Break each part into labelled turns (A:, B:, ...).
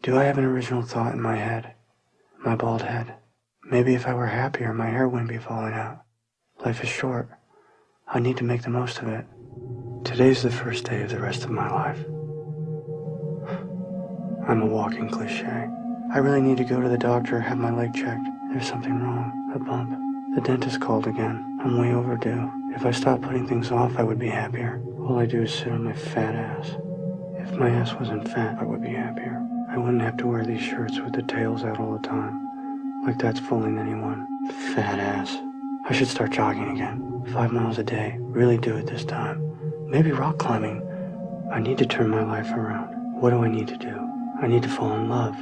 A: Do I have an original thought in my head? My bald head? Maybe if I were happier, my hair wouldn't be falling out. Life is short. I need to make the most of it. Today's the first day of the rest of my life. I'm a walking cliche. I really need to go to the doctor, have my leg checked. There's something wrong. A bump. The dentist called again. I'm way overdue. If I stopped putting things off, I would be happier. All I do is sit on my fat ass. If my ass wasn't fat, I would be happier. I wouldn't have to wear these shirts with the tails out all the time. Like that's fooling anyone. Fat ass. I should start jogging again. 5 miles a day. Really do it this time. Maybe rock climbing. I need to turn my life around. What do I need to do? I need to fall in love.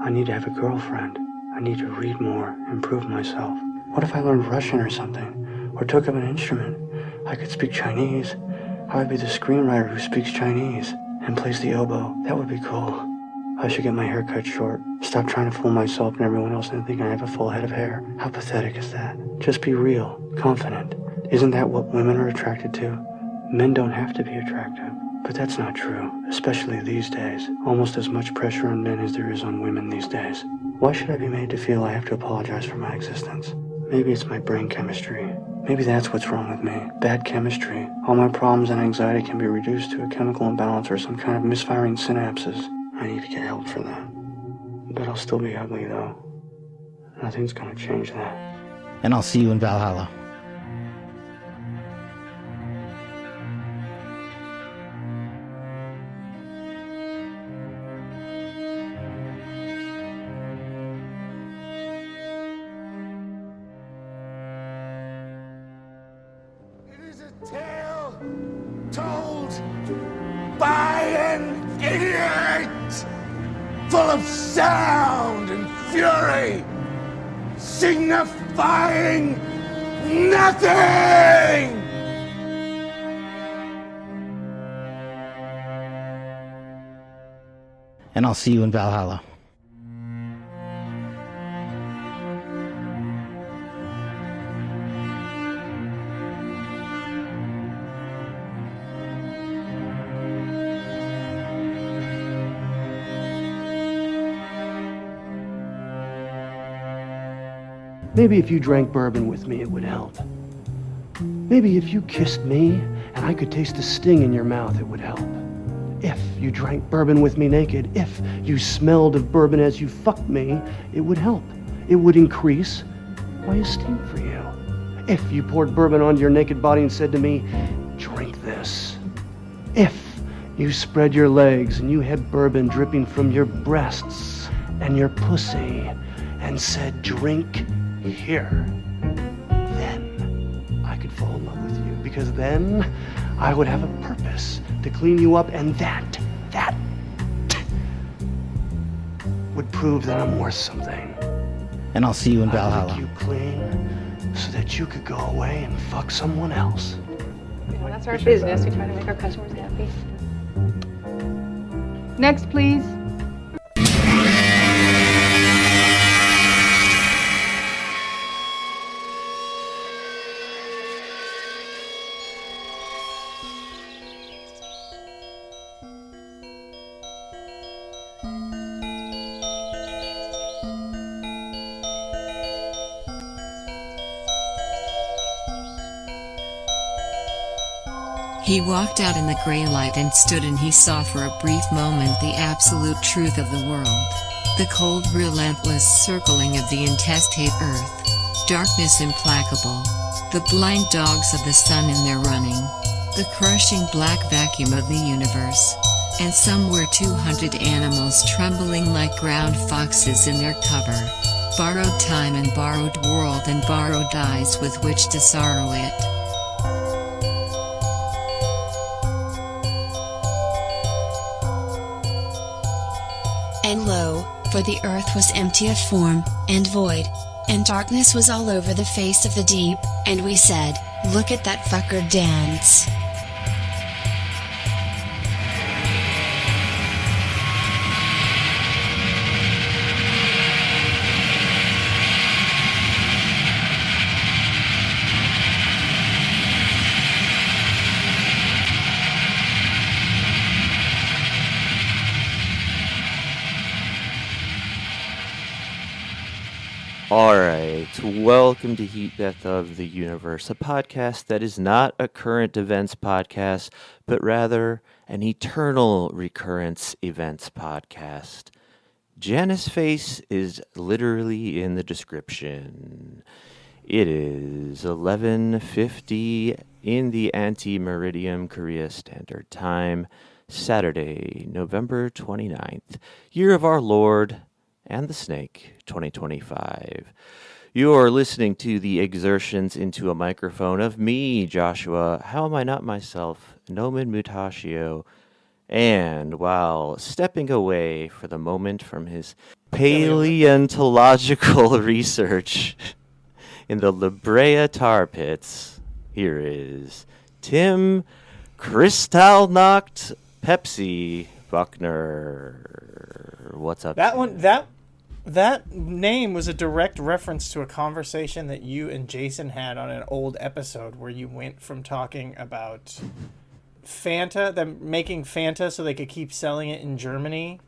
A: I need to have a girlfriend. I need to read more, improve myself. What if I learned Russian or something? Or took up an instrument? I could speak Chinese. I would be the screenwriter who speaks Chinese and plays the oboe. That would be cool. I should get my hair cut short. Stop trying to fool myself and everyone else into thinking I have a full head of hair. How pathetic is that? Just be real, confident. Isn't that what women are attracted to? Men don't have to be attractive. But that's not true, especially these days. Almost as much pressure on men as there is on women these days. Why should I be made to feel I have to apologize for my existence? Maybe it's my brain chemistry. Maybe that's what's wrong with me. Bad chemistry. All my problems and anxiety can be reduced to a chemical imbalance or some kind of misfiring synapses. I need to get help for that. But I'll still be ugly, though. Nothing's gonna change that.
B: And I'll see you in Valhalla.
C: Tale told by an idiot, full of sound and fury, signifying nothing.
B: And I'll see you in Valhalla.
A: Maybe if you drank bourbon with me, it would help. Maybe if you kissed me and I could taste the sting in your mouth, it would help. If you drank bourbon with me naked, if you smelled of bourbon as you fucked me, it would help. It would increase my esteem for you. If you poured bourbon onto your naked body and said to me, drink this. If you spread your legs and you had bourbon dripping from your breasts and your pussy and said, drink here, then I could fall in love with you, because then I would have a purpose to clean you up, and that would prove that I'm worth something.
B: And I'll see you in Valhalla.
A: I'll make you clean so that you could go away and fuck someone else.
D: Well, that's our business. We try to make our customers happy. Next, please.
E: He walked out in the gray light and stood, and he saw for a brief moment the absolute truth of the world. The cold, relentless circling of the intestate earth. Darkness implacable. The blind dogs of the sun in their running. The crushing black vacuum of the universe. And somewhere 200 animals trembling like ground foxes in their cover. Borrowed time and borrowed world and borrowed eyes with which to sorrow it.
F: And lo, for the earth was empty of form, and void, and darkness was all over the face of the deep, and we said, look at that fucker dance.
G: All right, welcome to Heat Death of the Universe, a podcast that is not a current events podcast, but rather an eternal recurrence events podcast. Janice face is literally in the description. It is 11:50 in the Anti-Meridium Korea Standard Time, Saturday, November 29th, year of our Lord and the Snake, 2025. You are listening to the exertions into a microphone of me, Joshua. How am I not myself? Nomen Mutatio. And while stepping away for the moment from his paleontological research in the La Brea tar pits, here is Tim Kristallnacht Pepsi Buckner. What's up?
H: That name was a direct reference to a conversation that you and Jason had on an old episode where you went from talking about Fanta, them making Fanta so they could keep selling it in Germany,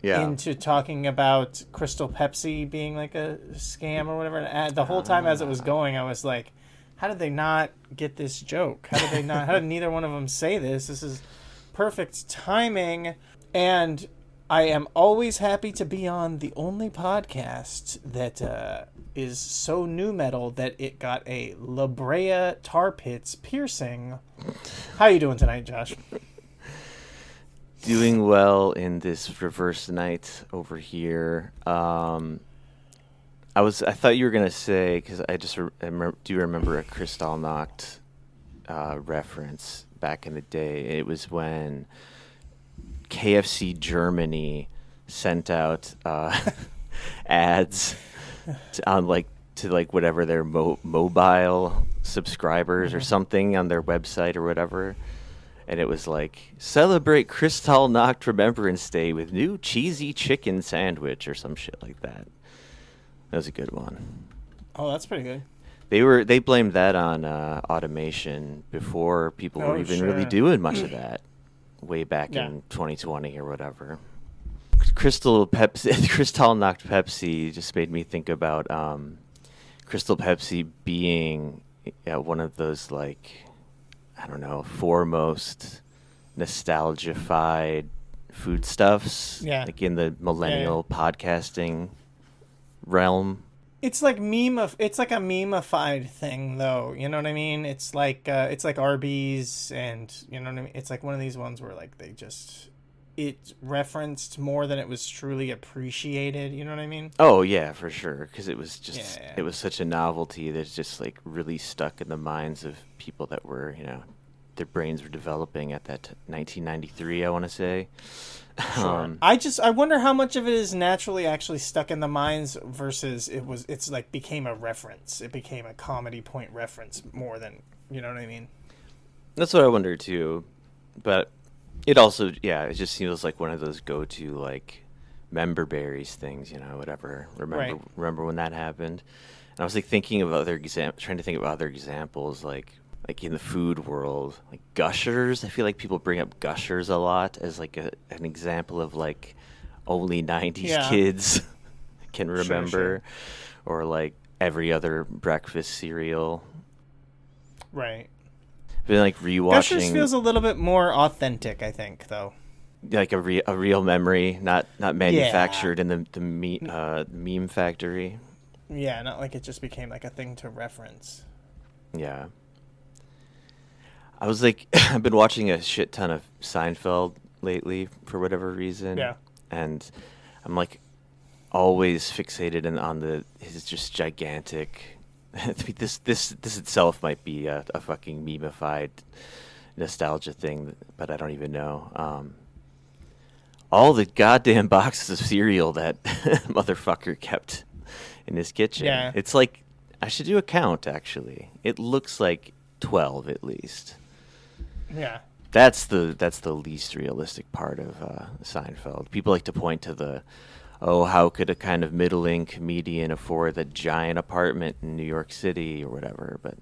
H: into talking about Crystal Pepsi being like a scam or whatever. And the whole time as it was going, I was like, how did they not get this joke? How did neither one of them say this? This is perfect timing. And I am always happy to be on the only podcast that is so new metal that it got a La Brea tar pits piercing. How you doing tonight, Josh?
G: Doing well in this reverse night over here. I thought you were gonna say, because I just do remember a Kristallnacht reference back in the day. It was when KFC Germany sent out ads to whatever their mobile subscribers or something on their website or whatever, and it was like, celebrate Kristallnacht Remembrance Day with new cheesy chicken sandwich or some shit like that. That was a good one.
H: Oh, that's pretty good.
G: They blamed that on automation before people were even really doing much of that. Way back in 2020 or whatever. Kristallnacht Pepsi just made me think about Crystal Pepsi being one of those, like, I don't know, foremost nostalgified foodstuffs, like in the millennial podcasting realm.
H: It's like it's like a meme-ified thing, though. You know what I mean? It's like Arby's, and you know what I mean. It's like one of these ones where like it referenced more than it was truly appreciated. You know what I mean?
G: Oh yeah, for sure. Because it was just it was such a novelty that's just like really stuck in the minds of people that were, you know, their brains were developing at that 1993. I want to say.
H: Sure. I wonder how much of it is naturally actually stuck in the minds versus it's like became a reference. It became a comedy point reference more than, you know what I mean?
G: That's what I wonder too. But it also, it just seems like one of those go-to like member berries things, you know, whatever. Remember when that happened? And I was like thinking of trying to think of other examples like in the food world, like Gushers. I feel like people bring up Gushers a lot as like an example of like only 90s kids can remember,
H: sure.
G: Or like every other breakfast cereal.
H: Right.
G: Been like rewatching.
H: Gushers feels a little bit more authentic, I think, though.
G: Like a real memory, not manufactured in the meme factory.
H: Yeah, not like it just became like a thing to reference.
G: Yeah. I was like, I've been watching a shit ton of Seinfeld lately for whatever reason.
H: Yeah.
G: And I'm like always fixated on his just gigantic. This itself might be a fucking meme-ified nostalgia thing, but I don't even know. All the goddamn boxes of cereal that motherfucker kept in his kitchen.
H: Yeah.
G: It's like, I should do a count, actually. It looks like 12 at least.
H: Yeah.
G: That's the least realistic part of Seinfeld. People like to point to how could a kind of middling comedian afford that giant apartment in New York City or whatever, but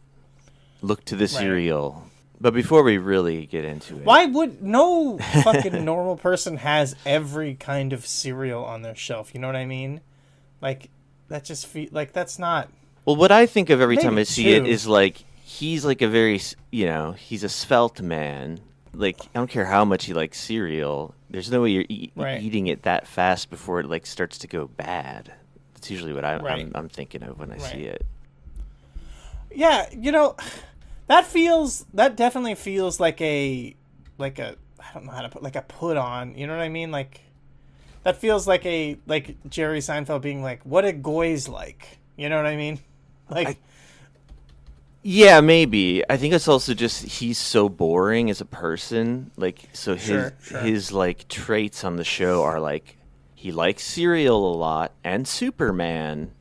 G: look to the cereal. But before we really get into it...
H: Why would... No fucking normal person has every kind of cereal on their shelf, you know what I mean? Like, that just feel like that's not.
G: Well, what I think of every time
H: Maybe
G: I see it
H: two.
G: is like he's like a very, he's a svelte man. Like I don't care how much he likes cereal. There's no way you're
H: Right.
G: eating it that fast before it like starts to go bad. That's usually what
H: Right.
G: I'm thinking of when I
H: Right.
G: see it.
H: Yeah, that definitely feels like a I don't know how to put, like a put on, you know what I mean? Like that feels like Jerry Seinfeld being like, what a goy's like, you know what I mean? Like
G: Yeah, maybe. I think it's also just he's so boring as a person. Like, so
H: Sure.
G: his like traits on the show are like he likes cereal a lot and Superman.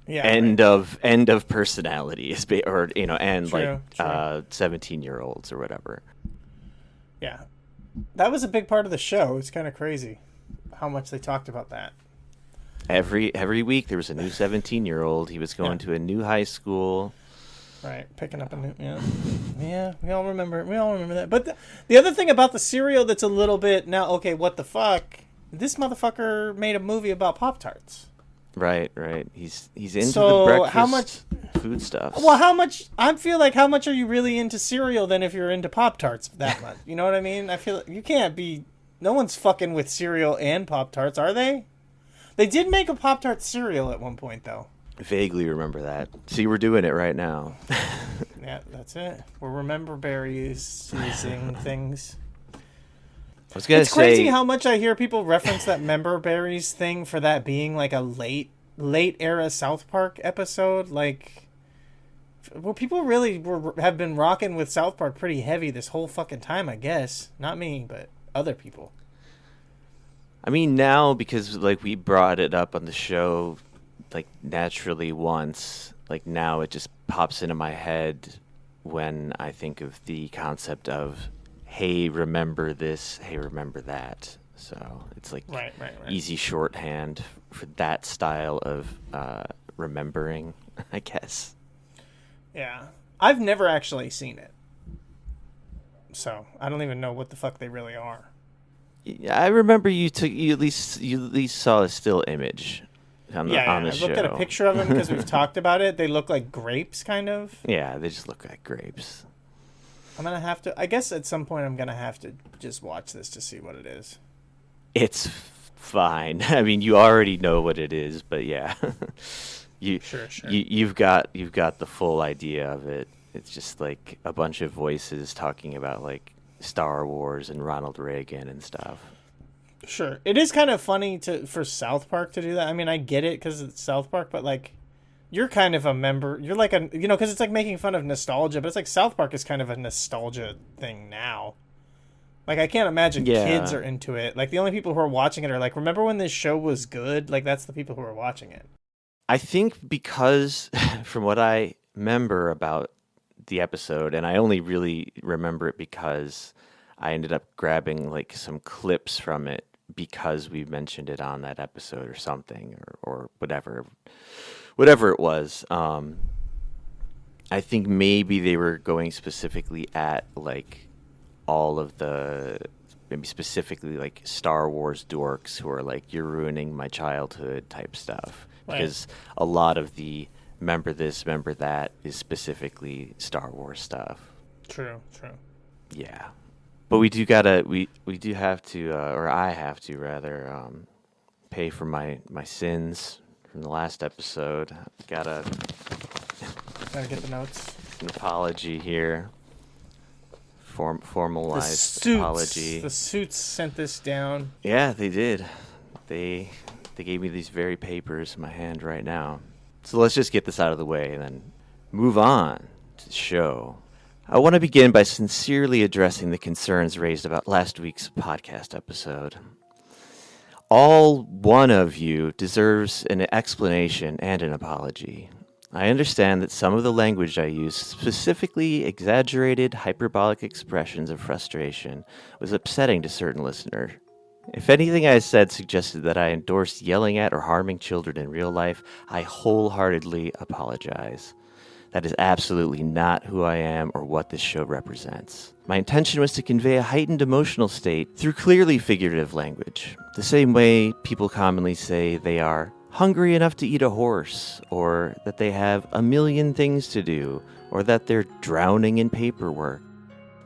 H: yeah,
G: End of personality is and
H: True,
G: like
H: true.
G: 17-year-olds or whatever.
H: yeah. That was a big part of the show. It's kind of crazy how much they talked about that.
G: Every week there was a new 17-year-old. He was going
H: Yeah.
G: to a new high school.
H: Right, picking up a new yeah. We all remember that. But the other thing about the cereal that's a little bit now. Okay, what the fuck? This motherfucker made a movie about Pop-Tarts.
G: Right. He's into
H: So,
G: the breakfast
H: how much-
G: food stuff.
H: Well, how much? I feel like how much are you really into cereal than if you're into Pop-Tarts that much? You know what I mean? I feel like you can't be. No one's fucking with cereal and Pop-Tarts, are they? They did make a Pop-Tart cereal at one point, though.
G: Vaguely remember that. See, we're doing it right now.
H: Yeah, that's it. We're remember berries, seizing things.
G: I was gonna
H: It's crazy
G: say
H: how much I hear people reference that member berries thing for that being like a late era South Park episode. Like, well, people really have been rocking with South Park pretty heavy this whole fucking time. I guess not me, but other people.
G: I mean, now because like we brought it up on the show, like naturally once, like now it just pops into my head when I think of the concept of, hey, remember this, hey, remember that. So it's like
H: Right.
G: easy shorthand for that style of remembering, I guess.
H: Yeah, I've never actually seen it, so I don't even know what the fuck they really are.
G: I remember you at least saw a still image on the
H: I
G: show.
H: looked at a picture of them because we've talked about it. They look like grapes, kind of.
G: Yeah, they just look like grapes.
H: I'm gonna have to. I guess at some point I'm gonna have to just watch this to see what it is.
G: It's fine. I mean, you already know what it is, but yeah,
H: Sure.
G: you've got the full idea of it. It's just like a bunch of voices talking about like Star Wars and Ronald Reagan and stuff.
H: Sure. It is kind of funny for South Park to do that. I mean, I get it because it's South Park, but like, you're kind of a member. You're like because it's like making fun of nostalgia, but it's like South Park is kind of a nostalgia thing now. Like, I can't imagine kids are into it. Like, the only people who are watching it are like, remember when this show was good? Like, that's the people who are watching it.
G: I think because from what I remember about the episode, and I only really remember it because I ended up grabbing like some clips from it because we mentioned it on that episode or something or whatever it was. I think maybe they were going specifically at like all of the maybe specifically like Star Wars dorks who are like, you're ruining my childhood type stuff.
H: Right.
G: Because a lot of the remember this, remember that is specifically Star Wars stuff.
H: True.
G: Yeah. But we do have to, or I have to rather, pay for my sins from the last episode. Gotta
H: get the notes.
G: An apology here. Formalized apology.
H: The Suits sent this down.
G: Yeah, they did. They gave me these very papers in my hand right now. So let's just get this out of the way and then move on to the show. I want to begin by sincerely addressing the concerns raised about last week's podcast episode. All one of you deserves an explanation and an apology. I understand that some of the language I used, specifically exaggerated, hyperbolic expressions of frustration, was upsetting to certain listeners. If anything I said suggested that I endorsed yelling at or harming children in real life, I wholeheartedly apologize. That is absolutely not who I am or what this show represents. My intention was to convey a heightened emotional state through clearly figurative language, the same way people commonly say they are hungry enough to eat a horse, or that they have a million things to do, or that they're drowning in paperwork.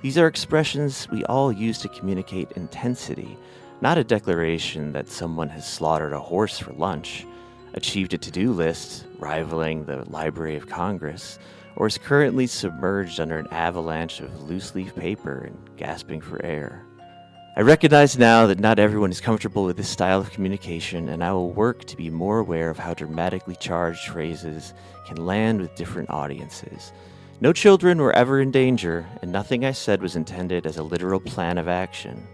G: These are expressions we all use to communicate intensity, not a declaration that someone has slaughtered a horse for lunch, achieved a to-do list rivaling the Library of Congress, or is currently submerged under an avalanche of loose-leaf paper and gasping for air. I recognize now that not everyone is comfortable with this style of communication, and I will work to be more aware of how dramatically charged phrases can land with different audiences. No children were ever in danger, and nothing I said was intended as a literal plan of action.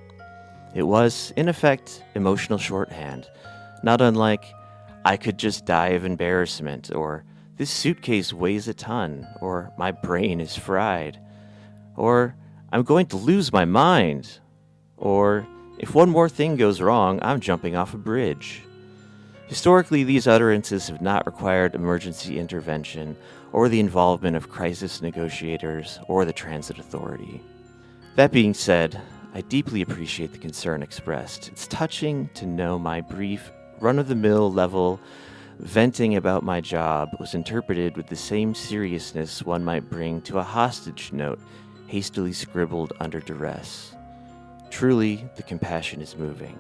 G: It was, in effect, emotional shorthand, not unlike, "I could just die of embarrassment," or "This suitcase weighs a ton," or "My brain is fried," or "I'm going to lose my mind," or "If one more thing goes wrong, I'm jumping off a bridge." Historically, these utterances have not required emergency intervention or the involvement of crisis negotiators or the transit authority. That being said, I deeply appreciate the concern expressed. It's touching to know my brief, run-of-the-mill level venting about my job was interpreted with the same seriousness one might bring to a hostage note hastily scribbled under duress. Truly, the compassion is moving.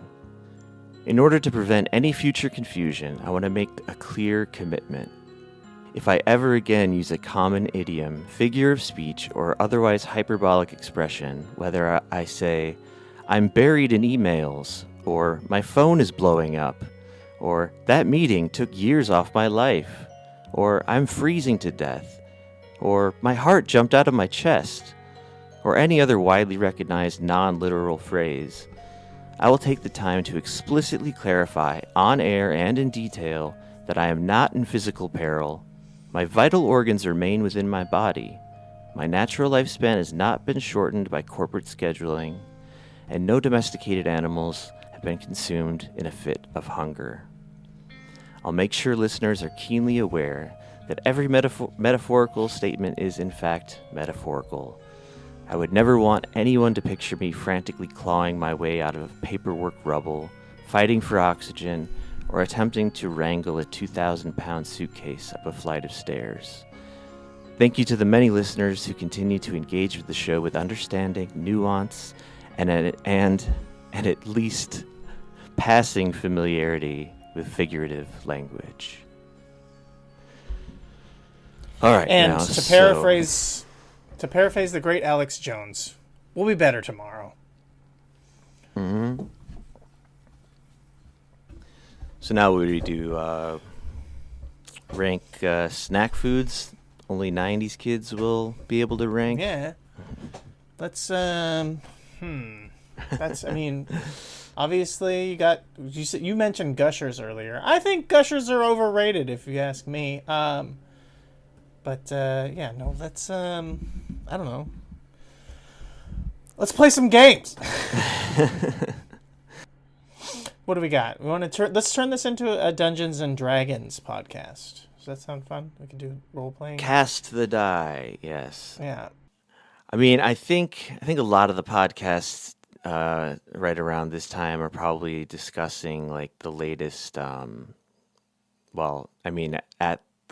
G: In order to prevent any future confusion, I want to make a clear commitment. If I ever again use a common idiom, figure of speech, or otherwise hyperbolic expression, whether I say, "I'm buried in emails," or "My phone is blowing up," or "That meeting took years off my life," or "I'm freezing to death," or "My heart jumped out of my chest," or any other widely recognized non-literal phrase, I will take the time to explicitly clarify, on air and in detail, that I am not in physical peril, my vital organs remain within my body, my natural lifespan has not been shortened by corporate scheduling, and no domesticated animals have been consumed in a fit of hunger. I'll make sure listeners are keenly aware that every metaphorical statement is in fact metaphorical. I would never want anyone to picture me frantically clawing my way out of paperwork rubble, fighting for oxygen, or attempting to wrangle a 2,000-pound suitcase up a flight of stairs. Thank you to the many listeners who continue to engage with the show with understanding, nuance, and at least passing familiarity with figurative language. All right,
H: and
G: now,
H: to paraphrase the great Alex Jones, we'll be better tomorrow.
G: Mm-hmm. So now what do we do? Rank snack foods only 90s kids will be able to rank?
H: Yeah. Let's, That's, I mean, obviously you mentioned Gushers earlier. I think Gushers are overrated if you ask me. Let's, I don't know. Let's play some games. What do we got? Let's turn this into a Dungeons and Dragons podcast. Does that sound fun? We can do role playing.
G: Cast the die, yes.
H: Yeah.
G: I mean, I think a lot of the podcasts right around this time are probably discussing like the latest. At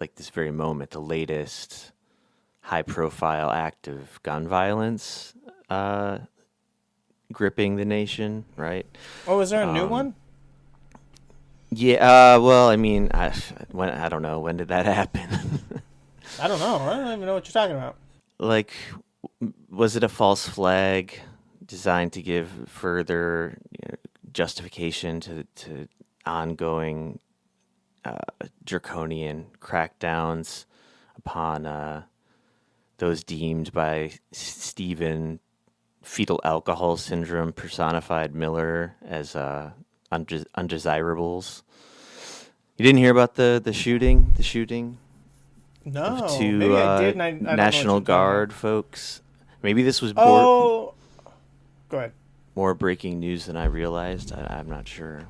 G: like this very moment, the latest high-profile act of gun violence gripping the nation, right?
H: Oh, is there a new one?
G: Yeah, I mean, I don't know. When did that happen?
H: I don't know. I don't even know what you're talking about.
G: Like, was it a false flag designed to give further justification to ongoing draconian crackdowns upon those deemed by Stephen fetal alcohol syndrome personified Miller as undesirables? You didn't hear about the shooting? The shooting?
H: No.
G: Of two
H: maybe I did, and I don't
G: National
H: know
G: Guard folks. Maybe this was
H: go ahead.
G: More breaking news than I realized. I'm not sure.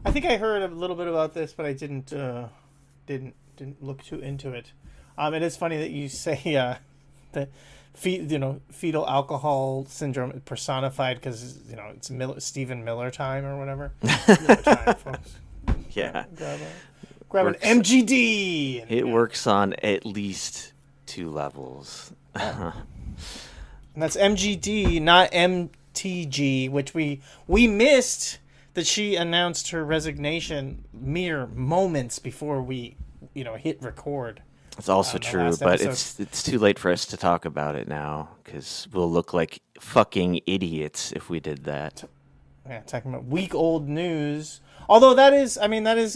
H: I think I heard a little bit about this, but I didn't look too into it. It is funny that you say that fetal alcohol syndrome personified because it's Stephen Miller time or whatever. Miller time, folks.
G: Yeah.
H: Grab an MGD.
G: It works on at least 2 levels.
H: And that's MGD, not MTG, which we missed that she announced her resignation mere moments before we, hit record.
G: It's also true, but it's too late for us to talk about it now because we'll look like fucking idiots if we did that.
H: Yeah, talking about week-old news. Although that is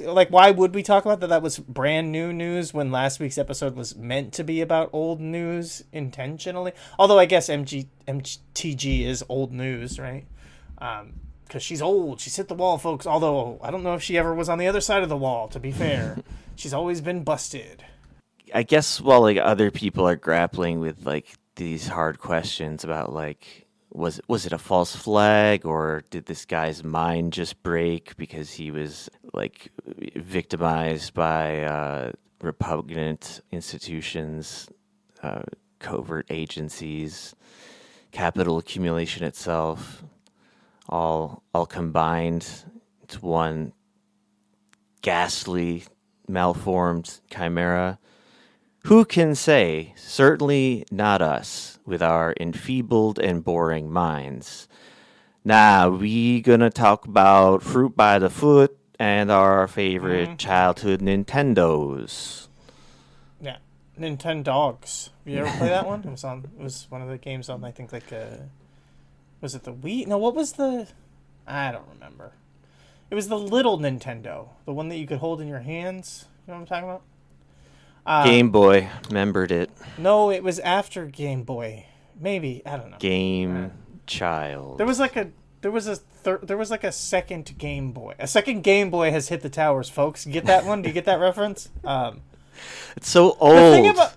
H: like, why would we talk about that? That was brand new news when last week's episode was meant to be about old news intentionally. Although I guess MTG is old news, right? Because she's old. She's hit the wall, folks. Although I don't know if she ever was on the other side of the wall, to be fair. She's always been busted.
G: I guess while like other people are grappling with like these hard questions about like was it a false flag or did this guy's mind just break because he was like victimized by repugnant institutions, covert agencies, capital accumulation itself, all combined into one ghastly, malformed chimera. Who can say? Certainly not us, with our enfeebled and boring minds. Nah, we gonna talk about fruit by the foot and our favorite childhood Nintendos.
H: Yeah, Nintendogs. You ever play that one? It was one of the games on, I think, like was it the Wii? No, what was the? I don't remember. It was the little Nintendo, the one that you could hold in your hands. You know what I'm talking about?
G: Game Boy, remembered it.
H: No, it was after Game Boy. Maybe, I don't know.
G: Game Child.
H: There was like a second Game Boy. A second Game Boy has hit the towers, folks. You get that one? Do you get that reference?
G: It's so old. The thing about,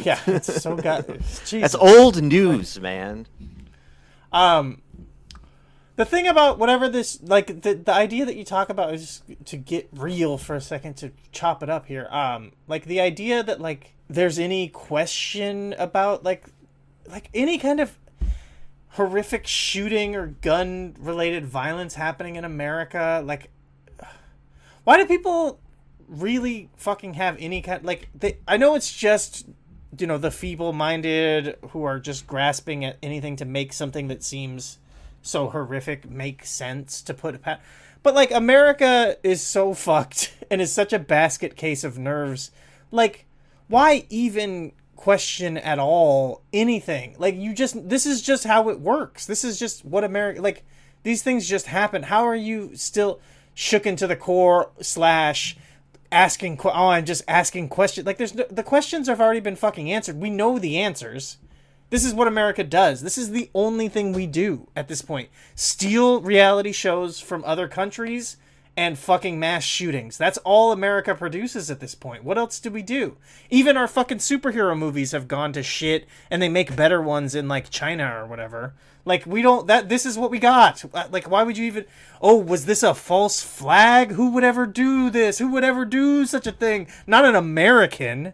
H: yeah, it's so
G: That's old news, man.
H: The thing about whatever this, like, the idea that you talk about is to get real for a second, to chop it up here. Like, the idea that, like, there's any question about, like any kind of horrific shooting or gun-related violence happening in America, like, why do people really fucking have any kind, like, I know it's just, the feeble-minded who are just grasping at anything to make something that seems so horrific make sense to put but like America is so fucked and is such a basket case of nerves. Like, why even question at all anything? Like, this is just how it works. This is just what America, like, these things just happen. How are you still shooken to the core / asking I'm just asking questions? Like, the questions have already been fucking answered. We know the answers. This is what America does. This is the only thing we do at this point. Steal reality shows from other countries and fucking mass shootings. That's all America produces at this point. What else do we do? Even our fucking superhero movies have gone to shit and they make better ones in like China or whatever. Like, this is what we got. Like, why would you even, was this a false flag? Who would ever do this? Who would ever do such a thing? Not an American.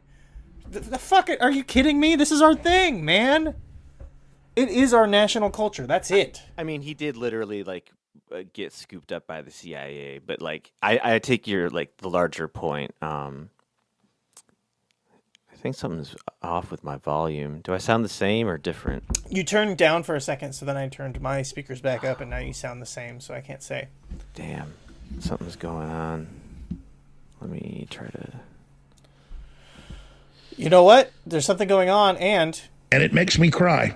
H: The fuck it, are you kidding me? This is our thing, man. It is our national culture. That's it.
G: I mean, he did literally like get scooped up by the CIA, but like I take your like the larger point. I think something's off with my volume. Do I sound the same or different?
H: You turned down for a second, so then I turned my speakers back up, and now you sound the same, so I can't say.
G: Damn, something's going on. Let me try to.
H: You know what? There's something going on, and
C: it makes me cry.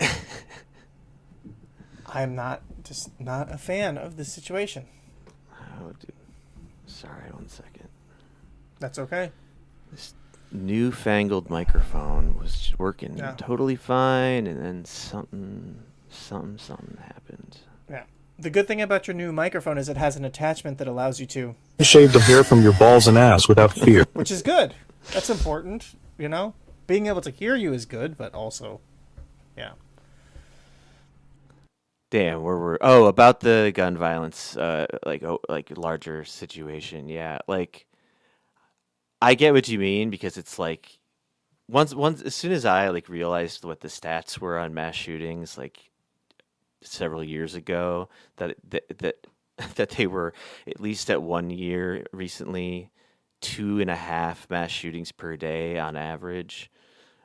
H: I'm not a fan of this situation.
G: Oh, dude. Sorry, 1 second.
H: That's okay.
G: This newfangled microphone was working totally fine, and then something happened.
H: Yeah. The good thing about your new microphone is it has an attachment that allows you to
I: shave the hair from your balls and ass without fear.
H: Which is good. That's important. Being able to hear you is good, but also, yeah.
G: Damn, where were? Oh, about the gun violence, like larger situation. Yeah, like I get what you mean because it's like once as soon as I like realized what the stats were on mass shootings like several years ago, that that they were, at least at 1 year recently, 2.5 mass shootings per day on average.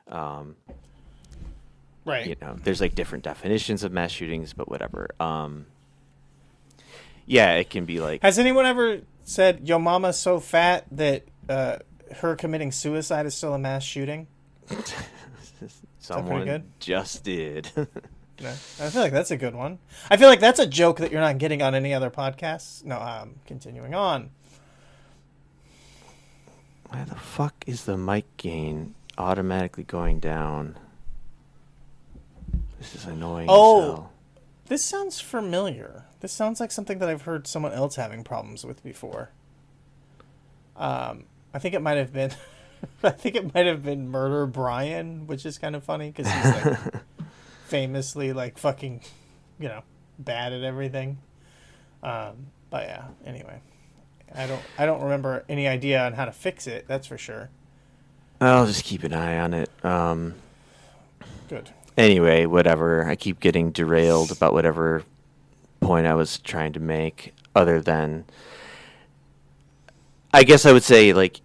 H: Right.
G: You know, there's like different definitions of mass shootings, but whatever. Yeah, it can be like.
H: Has anyone ever said, "Yo, mama's so fat that her committing suicide is still a mass shooting"?
G: Someone
H: good?
G: just did.
H: No, I feel like that's a good one. I feel like that's a joke that you're not getting on any other podcasts. No, continuing on.
G: Why the fuck is the mic gain automatically going down? This is annoying.
H: Oh, this sounds familiar. This sounds like something that I've heard someone else having problems with before. I think it might have been. I think it might have been Murder Brian, which is kind of funny because he's like famously like fucking, bad at everything. But yeah. Anyway, I don't remember any idea on how to fix it. That's for sure.
G: I'll just keep an eye on it.
H: Good.
G: Anyway, whatever. I keep getting derailed about whatever point I was trying to make. Other than, I guess I would say like.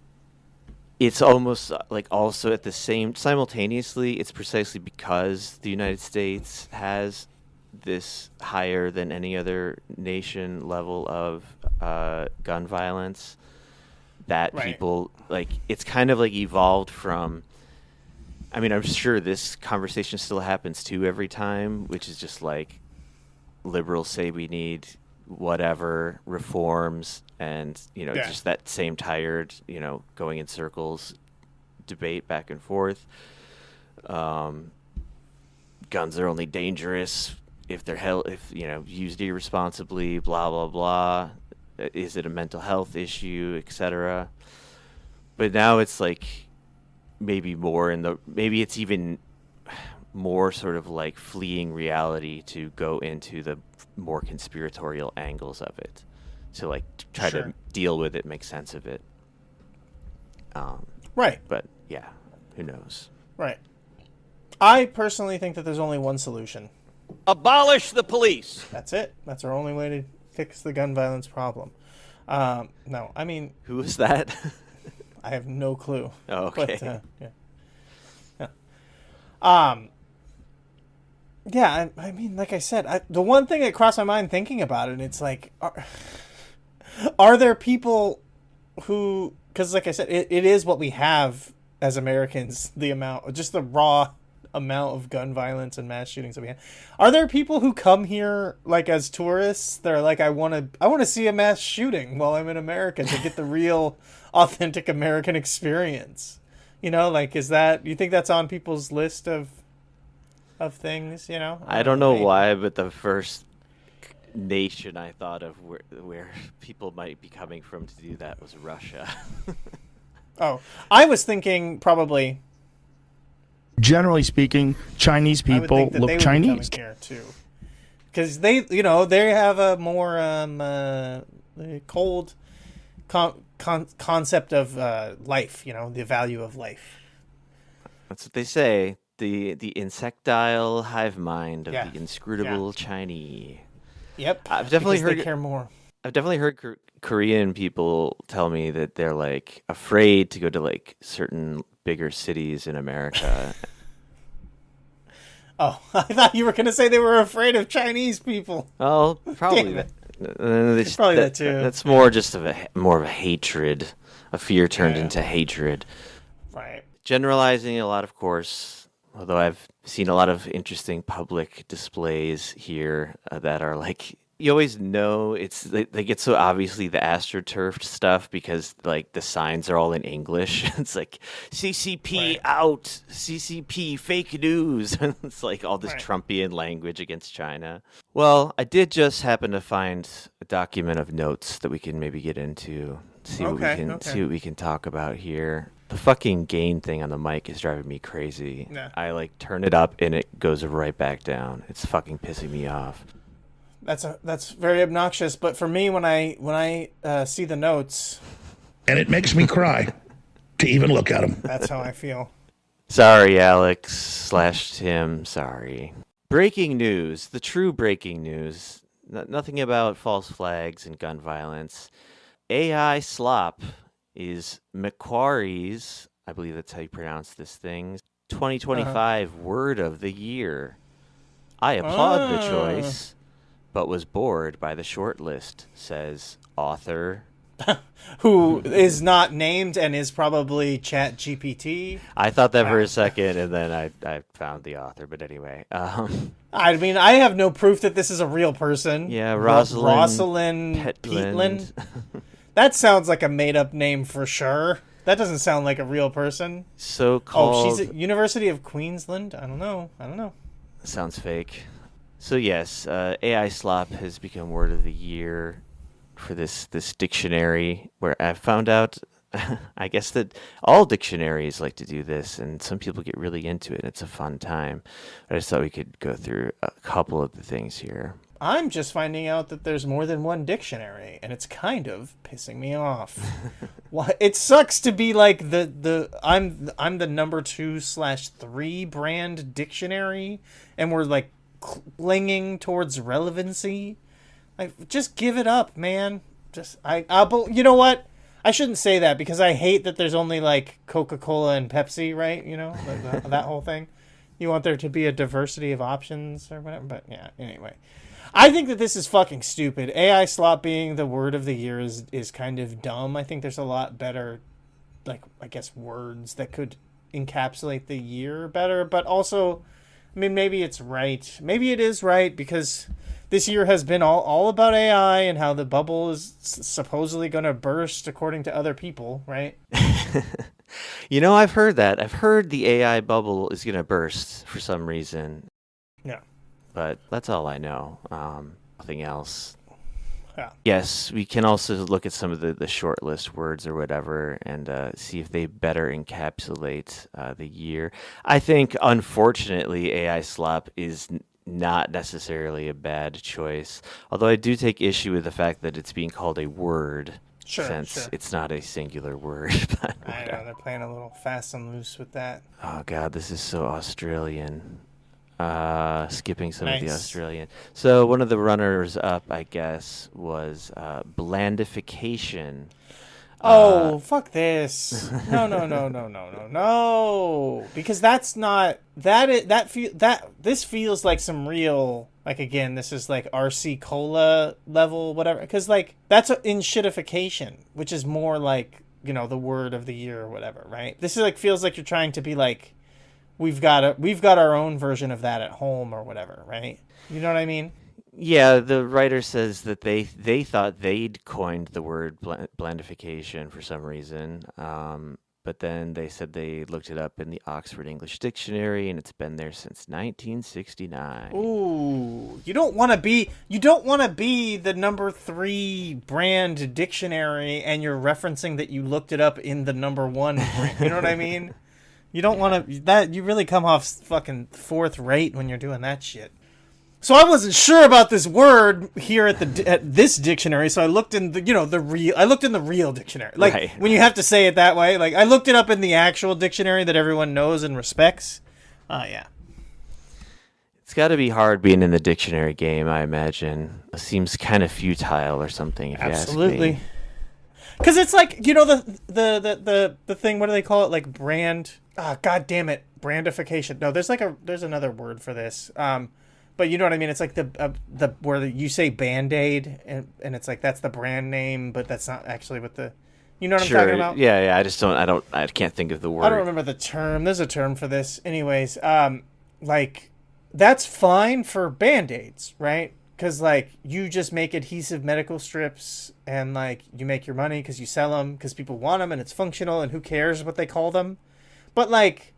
G: It's almost like also at the same simultaneously, it's precisely because the United States has this higher than any other nation level of gun violence that
H: right.
G: People like, it's kind of like evolved from, I mean, I'm sure this conversation still happens too every time, which is just like liberals say we need whatever reforms and just that same tired going in circles debate back and forth. Guns are only dangerous if they're used irresponsibly, blah blah blah. Is it a mental health issue, etc.? But now it's like maybe it's even more sort of like fleeing reality to go into the more conspiratorial angles of it, to like try to deal with it, make sense of it.
H: Right.
G: But yeah, who knows?
H: Right. I personally think that there's only one solution.
J: Abolish the police.
H: That's it. That's our only way to fix the gun violence problem. No, I mean...
G: Who is that?
H: I have no clue.
G: Oh, okay.
H: But, yeah. Yeah, I mean, like I said, the one thing that crossed my mind thinking about it, and it's like, are there people who, because like I said, it is what we have as Americans, just the raw amount of gun violence and mass shootings that we have. Are there people who come here like as tourists? They're like, I want to see a mass shooting while I'm in America to get the real, authentic American experience. Like, is that, you think that's on people's list of things,
G: I don't know why, but the first nation I thought of where people might be coming from to do that was Russia.
H: Oh, I was thinking probably.
K: Generally speaking, Chinese people look Chinese
H: here too, because they have a more cold concept of life. The value of life.
G: That's what they say. The insectile hive mind of the inscrutable Chinese.
H: Yep,
G: I've definitely heard
H: they care more.
G: I've definitely heard Korean people tell me that they're like afraid to go to like certain bigger cities in America.
H: Oh, I thought you were going to say they were afraid of Chinese people.
G: Oh, probably that.
H: It's probably that too.
G: That's more just more of a hatred, a fear turned into hatred.
H: Right.
G: Generalizing a lot, of course. Although I've seen a lot of interesting public displays here that are like, you always know they get so obviously the AstroTurf stuff because like the signs are all in English. It's like CCP out, CCP fake news. It's like all this Trumpian language against China. Well, I did just happen to find a document of notes that we can maybe get into, see what we can talk about here. The fucking gain thing on the mic is driving me crazy.
H: Yeah.
G: I like turn it up and it goes right back down. It's fucking pissing me off.
H: That's very obnoxious. But for me, when I see the notes,
C: and it makes me cry to even look at them.
H: That's how I feel.
G: Sorry, Alex / Tim. Sorry. Breaking news. The true breaking news. Nothing about false flags and gun violence. AI slop is Macquarie's, I believe that's how you pronounce this thing, 2025 word of the year. I applaud the choice, but was bored by the short list, says author.
H: Who is not named and is probably ChatGPT.
G: I thought that for a second, and then I found the author. But anyway.
H: I mean, I have no proof that this is a real person.
G: Yeah,
H: Rosalind Peatland. That sounds like a made-up name for sure. That doesn't sound like a real person.
G: So-called...
H: Oh, she's at University of Queensland? I don't know.
G: Sounds fake. So yes, AI slop has become word of the year for this dictionary, where I found out, I guess that all dictionaries like to do this, and some people get really into it. It's a fun time. I just thought we could go through a couple of the things here.
H: I'm just finding out that there's more than one dictionary, and it's kind of pissing me off. It sucks to be like I'm the number 2/3 brand dictionary, and we're like clinging towards relevancy. Like, just give it up, man. You know what? I shouldn't say that, because I hate that there's only like Coca-Cola and Pepsi, right? You know, that whole thing. You want there to be a diversity of options or whatever. But yeah, anyway. I think that this is fucking stupid. AI slop being the word of the year is kind of dumb. I think there's a lot better, like, I guess, words that could encapsulate the year better. But also, I mean, maybe it's right. Maybe it is right, because this year has been all about AI and how the bubble is supposedly going to burst, according to other people, right?
G: You know, I've heard that. I've heard the AI bubble is going to burst for some reason.
H: Yeah.
G: But that's all I know. Nothing else.
H: Yeah.
G: Yes, we can also look at some of the short list words or whatever and see if they better encapsulate the year. I think, unfortunately, AI slop is not necessarily a bad choice, although I do take issue with the fact that it's being called a word, since it's not a singular word. But
H: I know, they're playing a little fast and loose with that.
G: Oh god, this is so Australian. Skipping some of the Australian. So one of the runners up, I guess, was blandification.
H: Oh, fuck this. No. Because that's not this feels like some real, like, again, this is like RC Cola level whatever, cuz like that's in shitification, which is more like, you know, the word of the year or whatever, right? This is like, feels like you're trying to be like, we've got our own version of that at home or whatever, right? You know what I mean?
G: Yeah, the writer says that they thought they'd coined the word blandification for some reason, but then they said they looked it up in the Oxford English Dictionary, and it's been there since 1969.
H: Ooh, you don't want to be the number 3 brand dictionary, and you're referencing that you looked it up in the number 1 brand. You know what I mean? You don't want to, that you really come off fucking fourth rate when you're doing that shit. So I wasn't sure about this word here at this dictionary, so I looked in the real dictionary. Like, right. When you have to say it that way, like, I looked it up in the actual dictionary that everyone knows and respects. Yeah.
G: It's got to be hard being in the dictionary game, I imagine. It seems kind of futile or something, if
H: Absolutely.
G: you ask me.
H: Because it's like, you know, the thing, what do they call it? Like brand, god damn it, brandification. No, there's another word for this. But you know what I mean? It's like the where you say Band-Aid and it's like that's the brand name, but that's not actually what the, you know what I'm talking about?
G: Yeah. I can't think of the word.
H: I don't remember the term. There's a term for this. Anyways, like that's fine for Band-Aids, right? Because like you just make adhesive medical strips and like you make your money because you sell them because people want them and it's functional and who cares what they call them. But like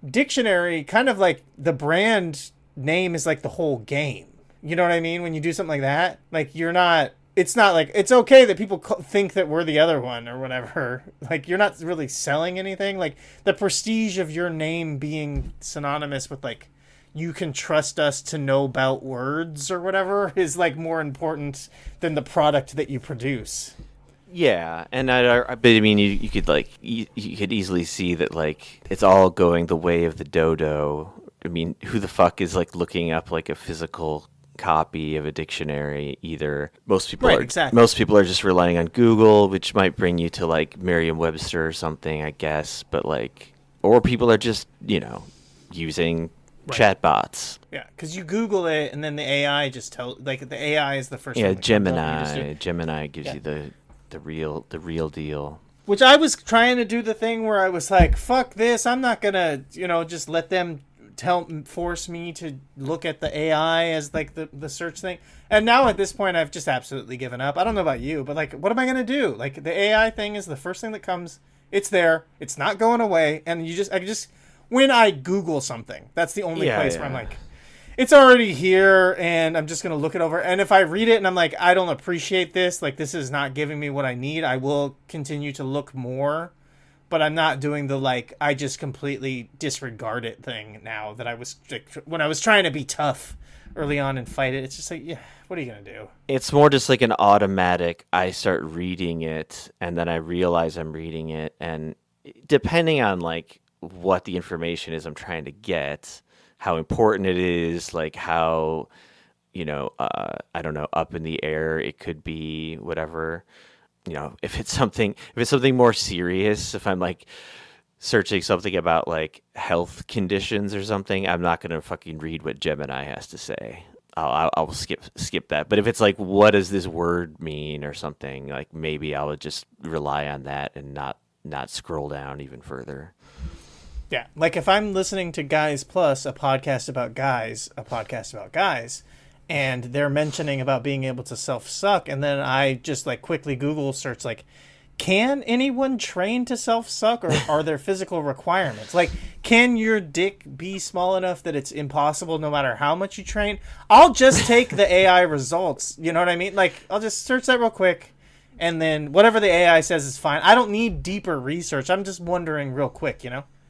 H: dictionary, kind of like the brand name is like the whole game. You know what I mean? When you do something like that, like it's not like, it's okay that people think that we're the other one or whatever. Like you're not really selling anything. Like the prestige of your name being synonymous with like, you can trust us to know about words or whatever is like more important than the product that you produce.
G: Yeah, and I mean, you could like you could easily see that like it's all going the way of the dodo. I mean, who the fuck is like looking up like a physical copy of a dictionary either. Most people are just relying on Google, which might bring you to like Merriam-Webster or something, I guess, but like, or people are just, using chatbots.
H: Yeah, because you Google it and then the AI just the AI is the first thing.
G: Yeah, Gemini gives you the real deal.
H: Which I was trying to do the thing where I was like, fuck this, I'm not gonna, just let them force me to look at the AI as like the search thing. And now at this point I've just absolutely given up. I don't know about you, but like, what am I gonna do? Like, the AI thing is the first thing that comes. It's there, it's not going away, and when I Google something, that's the only place where I'm like, it's already here, and I'm just going to look it over. And if I read it and I'm like, I don't appreciate this, like, this is not giving me what I need, I will continue to look more. But I'm not doing the, like, I just completely disregard it thing now that I was, like, when I was trying to be tough early on and fight it. It's just like, yeah, what are you going to do?
G: It's more just like an automatic, I start reading it, and then I realize I'm reading it. And depending on, like, what the information is I'm trying to get, how important it is, like how, I don't know, up in the air it could be, whatever. If it's something more serious, if I'm like searching something about like health conditions or something, I'm not gonna fucking read what Gemini has to say. I'll skip that. But if it's like, what does this word mean or something, like maybe I would just rely on that and not scroll down even further.
H: Yeah, like if I'm listening to Guys Plus, a podcast about guys, and they're mentioning about being able to self-suck, and then I just like quickly Google search like, can anyone train to self-suck, or are there physical requirements? Like, can your dick be small enough that it's impossible no matter how much you train? I'll just take the AI results, you know what I mean? Like, I'll just search that real quick, and then whatever the AI says is fine. I don't need deeper research. I'm just wondering real quick,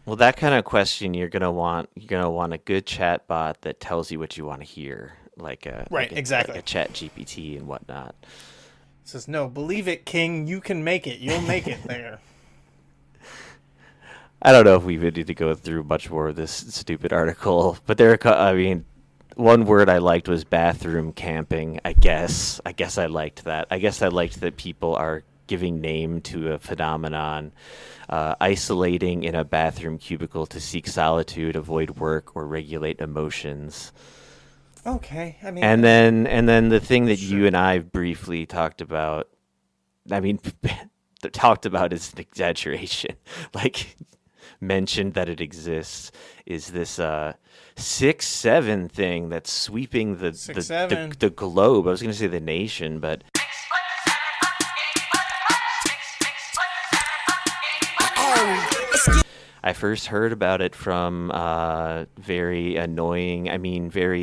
G: Well, that kind of question you're gonna want a good chat bot that tells you what you want to hear, exactly, like a chat GPT and whatnot.
H: It says, no, believe it, King. You can make it. You'll make it there.
G: I don't know if we need to go through much more of this stupid article, but one word I liked was bathroom camping. I guess I liked that. I guess I liked that people are giving name to a phenomenon. Isolating in a bathroom cubicle to seek solitude, avoid work, or regulate emotions.
H: Okay, I mean,
G: and then the thing that you and I briefly talked about. I mean, talked about is an exaggeration. Like, mentioned that it exists is this 6'7" thing that's sweeping the globe. I was going to say the nation, but. I first heard about it from very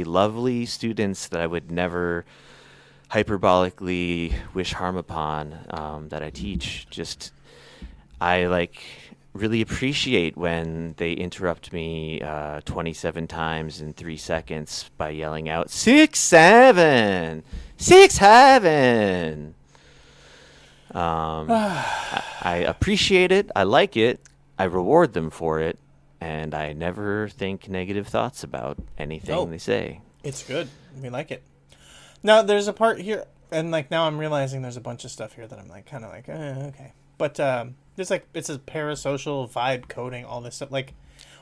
G: lovely students that I would never hyperbolically wish harm upon, that I teach. I really appreciate when they interrupt me 27 times in 3 seconds by yelling out 6'7", 6'7". I appreciate it. I like it. I reward them for it, and I never think negative thoughts about anything they say.
H: It's good. We like it. Now, there's a part here, and now I'm realizing there's a bunch of stuff here that I'm kind of okay. But there's it's a parasocial vibe coding, all this stuff.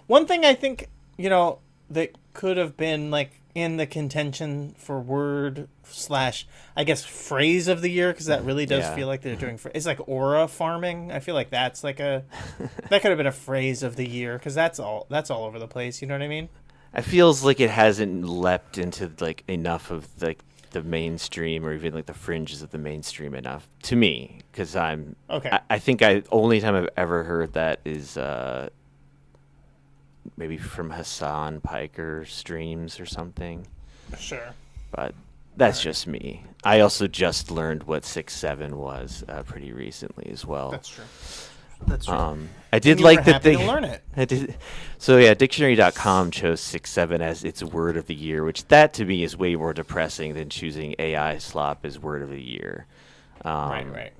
H: One thing I think, that could have been in the contention for word / I guess phrase of the year, because that really does feel like they're doing it's like aura farming. I feel like that's that could have been a phrase of the year, because that's all over the place. You know what I mean?
G: It feels like it hasn't leapt into enough of the mainstream, or even the fringes of the mainstream enough to me, because I'm okay. I think only time I've ever heard that is maybe from Hassan Piker streams or something.
H: Sure.
G: But that's just me. I also just learned what 6'7" was pretty recently as well.
H: That's true. That's true.
G: I did like that
H: they learn it.
G: I did. So yeah, Dictionary.com chose 6'7" as its word of the year, which that to me is way more depressing than choosing AI slop as word of the year.
H: Right.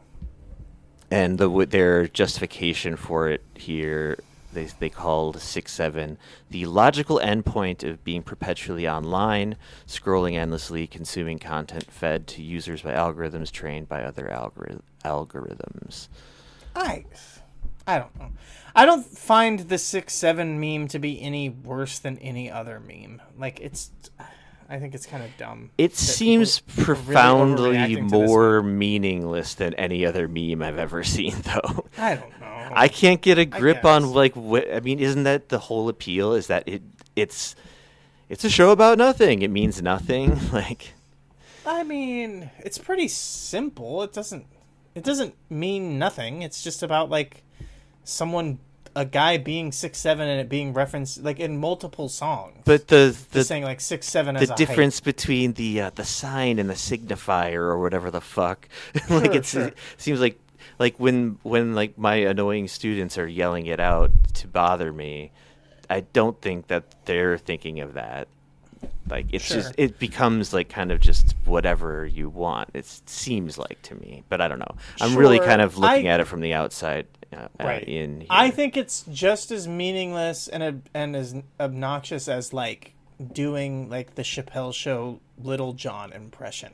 G: And their justification for it here, they called 6-7 the logical endpoint of being perpetually online, scrolling endlessly, consuming content fed to users by algorithms trained by other algorithms.
H: I don't know. I don't find the 6-7 meme to be any worse than any other meme. Like, I think it's kind of dumb.
G: It seems profoundly really more meaningless than any other meme I've ever seen, though.
H: I don't know.
G: I can't get a grip on, like, what, I mean, isn't that the whole appeal? Is that it's a show about nothing. It means nothing. Like,
H: I mean, it's pretty simple. It doesn't mean nothing. It's just about, like, a guy being 6'7" and it being referenced like in multiple songs.
G: But the
H: saying like 6'7" as
G: the
H: a
G: difference
H: height.
G: between the sign and the signifier or whatever the fuck, like it seems like when like my annoying students are yelling it out to bother me, I don't think that they're thinking of that. Like it's just it becomes like kind of just whatever you want. It seems like to me, but I don't know. I'm really kind of looking at it from the outside. In here.
H: I think it's just as meaningless and as obnoxious as like doing like the Chappelle Show Little John impression.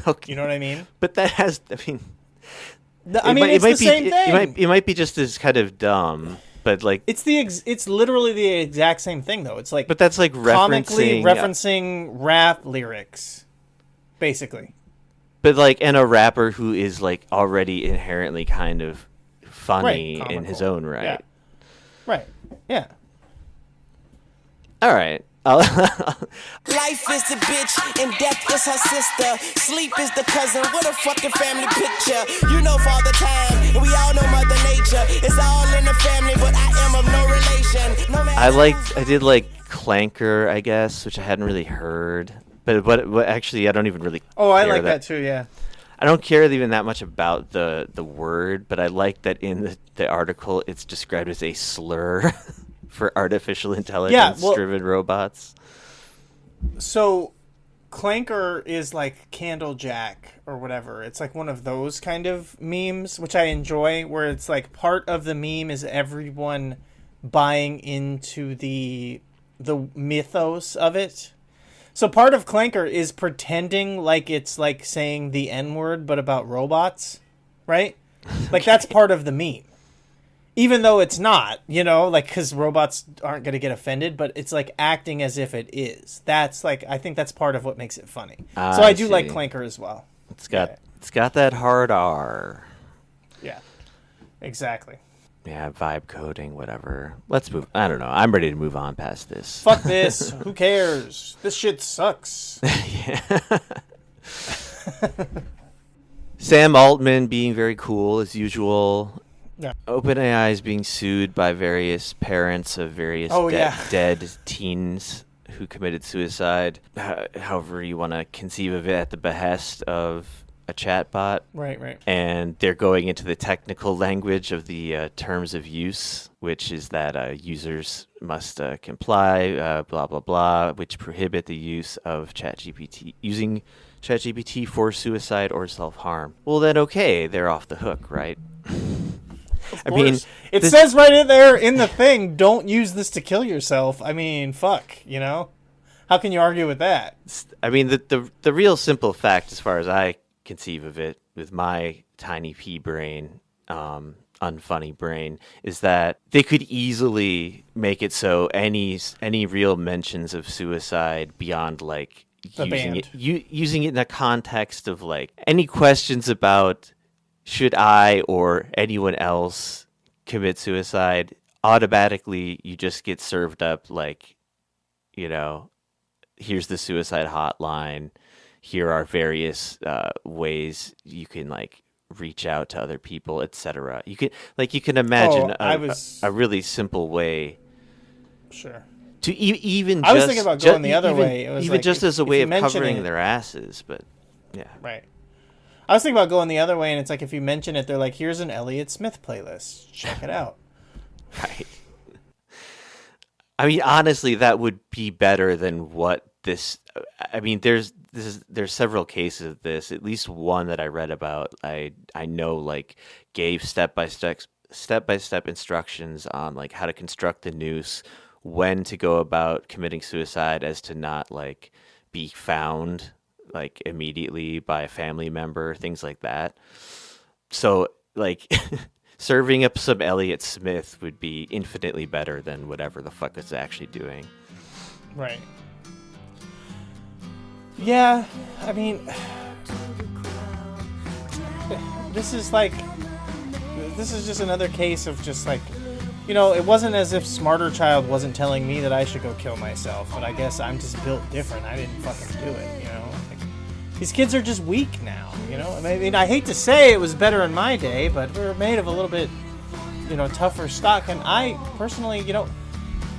G: Okay.
H: You know what I mean?
G: But that has, I mean,
H: it's the same thing.
G: It might be just as kind of dumb, but like
H: it's literally the exact same thing though. It's like,
G: but that's like
H: comically referencing rap lyrics, basically.
G: But like, and a rapper who is like already inherently kind of funny in his own right.
H: Yeah. Right. Yeah.
G: All right.
L: Life is the bitch and death is her sister. Sleep is the cousin. What a fucking family picture. You know Father Time, and we all know Mother Nature. It's all in the family, but I am of no relation.
G: I did like Clanker, I guess, which I hadn't really heard. But actually, I don't even really.
H: Oh, I like that too. Yeah.
G: I don't care even that much about the word, but I like that in the article it's described as a slur for artificial intelligence-driven robots.
H: So, Clanker is like Candlejack or whatever. It's like one of those kind of memes, which I enjoy, where it's like part of the meme is everyone buying into the mythos of it. So part of Clanker is pretending like it's like saying the N-word, but about robots, right? Like that's part of the meme. Even though it's not, you know, like, because robots aren't going to get offended, but it's like acting as if it is. That's like, I think that's part of what makes it funny. So I do like Clanker as well.
G: It's got that hard R.
H: Yeah, exactly.
G: Yeah, vibe coding, whatever. Let's move. I don't know. I'm ready to move on past this.
H: Fuck this. Who cares? This shit sucks.
G: Sam Altman being very cool as usual.
H: Yeah.
G: OpenAI is being sued by various parents of various dead teens who committed suicide. However you want to conceive of it, at the behest of a chatbot.
H: Right.
G: And they're going into the technical language of the terms of use, which is that users must comply, blah, blah, blah, which prohibit the use of using ChatGPT for suicide or self-harm. Well, then, okay, they're off the hook, right?
H: I mean, it says right in there in the thing, don't use this to kill yourself. I mean, fuck, you know? How can you argue with that?
G: I mean, the real simple fact, as far as I conceive of it with my tiny pea brain, unfunny brain, is that they could easily make it so any real mentions of suicide beyond like using it in the context of like any questions about should I or anyone else commit suicide, automatically you just get served up like, you know, here's the suicide hotline. Here are various ways you can like reach out to other people, etc. You can imagine a really simple way.
H: Sure.
G: To even
H: I was thinking about going the other way. It was
G: even
H: like
G: just as a way of covering
H: it,
G: their asses, but yeah.
H: Right. I was thinking about going the other way, and it's like if you mention it, they're like, "Here's an Elliott Smith playlist. Check it out."
G: Right. I mean, honestly, that would be better than what this. I mean, there's several cases of this. At least one that I read about, I know like gave step by step-by-step instructions on like how to construct the noose, when to go about committing suicide as to not like be found like immediately by a family member, things like that. So like serving up some Elliott Smith would be infinitely better than whatever the fuck it's actually doing.
H: Right. Yeah, I mean, this is just another case of just like, you know, it wasn't as if Smarter Child wasn't telling me that I should go kill myself, but I guess I'm just built different. I didn't fucking do it, you know? Like, these kids are just weak now, you know? I mean, I hate to say it was better in my day, but we were made of a little bit, you know, tougher stock, and I personally, you know,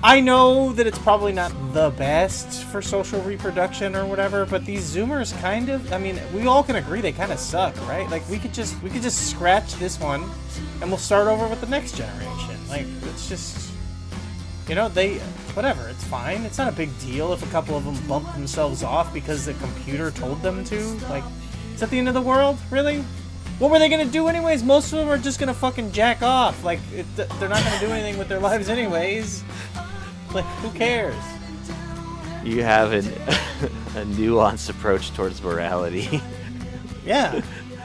H: I know that it's probably not the best for social reproduction or whatever, but these Zoomers kind of, I mean, we all can agree they kind of suck, right? Like, we could just scratch this one, and we'll start over with the next generation. Like, it's just, you know, whatever, it's fine. It's not a big deal if a couple of them bump themselves off because the computer told them to. Like, is that the end of the world? Really? What were they going to do anyways? Most of them are just going to fucking jack off. Like, they're not going to do anything with their lives anyways. Like, who cares?
G: You have a nuanced approach towards morality.
H: Yeah.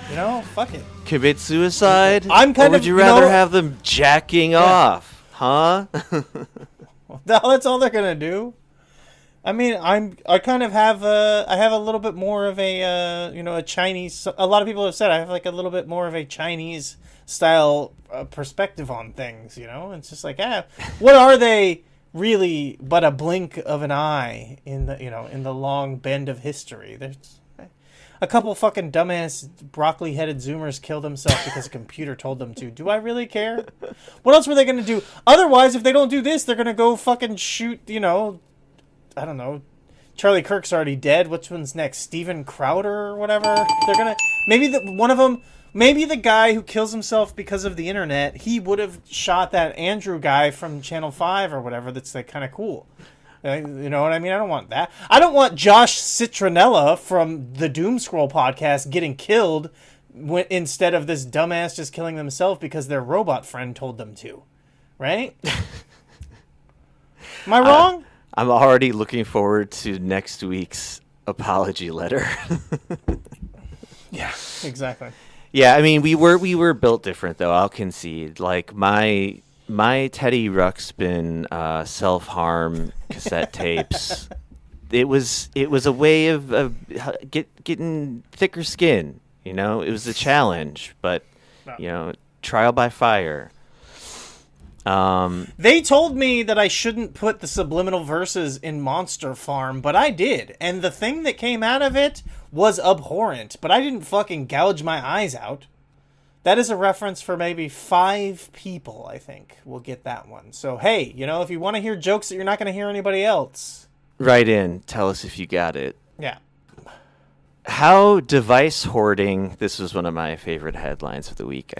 H: You know, fuck it.
G: Commit suicide?
H: I'm kind
G: or would
H: of,
G: you rather
H: you know,
G: have them jacking off? Huh?
H: That's all they're gonna do. I mean, I kind of have I have a little bit more of a you know, a Chinese. A lot of people have said I have like a little bit more of a Chinese style perspective on things. You know, it's just like, what are they really but a blink of an eye in the, you know, in the long bend of history? There's a couple fucking dumbass broccoli-headed Zoomers killed themselves because a computer told them to. Do I really care? What else were they going to do? Otherwise, if they don't do this, they're going to go fucking shoot, you know, I don't know. Charlie Kirk's already dead. Which one's next? Steven Crowder or whatever? They're going to... Maybe one of them... Maybe the guy who kills himself because of the internet, he would have shot that Andrew guy from Channel 5 or whatever that's like kind of cool. You know what I mean? I don't want that. I don't want Josh Citronella from the Doom Scroll podcast getting killed instead of this dumbass just killing themselves because their robot friend told them to. Right? Am I wrong?
G: I'm already looking forward to next week's apology letter.
H: Yeah, exactly.
G: Yeah, I mean, we were built different, though. I'll concede. Like, my Teddy Ruxpin self-harm cassette tapes, it was a way of getting thicker skin, you know? It was a challenge, but, you know, trial by fire.
H: They told me that I shouldn't put the subliminal verses in Monster Farm, but I did. And the thing that came out of it was abhorrent, but I didn't fucking gouge my eyes out. That is a reference for maybe 5 people, I think, will get that one. So, hey, you know, if you want to hear jokes that you're not going to hear anybody else,
G: write in. Tell us if you got it.
H: Yeah.
G: How device hoarding, this was one of my favorite headlines of the week.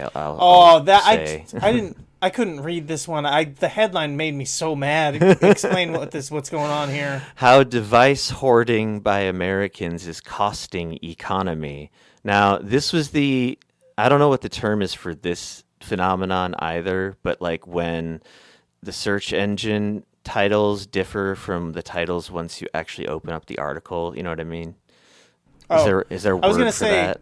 H: I couldn't read this one. The headline made me so mad. Explain what's going on here.
G: How device hoarding by Americans is costing economy. Now, this was I don't know what the term is for this phenomenon either, but like when the search engine titles differ from the titles once you actually open up the article, you know what I mean? Is there a word for that?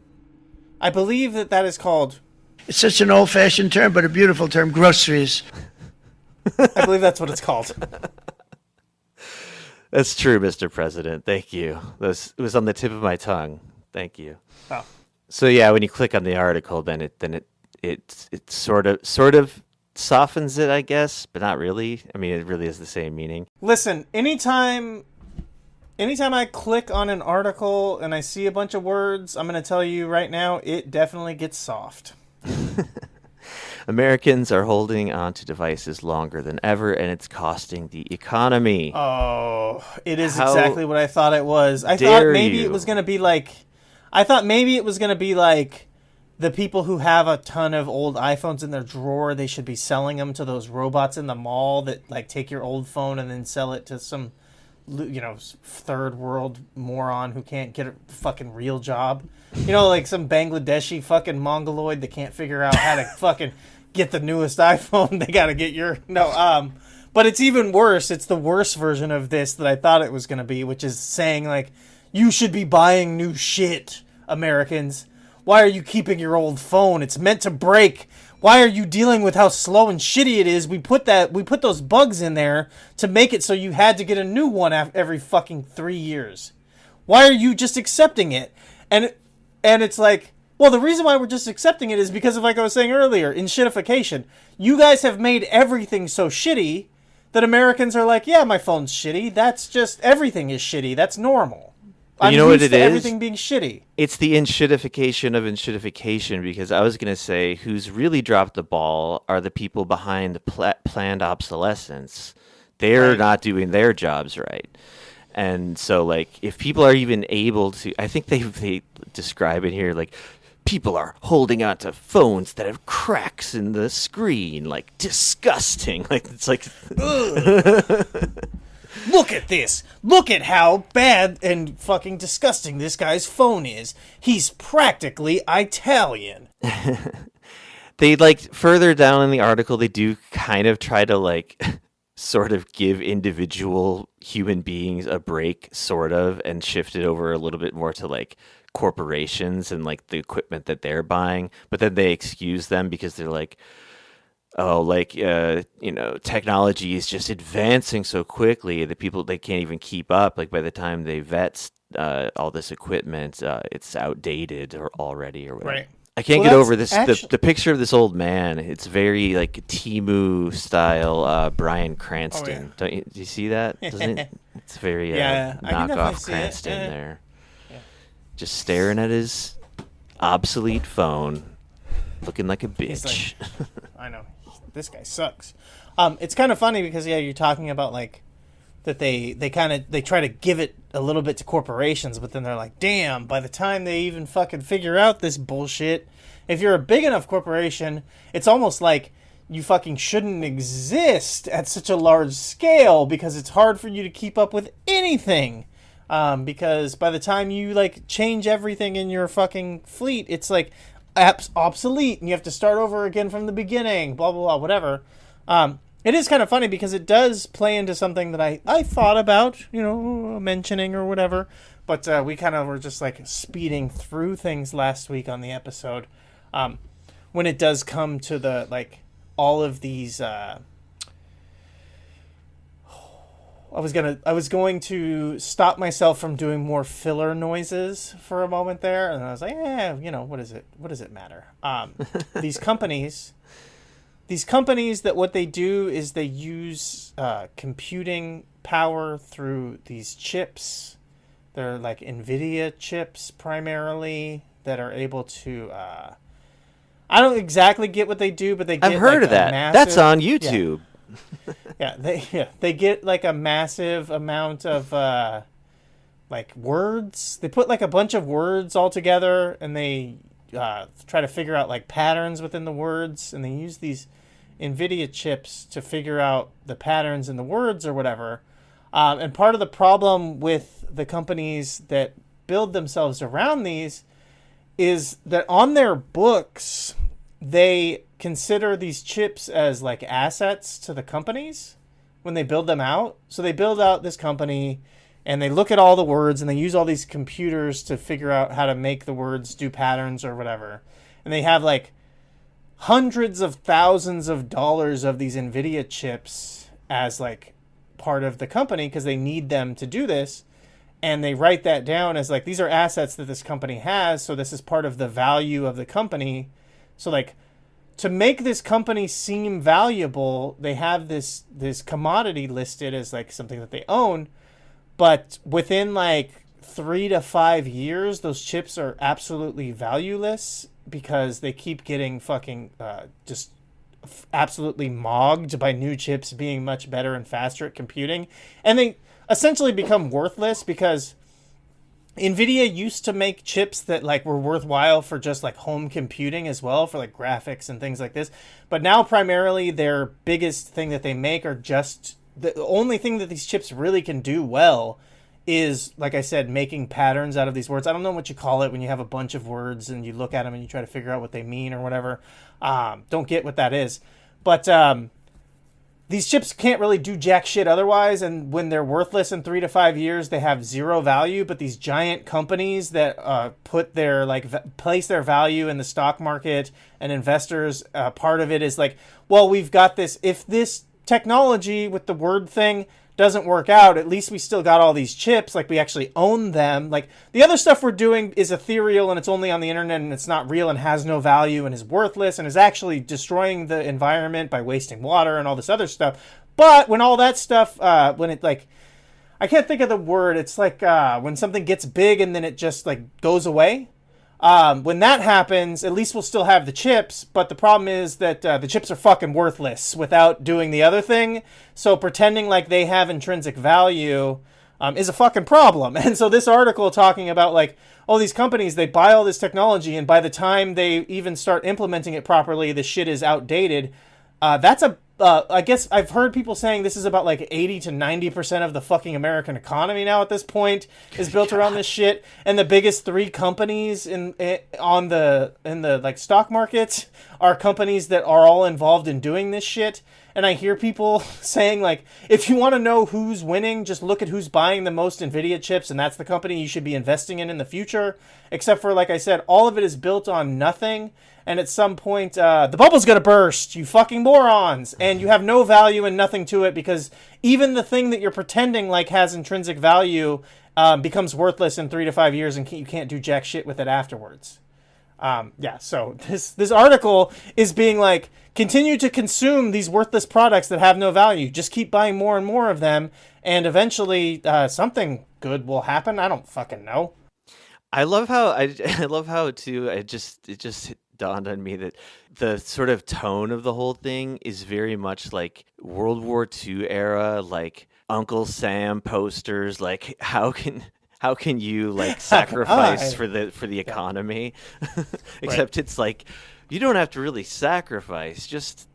H: I believe that is called...
M: It's such an old-fashioned term, but a beautiful term, groceries.
H: I believe that's what it's called.
G: That's true, Mr. President. Thank you. It was on the tip of my tongue. Thank you.
H: Oh.
G: So yeah, when you click on the article, then it sort of softens it, I guess, but not really. I mean, it really is the same meaning.
H: Listen, anytime I click on an article and I see a bunch of words, I'm going to tell you right now, it definitely gets soft.
G: Americans are holding on to devices longer than ever, and it's costing the economy.
H: Oh, it is exactly what I thought it was. I thought maybe it was going to be like the people who have a ton of old iPhones in their drawer, they should be selling them to those robots in the mall that like take your old phone and then sell it to some, you know, third world moron who can't get a fucking real job. You know, like some Bangladeshi fucking mongoloid that can't figure out how to fucking get the newest iPhone. They got to get your but it's even worse. It's the worst version of this that I thought it was going to be, which is saying like, you should be buying new shit, Americans. Why are you keeping your old phone? It's meant to break. Why are you dealing with how slow and shitty it is? We put those bugs in there to make it so you had to get a new one every fucking 3 years. Why are you just accepting it? And it's like, well, the reason why we're just accepting it is because of, like I was saying earlier, in shitification. You guys have made everything so shitty that Americans are like, yeah, my phone's shitty. That's just, everything is shitty. That's normal.
G: You know what it is?
H: Everything being shitty.
G: It's the inshitification of inshitification, because I was going to say who's really dropped the ball are the people behind planned obsolescence. They're not doing their jobs right. And so, like, if people are even able to, I think they describe it here, like, people are holding on to phones that have cracks in the screen, like, disgusting. Like, it's like...
H: Look at this. Look at how bad and fucking disgusting this guy's phone is. He's practically Italian.
G: They, like, further down in the article, they do kind of try to, like, sort of give individual human beings a break, sort of, and shift it over a little bit more to, like, corporations and, like, the equipment that they're buying. But then they excuse them because they're like, oh, like, technology is just advancing so quickly that people, they can't even keep up. Like, by the time they vet all this equipment, it's outdated or already or whatever.
H: Right.
G: I can't get over this. The picture of this old man, it's very, like, Temu style Bryan Cranston.
H: Oh,
G: Do you see that? Doesn't it? It's very knockoff Cranston there. Yeah. Just staring at his obsolete phone, looking like a bitch.
H: Like, I know. This guy sucks. It's kind of funny because, yeah, you're talking about, like, that they try to give it a little bit to corporations, but then they're like, damn, by the time they even fucking figure out this bullshit, if you're a big enough corporation, it's almost like you fucking shouldn't exist at such a large scale because it's hard for you to keep up with anything. Because by the time you, like, change everything in your fucking fleet, it's like obsolete and you have to start over again from the beginning, blah, blah, blah, whatever. It is kind of funny because it does play into something that I thought about, mentioning or whatever, but we kind of were just, like, speeding through things last week on the episode. When it does come to the, like, all of these, I was going to stop myself from doing more filler noises for a moment there, and I was like, what does it matter? These companies that what they do is they use computing power through these chips. They're like NVIDIA chips primarily that are able to... I don't exactly get what they do, but they get...
G: I've heard of that. That's on YouTube.
H: They get, like, a massive amount of like words. They put, like, a bunch of words all together, and they try to figure out, like, patterns within the words, and they use these NVIDIA chips to figure out the patterns in the words or whatever. And part of the problem with the companies that build themselves around these is that on their books, they consider these chips as, like, assets to the companies when they build them out. So they build out this company and they look at all the words and they use all these computers to figure out how to make the words do patterns or whatever. And they have, like, hundreds of thousands of dollars of these NVIDIA chips as, like, part of the company because they need them to do this. And they write that down as, like, these are assets that this company has, so this is part of the value of the company. So, like, to make this company seem valuable, they have this commodity listed as, like, something that they own. But within, like, 3 to 5 years, those chips are absolutely valueless because they keep getting fucking just absolutely mogged by new chips being much better and faster at computing. And they essentially become worthless because NVIDIA used to make chips that, like, were worthwhile for just, like, home computing as well, for, like, graphics and things like this. But now primarily their biggest thing that they make are just the only thing that these chips really can do well is, like I said, making patterns out of these words. I don't know what you call it when you have a bunch of words and you look at them and you try to figure out what they mean or whatever. Don't get what that is. But these chips can't really do jack shit otherwise, and when they're worthless in 3 to 5 years, they have zero value. But these giant companies that place their value in the stock market and investors, part of it is like, well, we've got this. If this technology with the word thing doesn't work out, at least we still got all these chips, like we actually own them. Like the other stuff we're doing is ethereal and it's only on the internet and it's not real and has no value and is worthless and is actually destroying the environment by wasting water and all this other stuff. But when all that stuff, when it like, I can't think of the word, it's like when something gets big and then it just like goes away. When that happens, at least we'll still have the chips, but the problem is that the chips are fucking worthless without doing the other thing. So pretending like they have intrinsic value is a fucking problem. And so this article talking about like, oh, these companies, they buy all this technology and by the time they even start implementing it properly, the shit is outdated. That's I guess I've heard people saying this is about like 80 to 90% of the fucking American economy now at this point is built around this shit. And the biggest 3 companies in the like stock markets are companies that are all involved in doing this shit. And I hear people saying like, if you want to know who's winning, just look at who's buying the most NVIDIA chips. And that's the company you should be investing in the future. Except for, like I said, all of it is built on nothing. And at some point, the bubble's going to burst, you fucking morons. And you have no value and nothing to it because even the thing that you're pretending like has intrinsic value becomes worthless in 3 to 5 years and you can't do jack shit with it afterwards. So this article is being like, continue to consume these worthless products that have no value. Just keep buying more and more of them. And eventually something good will happen. I don't fucking know.
G: I love how too, it just dawned on me that the sort of tone of the whole thing is very much like World War II era, like Uncle Sam posters, like how can you like sacrifice for the economy? Except It's like you don't have to really sacrifice, just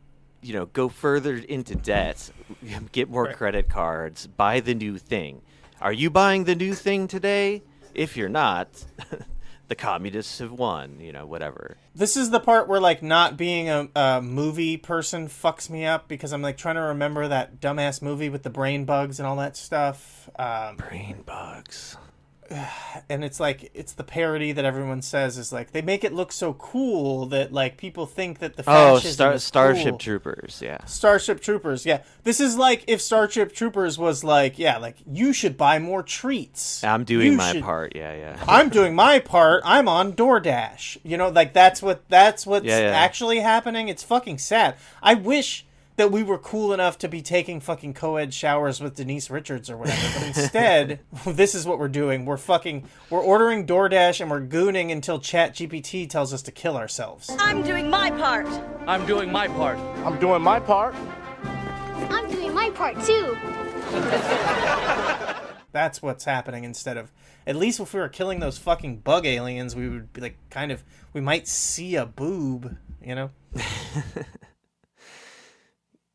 G: go further into debt, get more credit cards, buy the new thing. Are you buying the new thing today? If you're not, the communists have won, whatever.
H: This is the part where, like, not being a movie person fucks me up because I'm, like, trying to remember that dumbass movie with the brain bugs and all that stuff.
G: Brain bugs.
H: And it's, like, it's the parody that everyone says is, like, they make it look so cool that, like, people think that the fascism is
G: Starship
H: cool.
G: Troopers, yeah.
H: Starship Troopers, yeah. This is like if Starship Troopers was like, yeah, like, you should buy more treats.
G: I'm doing my part, yeah.
H: I'm doing my part. I'm on DoorDash. Like, that's what's actually happening. It's fucking sad. I wish that we were cool enough to be taking fucking co-ed showers with Denise Richards or whatever. But instead, this is what we're doing. We're ordering DoorDash and we're gooning until ChatGPT tells us to kill ourselves.
N: I'm doing my part.
J: I'm doing my part.
O: I'm doing my part.
N: I'm doing my part too.
H: That's what's happening instead of, at least if we were killing those fucking bug aliens, we would be like we might see a boob,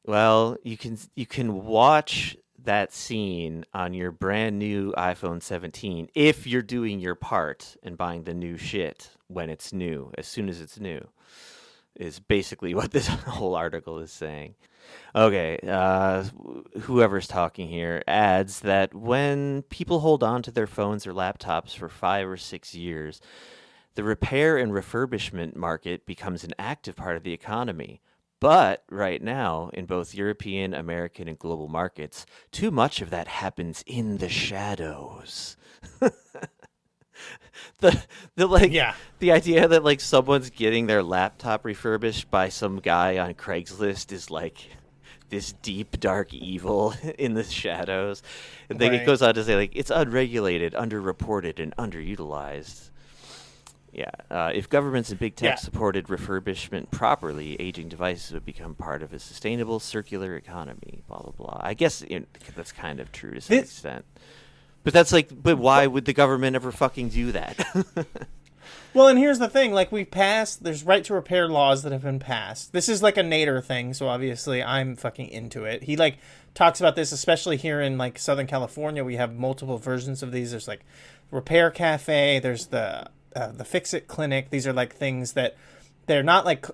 G: Well, you can watch that scene on your brand new iPhone 17 if you're doing your part and buying the new shit when it's new, as soon as it's new, is basically what this whole article is saying. Okay, whoever's talking here adds that when people hold on to their phones or laptops for 5 or 6 years, the repair and refurbishment market becomes an active part of the economy. But right now, in both European, American, and global markets, too much of that happens in the shadows. The idea that like someone's getting their laptop refurbished by some guy on Craigslist is like this deep, dark evil in the shadows. And then it goes on to say like it's unregulated, underreported, and underutilized. Yeah, if governments and big tech supported refurbishment properly, aging devices would become part of a sustainable circular economy, blah, blah, blah. I guess that's kind of true to some extent. But that's like, but why would the government ever fucking do that?
H: Well, and here's the thing, like there's right to repair laws that have been passed. This is like a Nader thing, so obviously I'm fucking into it. He like talks about this, especially here in like Southern California. We have multiple versions of these. There's like Repair Cafe, there's the Fix-It Clinic. These are like things that they're not like,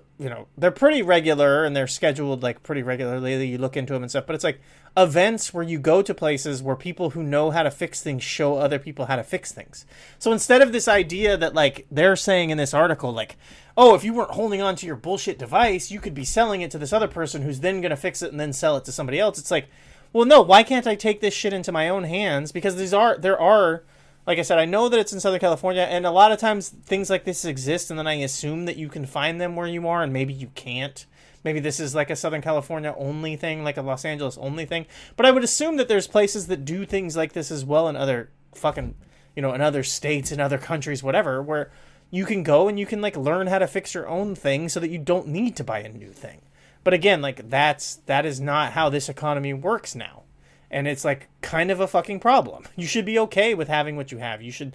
H: they're pretty regular and they're scheduled like pretty regularly. You look into them and stuff, but it's like events where you go to places where people who know how to fix things show other people how to fix things. So instead of this idea that like they're saying in this article, like, oh, if you weren't holding on to your bullshit device, you could be selling it to this other person who's then going to fix it and then sell it to somebody else. It's like, well, no, why can't I take this shit into my own hands? Because there are, like I said, I know that it's in Southern California, and a lot of times things like this exist, and then I assume that you can find them where you are, and maybe you can't. Maybe this is like a Southern California only thing, like a Los Angeles only thing. But I would assume that there's places that do things like this as well in other fucking, in other states, in other countries, whatever, where you can go and you can like learn how to fix your own thing so that you don't need to buy a new thing. But again, like that is not how this economy works now. And it's like kind of a fucking problem. You should be okay with having what you have. You should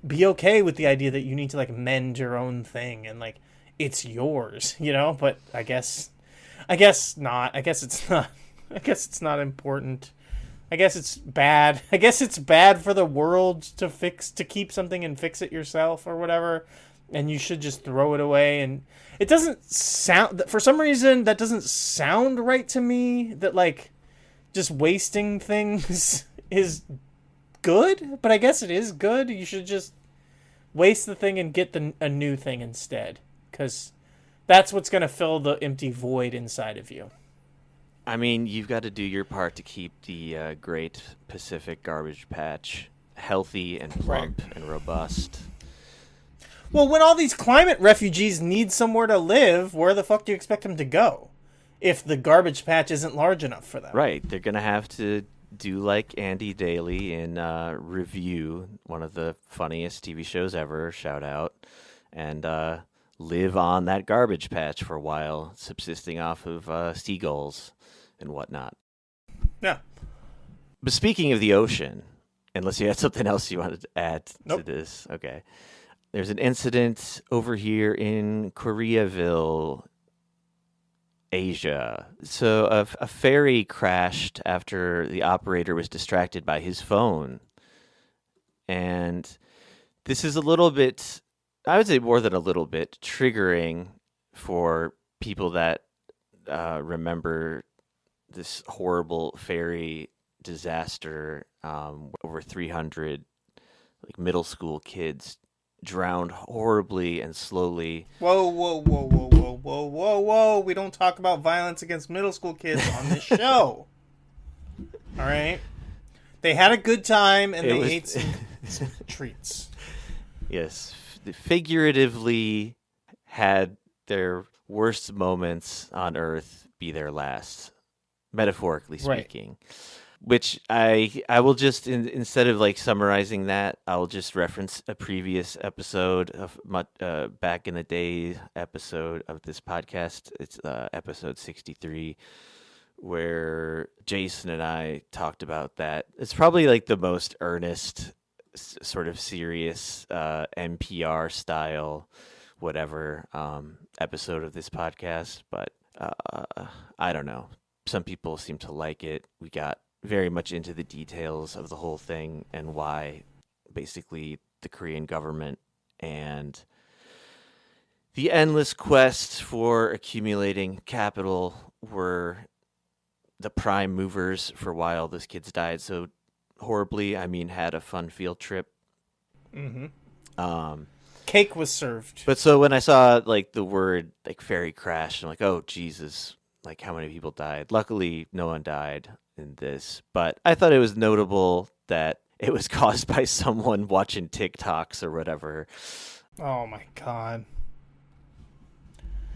H: be okay with the idea that you need to like mend your own thing and like it's yours, but I guess not. I guess it's not. I guess it's not important. I guess it's bad. I guess it's bad for the world to keep something and fix it yourself or whatever. And you should just throw it away. And it doesn't sound, for some reason, that doesn't sound right to me, that like just wasting things is good, but I guess it is good. You should just waste the thing and get a new thing instead, because that's what's going to fill the empty void inside of you.
G: I mean, you've got to do your part to keep the Great Pacific Garbage Patch healthy and plump and robust.
H: Well, when all these climate refugees need somewhere to live, where the fuck do you expect them to go if the garbage patch isn't large enough for them?
G: Right. They're going to have to do like Andy Daly in Review, one of the funniest TV shows ever, shout out, and live on that garbage patch for a while, subsisting off of seagulls and whatnot.
H: Yeah.
G: But speaking of the ocean, unless you had something else you wanted to add
H: Nope.
G: to this, okay. There's an incident over here in Koreaville, Asia. So a ferry crashed after the operator was distracted by his phone. And this is a little bit, I would say more than a little bit, triggering for people that remember this horrible ferry disaster. Over 300 like middle school kids drowned horribly and slowly.
H: Whoa. We don't talk about violence against middle school kids on this show. All right? They had a good time and they ate some treats.
G: Yes. They figuratively had their worst moments on Earth be their last, metaphorically speaking. Right. Which I will just, instead of like summarizing that, I'll just reference a previous episode of back in the day episode of this podcast. It's episode 63, where Jason and I talked about that. It's probably like the most earnest, sort of serious NPR style, whatever episode of this podcast. But I don't know. Some people seem to like it. We got very much into the details of the whole thing and why basically the Korean government and the endless quest for accumulating capital were the prime movers for why all those kids died so horribly. I mean, had a fun field trip.
H: Mm-hmm. Cake was served.
G: But so when I saw like the word like ferry crash, I'm like, oh Jesus, like how many people died? Luckily, no one died in this, but I thought it was notable that it was caused by someone watching TikToks or whatever.
H: Oh my God.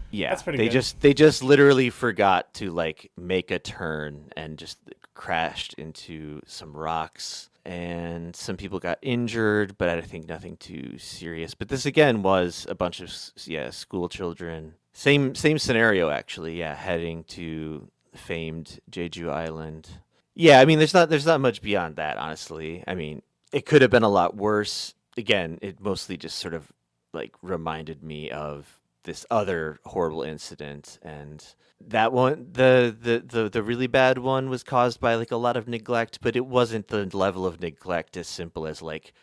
G: Yeah,
H: that's pretty good.
G: They just literally forgot to like make a turn and just crashed into some rocks, and some people got injured, but I think nothing too serious. But this again was a bunch of school children. Same scenario actually. Yeah, heading to famed Jeju Island. Yeah, I mean, there's not much beyond that, honestly. I mean, it could have been a lot worse. Again, it mostly just sort of like reminded me of this other horrible incident. And that one, the really bad one, was caused by like a lot of neglect, but it wasn't the level of neglect as simple as like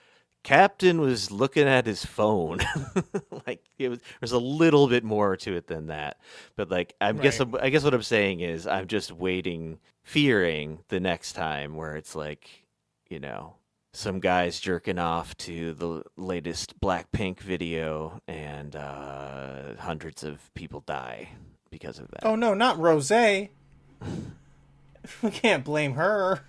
G: Captain was looking at his phone. Like there's a little bit more to it than that. But like I guess what I'm saying is I'm just fearing the next time where it's like, you know, some guys jerking off to the latest Blackpink video and hundreds of people die because of that.
H: Oh no, not Rosé. We can't blame her.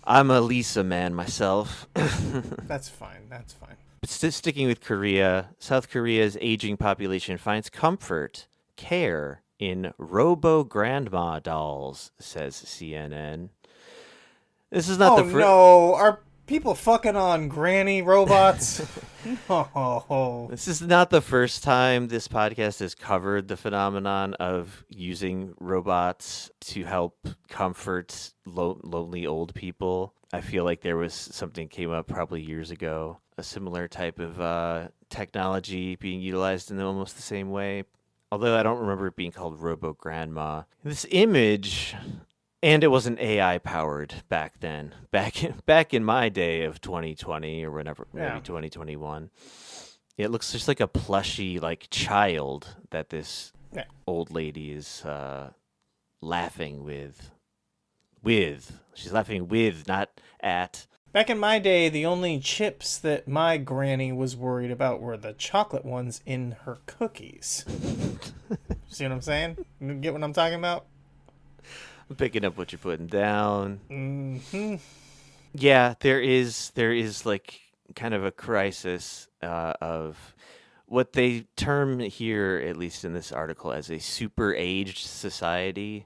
G: I'm a Lisa man myself.
H: That's fine.
G: But still sticking with Korea, South Korea's aging population finds care in robo-grandma dolls, says CNN. This is not the first...
H: no, are people fucking on granny robots? No.
G: This is not the first time this podcast has covered the phenomenon of using robots to help comfort lonely old people. I feel like there was something came up probably years ago, a similar type of technology being utilized in almost the same way. Although I don't remember it being called robo-grandma. This image... And it wasn't AI powered back then. Back in my day of 2020 or whenever, maybe 2021. It looks just like a plushy like child that this old lady is laughing with. She's laughing with, not at.
H: Back in my day, the only chips that my granny was worried about were the chocolate ones in her cookies. See what I'm saying? You get what I'm talking about?
G: I'm picking up what you're putting down.
H: Mm-hmm.
G: Yeah, there is like kind of a crisis of what they term here, at least in this article, as a super aged society.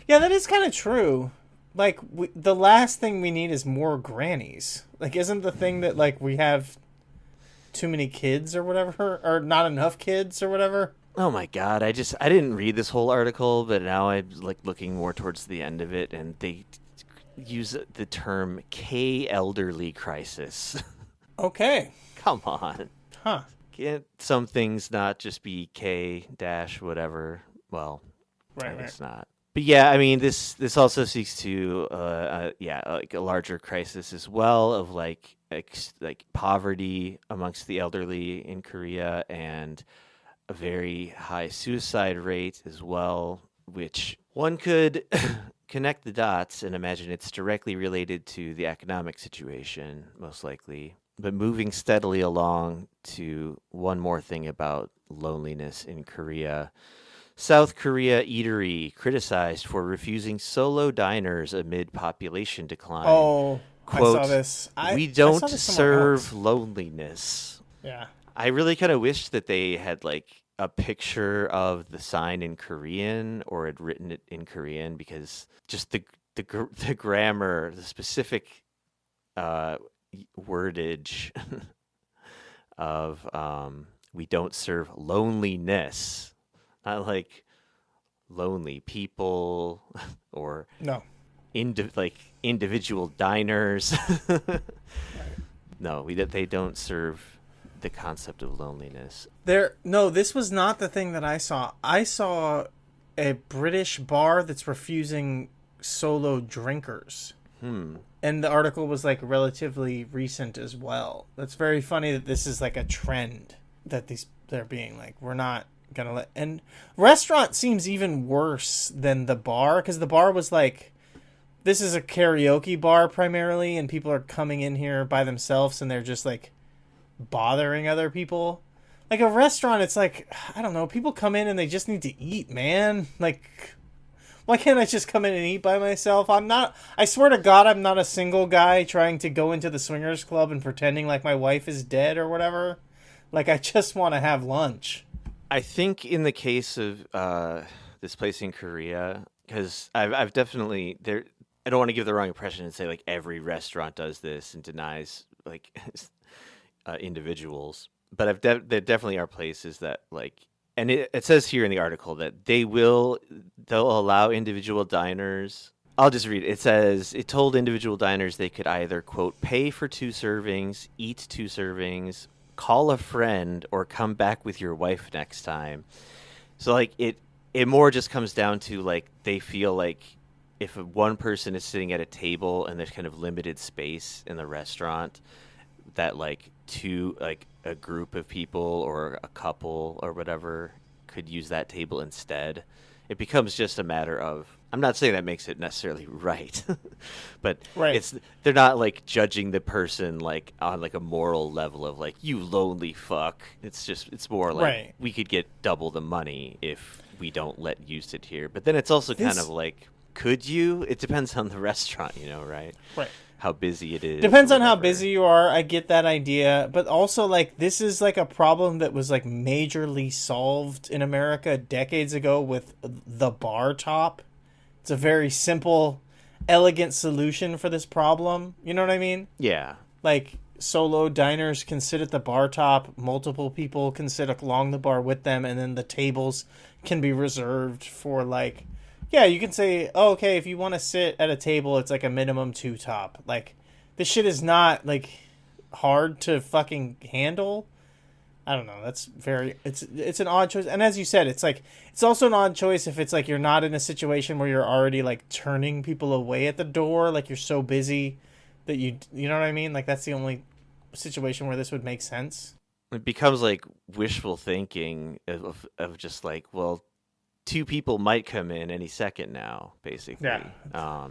H: Yeah, that is kind of true. Like the last thing we need is more grannies. Like, isn't the thing that like we have too many kids or whatever, or not enough kids or whatever?
G: Oh my God, I didn't read this whole article, but now I'm like looking more towards the end of it, and they use the term K-elderly crisis.
H: Okay.
G: Come on.
H: Huh.
G: Can't some things not just be K dash whatever? Well,
H: right.
G: It's not. But yeah, I mean, this also speaks to like a larger crisis as well of like poverty amongst the elderly in Korea, and a very high suicide rate as well, which one could connect the dots and imagine it's directly related to the economic situation, most likely. But moving steadily along to one more thing about loneliness in Korea. South Korea eatery criticized for refusing solo diners amid population decline.
H: Oh,
G: quote,
H: I saw this.
G: We don't serve loneliness.
H: Yeah.
G: I really kind of wish that they had like a picture of the sign in Korean or had written it in Korean, because just the grammar, the specific wordage of we don't serve loneliness, not like lonely people or
H: no
G: individual diners. No, they don't serve the concept of loneliness.
H: This was not the thing that I saw. I saw a British bar that's refusing solo drinkers. And the article was like relatively recent as well. That's very funny that this is like a trend that they're being like, we're not gonna let. And restaurant seems even worse than the bar, because the bar was like, this is a karaoke bar primarily, and people are coming in here by themselves and they're just like bothering other people. Like a restaurant, it's like, I don't know, people come in and they just need to eat, man. Like, why can't I just come in and eat by myself? I swear to God, I'm not a single guy trying to go into the swingers club and pretending like my wife is dead or whatever. Like, I just want to have lunch.
G: I think in the case of this place in Korea, because I've definitely there. I don't want to give the wrong impression and say like every restaurant does this and denies like individuals, but there definitely are places that like, and it says here in the article that they'll allow individual diners. I'll just read it. It says it told individual diners they could either, quote, pay for 2 servings, eat 2 servings, call a friend or come back with your wife next time. So like it more just comes down to like they feel like if one person is sitting at a table and there's kind of limited space in the restaurant, that like a group of people or a couple or whatever could use that table instead. It becomes just a matter of, I'm not saying that makes it necessarily right, but they're not like judging the person like on like a moral level of like, you lonely fuck. It's more like we could get double the money if we don't let you sit here. But then it's also kind of like, could you? It depends on the restaurant, right?
H: Right.
G: How busy it is.
H: Depends on how busy you are. I get that idea. But also, like, this is, like, a problem that was, like, majorly solved in America decades ago with the bar top. It's a very simple, elegant solution for this problem. You know what I mean?
G: Yeah.
H: Like, solo diners can sit at the bar top. Multiple people can sit along the bar with them. And then the tables can be reserved for, like... Yeah, you can say, oh, okay, if you want to sit at a table, it's like a minimum 2 top. Like, this shit is not, like, hard to fucking handle. I don't know. That's very... It's an odd choice. And as you said, it's like... It's also an odd choice if it's like you're not in a situation where you're already, like, turning people away at the door. Like, you're so busy that you know what I mean? Like, that's the only situation where this would make sense.
G: It becomes, like, wishful thinking of just, like, well... 2 people might come in any second now, basically.
H: Yeah.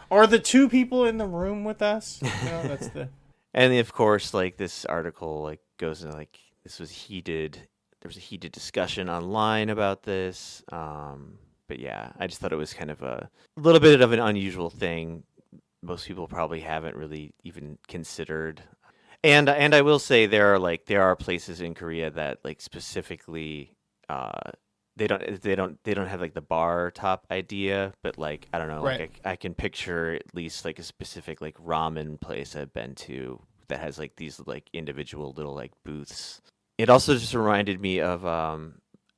H: Are the 2 people in the room with us? That's the.
G: And of course, like this article, like goes into like this was heated. There was a heated discussion online about this. But yeah, I just thought it was kind of a little bit of an unusual thing. Most people probably haven't really even considered. And I will say there are places in Korea that like specifically. They don't have like the bar top idea, but like I don't know, like I can picture at least like a specific like ramen place I've been to that has like these like individual little like booths. It also just reminded me of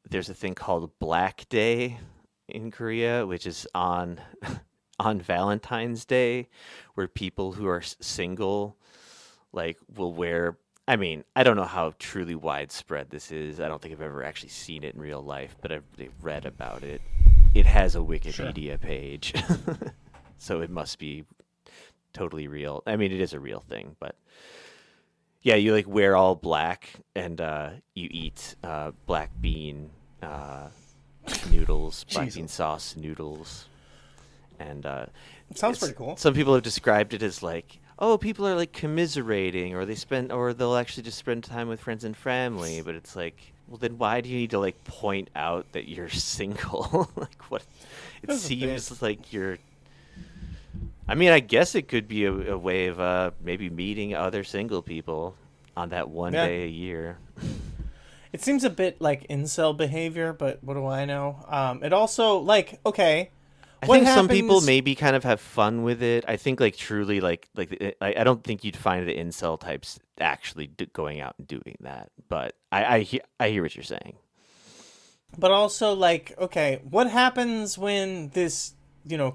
G: there's a thing called Black Day in Korea, which is on Valentine's Day, where people who are single like will wear. I mean, I don't know how truly widespread this is. I don't think I've ever actually seen it in real life, but I've read about it. It has a Wikipedia page, so it must be totally real. I mean, it is a real thing, but yeah, you like wear all black and you eat black bean noodles, black bean sauce noodles, and
H: it sounds pretty cool.
G: Some people have described it as like, oh, people are like commiserating, or they'll actually just spend time with friends and family. But it's like, well, then why do you need to like point out that you're single? Like, what? It seems like you're. I mean, I guess it could be a way of maybe meeting other single people on that one day a year.
H: It seems a bit like incel behavior, but what do I know? It also like okay.
G: I think some people maybe kind of have fun with it. I think like truly like I don't think you'd find the incel types actually going out and doing that. But I hear what you're saying.
H: But also like, okay, what happens when this,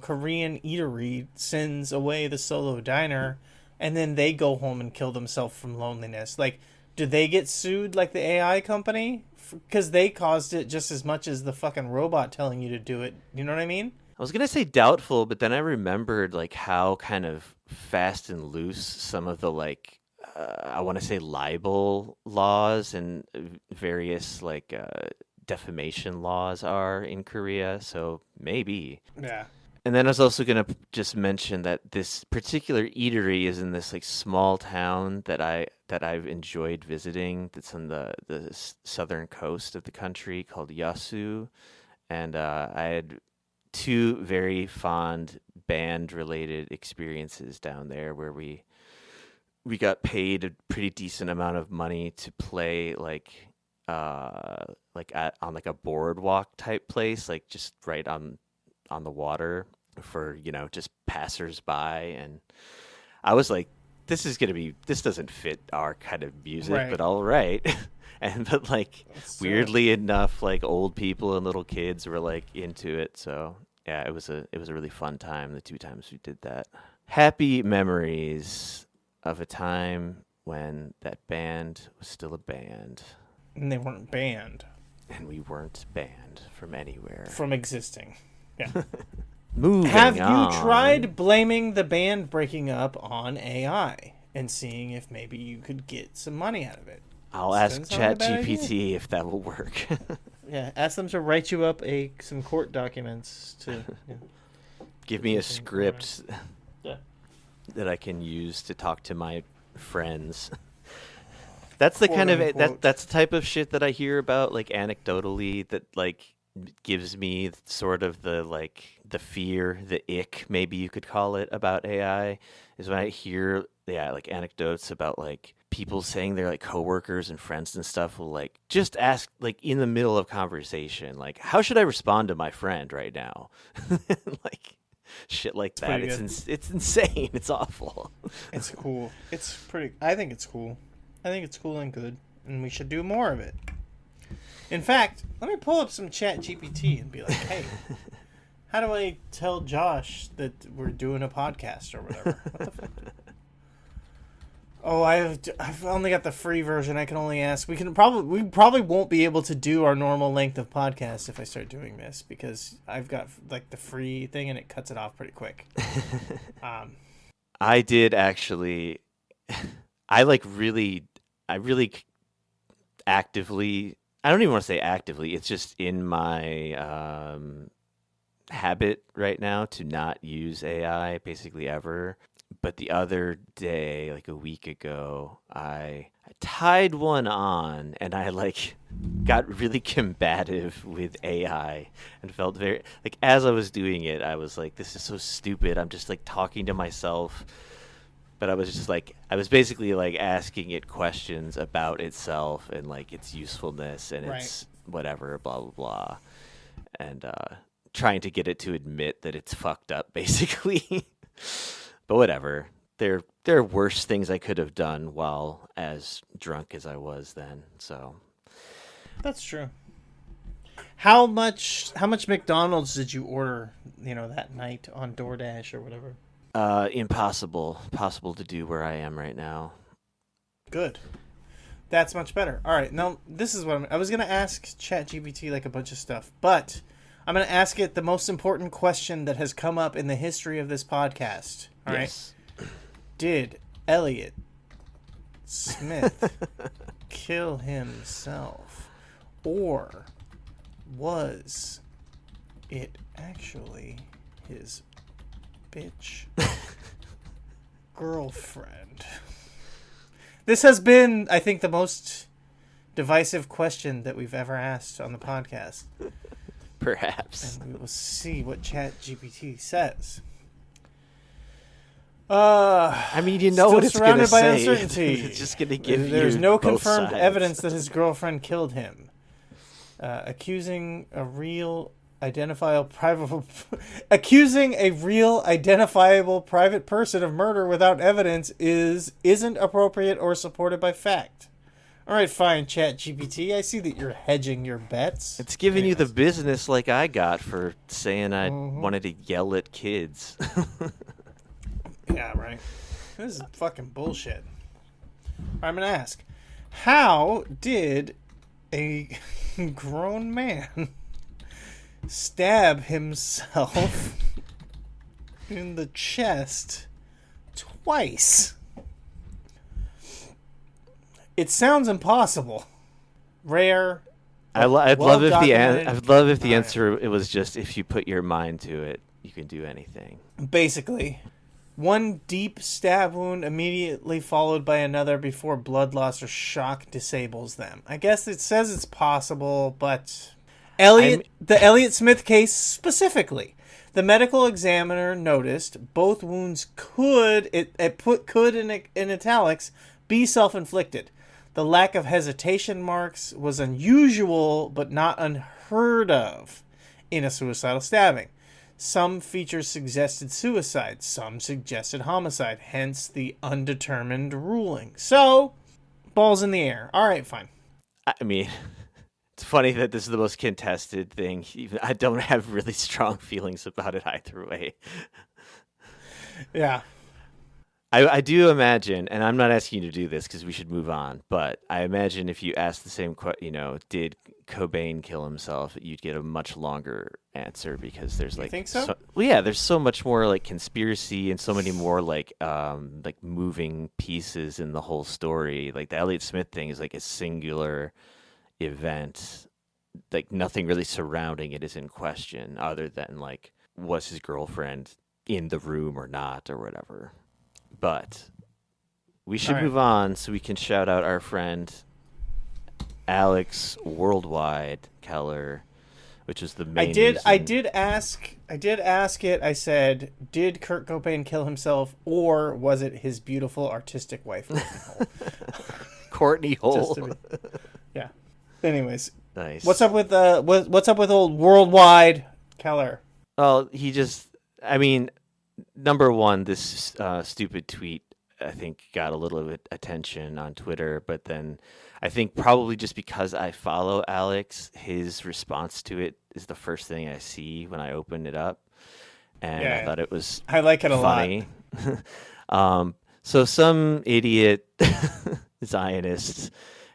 H: Korean eatery sends away the solo diner and then they go home and kill themselves from loneliness? Like, do they get sued like the AI company? Because they caused it just as much as the fucking robot telling you to do it. You know what I mean?
G: I was going to say doubtful, but then I remembered like how kind of fast and loose some of the like, I want to say libel laws and various like defamation laws are in Korea. So maybe.
H: Yeah.
G: And then I was also going to just mention that this particular eatery is in this like small town that I've enjoyed visiting. That's on the southern coast of the country called Yasu. And I had 2 very fond band-related experiences down there where we got paid a pretty decent amount of money to play on like a boardwalk type place, like just right on the water for just passersby. And I was like, this doesn't fit our kind of music, but all right. But like weirdly enough, like old people and little kids were like into it. So yeah, it was a really fun time the 2 times we did that. Happy memories of a time when that band was still a band.
H: And they weren't banned.
G: And we weren't banned from anywhere.
H: From existing. Yeah.
G: Moving
H: Have
G: on.
H: you tried blaming the band breaking up on AI and seeing if maybe you could get some money out of it?
G: I'll ask ChatGPT if that will work.
H: Yeah, ask them to write you up some court documents to
G: give me a script that I can use to talk to my friends. That's the kind of that's the type of shit that I hear about, like anecdotally, that like gives me sort of the fear, the ick, maybe you could call it, about AI, is when I hear like anecdotes about like people saying their like coworkers and friends and stuff will like just ask like in the middle of conversation, like, how should I respond to my friend right now? Like shit like that. It's insane. It's awful.
H: It's cool. I think it's cool. I think it's cool and good, and we should do more of it. In fact, let me pull up some ChatGPT and be like, hey, how do I tell Josh that we're doing a podcast or whatever? What the fuck? Oh, I've only got the free version. I can only ask. We probably won't be able to do our normal length of podcast if I start doing this, because I've got like the free thing and it cuts it off pretty quick.
G: I did actually. I really actively. I don't even want to say actively. It's just in my habit right now to not use AI basically ever. But the other day, like a week ago, I tied one on, and I like got really combative with AI and felt very like, as I was doing it, I was like, this is so stupid. I'm just like talking to myself. But I was just like, I was basically like asking it questions about itself and like its usefulness and its whatever, blah, blah, blah. And trying to get it to admit that it's fucked up, basically. But whatever. There are worse things I could have done while as drunk as I was then. So
H: that's true. How much McDonald's did you order, that night on DoorDash or whatever?
G: Impossible to do where I am right now.
H: Good. That's much better. All right. Now, this is what I was going to ask ChatGPT like a bunch of stuff, but I'm going to ask it the most important question that has come up in the history of this podcast. All right. Did Elliott Smith kill himself, or was it actually his bitch girlfriend? This has been, I think, the most divisive question that we've ever asked on the podcast.
G: Perhaps.
H: And we will see what ChatGPT says. I
G: mean, what it's going to say.
H: Surrounded by uncertainty.
G: It's just going to give
H: There's
G: you
H: no
G: both
H: confirmed
G: sides.
H: evidence that his girlfriend killed him. Accusing a real identifiable private person of murder without evidence isn't appropriate or supported by fact. All right, fine, ChatGPT. I see that you're hedging your bets.
G: It's giving you the business like I got for saying I wanted to yell at kids.
H: Yeah, right. This is fucking bullshit. I'm going to ask, how did a grown man stab himself in the chest twice? It sounds impossible. Rare.
G: I'd love if the answer it was just, if you put your mind to it, you can do anything.
H: Basically, one deep stab wound immediately followed by another before blood loss or shock disables them. I guess it says it's possible, but the Elliott Smith case specifically, the medical examiner noticed both wounds could in italics be self-inflicted. The lack of hesitation marks was unusual but not unheard of in a suicidal stabbing. Some features suggested suicide, some suggested homicide, hence the undetermined ruling. So, balls in the air. All right, fine.
G: I mean, it's funny that this is the most contested thing. Even I don't have really strong feelings about it either way.
H: Yeah.
G: I do imagine, and I'm not asking you to do this because we should move on, but I imagine if you ask the same question, did Cobain kill himself, you'd get a much longer answer because there's
H: You think so?
G: Well, yeah, there's so much more like conspiracy and so many more like moving pieces in the whole story. Like the Elliott Smith thing is like a singular event, like nothing really surrounding it is in question other than like was his girlfriend in the room or not or whatever. But we should move on so we can shout out our friend Alex Worldwide Keller, which is the main reason.
H: I did ask it. I said, did Kurt Cobain kill himself, or was it his beautiful artistic wife,
G: Courtney Hole?
H: Yeah. Anyways,
G: nice.
H: What's up with old Worldwide Keller?
G: Well, number one, this stupid tweet I think got a little bit attention on Twitter, but then I think probably just because I follow Alex, his response to it is the first thing I see when I open it up, and I thought it was
H: I like it
G: funny. A lot. So some idiot Zionist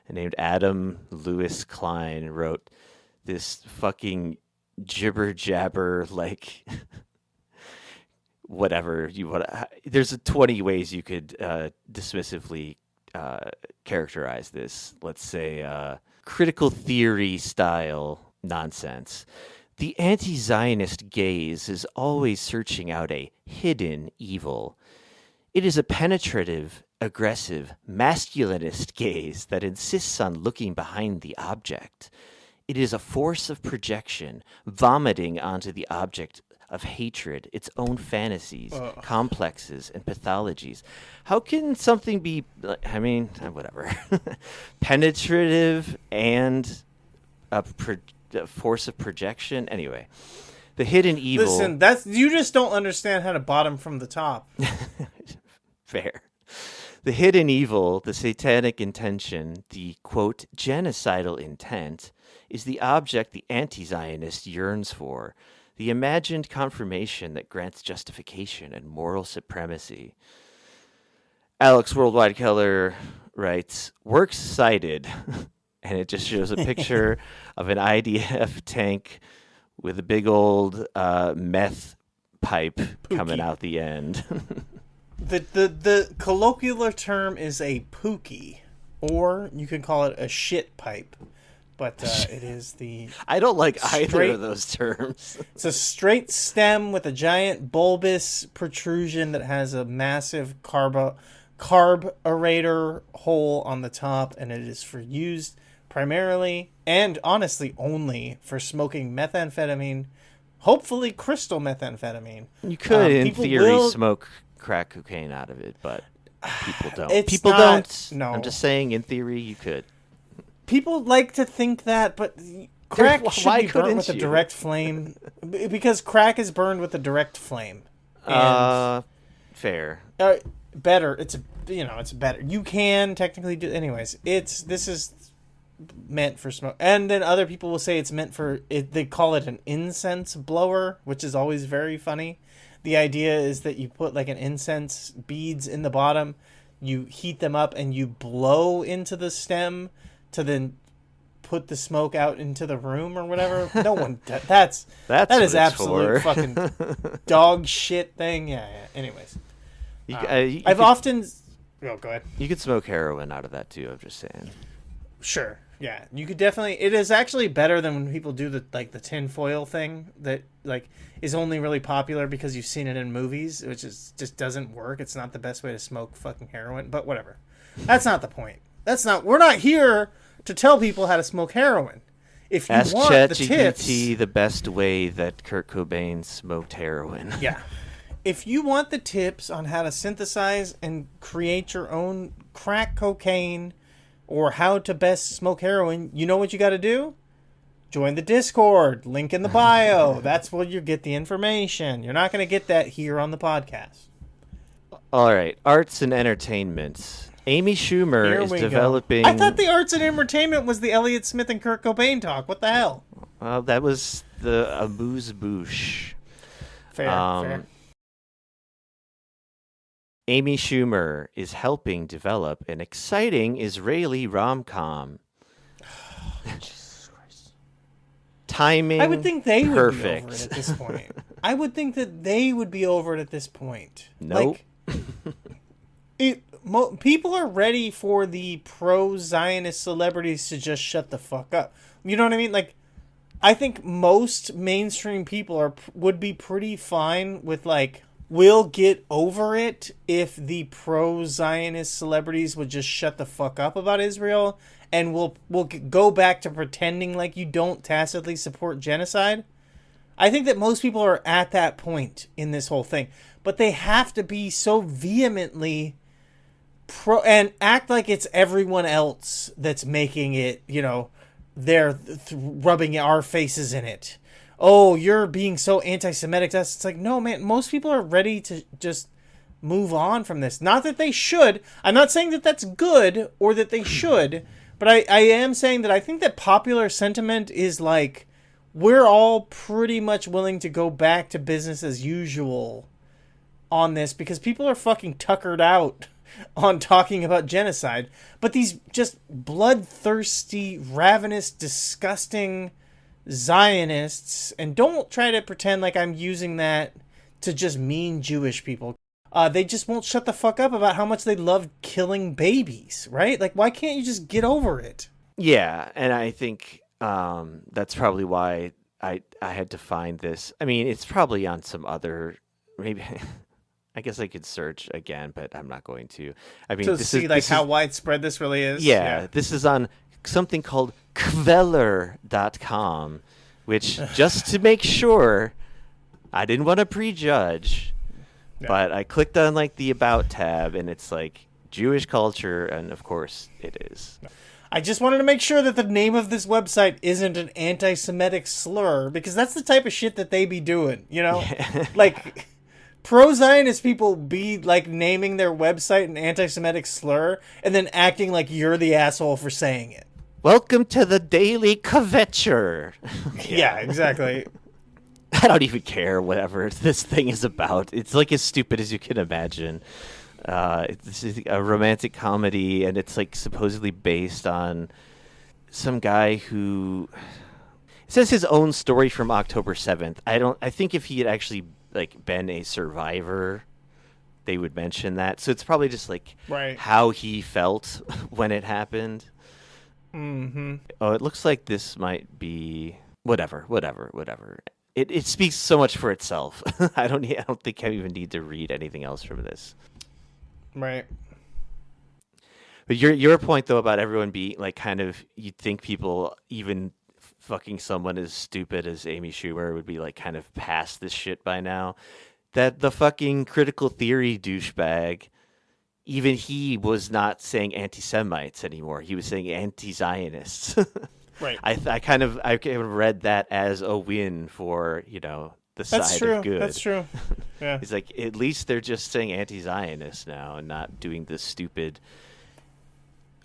G: named Adam Lewis Klein wrote this fucking jibber jabber like. Whatever you want. There's 20 ways you could dismissively characterize this. Let's say critical theory style nonsense. The anti-Zionist gaze is always searching out a hidden evil. It is a penetrative, aggressive, masculinist gaze that insists on looking behind the object. It is a force of projection, vomiting onto the object of hatred, its own fantasies, complexes, and pathologies. How can something be, whatever, penetrative and a force of projection? Anyway, the hidden evil...
H: Listen, you just don't understand how to bottom from the top.
G: Fair. The hidden evil, the satanic intention, the, quote, genocidal intent, is the object the anti-Zionist yearns for. The imagined confirmation that grants justification and moral supremacy. Alex Worldwide Keller writes, works cited, and it just shows a picture of an IDF tank with a big old meth pipe coming out the end.
H: The colloquial term is a pookie, or you can call it a shit pipe. But it is the...
G: I don't like either of those terms.
H: It's a straight stem with a giant bulbous protrusion that has a massive carburetor hole on the top, and it is used primarily and honestly only for smoking methamphetamine, hopefully crystal methamphetamine.
G: You could, in theory, smoke crack cocaine out of it, but people don't. People don't. No. I'm just saying, in theory, you could.
H: People like to think that, but crack should be burned with a direct flame because crack is burned with a direct flame. And,
G: fair.
H: Better. It's better. You can technically do. Anyways, this is meant for smoke, and then other people will say it's meant for it. They call it an incense blower, which is always very funny. The idea is that you put like an incense beads in the bottom, you heat them up, and you blow into the stem to then put the smoke out into the room or whatever. No one that is absolute fucking dog shit thing. Yeah. Anyways, I've often go ahead.
G: You could smoke heroin out of that too. I'm just saying.
H: Sure. Yeah, you could definitely. It is actually better than when people do the tinfoil thing that is only really popular because you've seen it in movies, which just doesn't work. It's not the best way to smoke fucking heroin, but whatever. That's not the point. We're not here to tell people how to smoke heroin. If you
G: Ask
H: want the tips,
G: the best way that Kurt Cobain smoked heroin.
H: Yeah. If you want the tips on how to synthesize and create your own crack cocaine or how to best smoke heroin, you know what you got to do? Join the Discord. Link in the bio. That's where you get the information. You're not going to get that here on the podcast.
G: All right. Arts and entertainment. Amy Schumer is developing...
H: I thought the arts and entertainment was the Elliott Smith and Kurt Cobain talk. What the hell?
G: Well, that was the amuse-bouche.
H: Fair.
G: Amy Schumer is helping develop an exciting Israeli rom-com.
H: Jesus Christ.
G: Timing
H: I would think they
G: perfect.
H: would be over it at this point. I would think that they would be over it at this point.
G: Nope.
H: People are ready for the pro-Zionist celebrities to just shut the fuck up. You know what I mean? Like, I think most mainstream people would be pretty fine with, like, we'll get over it if the pro-Zionist celebrities would just shut the fuck up about Israel, and we'll go back to pretending like you don't tacitly support genocide. I think that most people are at that point in this whole thing, but they have to be so vehemently pro and act like it's everyone else that's making it, you know, they're rubbing our faces in it. Oh, you're being so anti-Semitic. It's like, no, man, most people are ready to just move on from this. Not that they should. I'm not saying that that's good or that they should, but I am saying that I think that popular sentiment is like, we're all pretty much willing to go back to business as usual on this because people are fucking tuckered out on talking about genocide. But these just bloodthirsty, ravenous, disgusting Zionists, and don't try to pretend like I'm using that to just mean Jewish people. They just won't shut the fuck up about how much they love killing babies, right? Like, why can't you just get over it?
G: Yeah, and I think that's probably why I had to find this. I mean, it's probably on some other, maybe, I guess I could search again, but I'm not going to. I mean,
H: to see like how widespread this really is?
G: Yeah, this is on something called Queller.com, which, just to make sure, I didn't want to prejudge, but I clicked on like the About tab, and it's like Jewish culture, and of course it is.
H: I just wanted to make sure that the name of this website isn't an anti-Semitic slur, because that's the type of shit that they be doing, you know? Like, pro-Zionist people be, like, naming their website an anti-Semitic slur, and then acting like you're the asshole for saying it.
G: Welcome to the Daily Kvetcher.
H: Yeah, exactly.
G: I don't even care whatever this thing is about. It's like as stupid as you can imagine. This is a romantic comedy, and it's like supposedly based on some guy who says his own story from October 7th. I think if he had actually like been a survivor, they would mention that. So it's probably just like how he felt when it happened.
H: Mm-hmm.
G: Oh, it looks like this might be whatever. It speaks so much for itself. I don't think I even need to read anything else from this.
H: Right.
G: But your point though about everyone being like kind of, you'd think people, even fucking someone as stupid as Amy Schumer, would be like kind of past this shit by now. That the fucking critical theory douchebag, even he was not saying anti-Semites anymore. He was saying anti-Zionists.
H: Right.
G: I kind of read that as a win for, you know, the side of good.
H: That's true. Yeah.
G: He's like, at least they're just saying anti-Zionist now and not doing this stupid,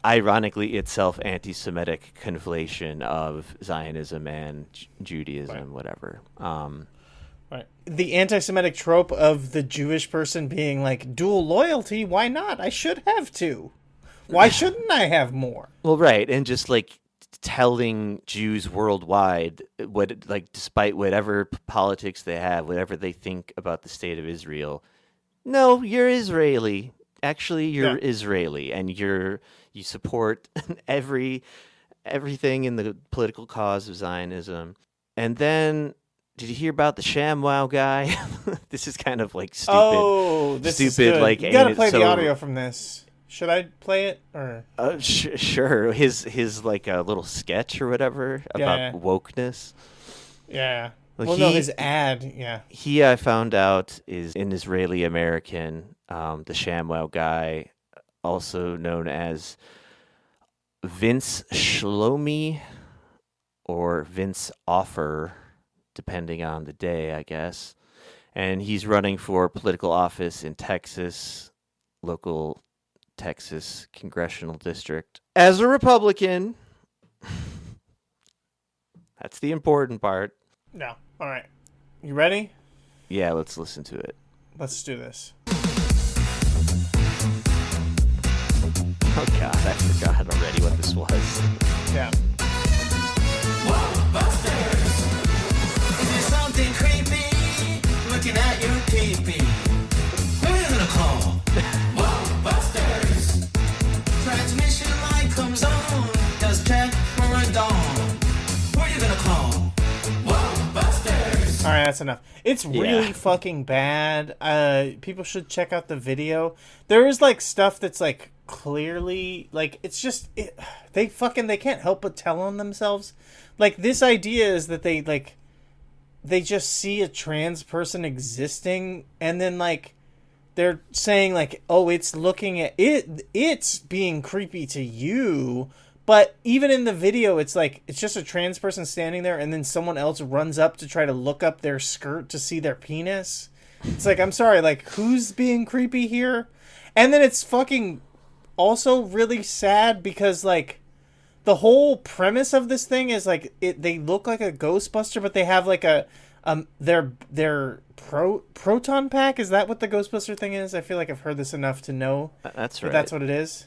G: ironically itself anti-Semitic conflation of Zionism and Judaism, whatever.
H: Right. The anti-Semitic trope of the Jewish person being like, dual loyalty, why not? I should have two. Why shouldn't I have more?
G: Well, right. And just like telling Jews worldwide what, like, despite whatever politics they have, whatever they think about the state of Israel, no, you're Israeli. Actually, you're Israeli, and you support everything in the political cause of Zionism. And then, did you hear about the ShamWow guy? This is kind of like stupid.
H: Oh, this is good.
G: Like,
H: you gotta play the audio from this. Should I play it or?
G: Sure. His like a little sketch or whatever about wokeness.
H: Yeah. Well, no, his ad. Yeah.
G: He, I found out, is an Israeli American. The ShamWow guy, also known as Vince Shlomi or Vince Offer, depending on the day, I guess. And he's running for political office in Texas, local Texas congressional district, as a Republican. That's the important part.
H: No. All right. You ready?
G: Yeah, let's listen to it.
H: Let's do this.
G: Oh god, I forgot already what this was.
H: Yeah.
L: Whoa, Busters! Is there something creepy looking at your pee-pee? Who are you gonna call? Whoa, Busters! Transmission light comes on. Does check for a dawn. Who are you gonna call? Whoa, Busters!
H: All right, that's enough. It's really fucking bad. People should check out the video. There is like stuff that's like clearly like it's just they can't help but tell on themselves. Like this idea is that they just see a trans person existing and then like they're saying like, oh, it's looking at it's being creepy to you. But even in the video, it's like it's just a trans person standing there and then someone else runs up to try to look up their skirt to see their penis. It's like, I'm sorry, like who's being creepy here? And then it's fucking also really sad because like the whole premise of this thing is like they look like a Ghostbuster, but they have like a their proton pack. Is that what the Ghostbuster thing is? I feel like I've heard this enough to know
G: that's right.
H: That's what it is.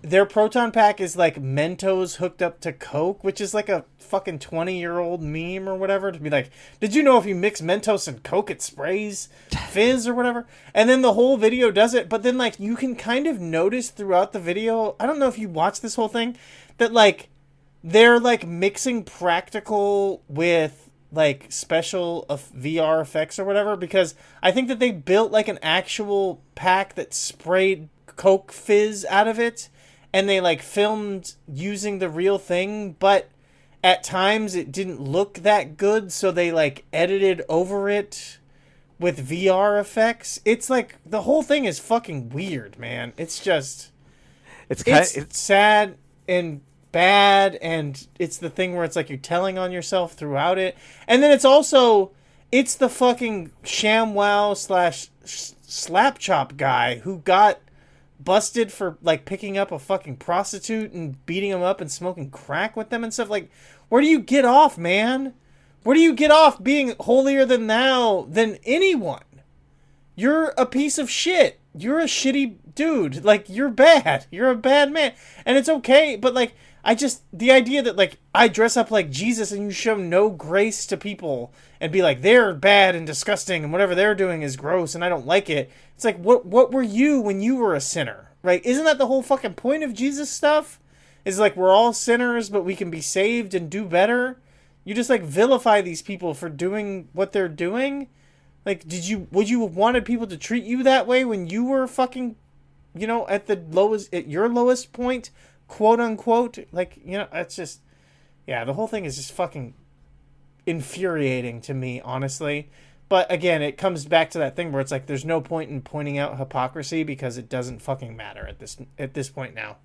H: Their proton pack is like Mentos hooked up to Coke, which is like a fucking 20-year-old meme or whatever to be like, did you know if you mix Mentos and Coke it sprays fizz or whatever? And then the whole video does it, but then like you can kind of notice throughout the video, I don't know if you watch this whole thing, that like they're like mixing practical with like special VR effects or whatever, because I think that they built like an actual pack that sprayed Coke fizz out of it. And they like filmed using the real thing, but at times it didn't look that good, so they like edited over it with VR effects. It's like the whole thing is fucking weird, man. It's just it's sad and bad, and it's the thing where it's like you're telling on yourself throughout it. And then it's the fucking ShamWow / SlapChop guy who got busted for like picking up a fucking prostitute and beating them up and smoking crack with them and stuff. Like, where do you get off, man? Where do you get off being holier than thou than anyone? You're a piece of shit. You're a shitty dude. Like, you're bad. You're a bad man. And it's okay, but like the idea that like I dress up like Jesus and you show no grace to people and be like they're bad and disgusting and whatever they're doing is gross and I don't like it. It's like what were you when you were a sinner, right? Isn't that the whole fucking point of Jesus stuff? Is like we're all sinners but we can be saved and do better. You just like vilify these people for doing what they're doing. Like would you have wanted people to treat you that way when you were fucking, you know, at your lowest point? Quote unquote, like, you know, it's just, yeah, the whole thing is just fucking infuriating to me, honestly. But again, it comes back to that thing where it's like there's no point in pointing out hypocrisy because it doesn't fucking matter at this point now.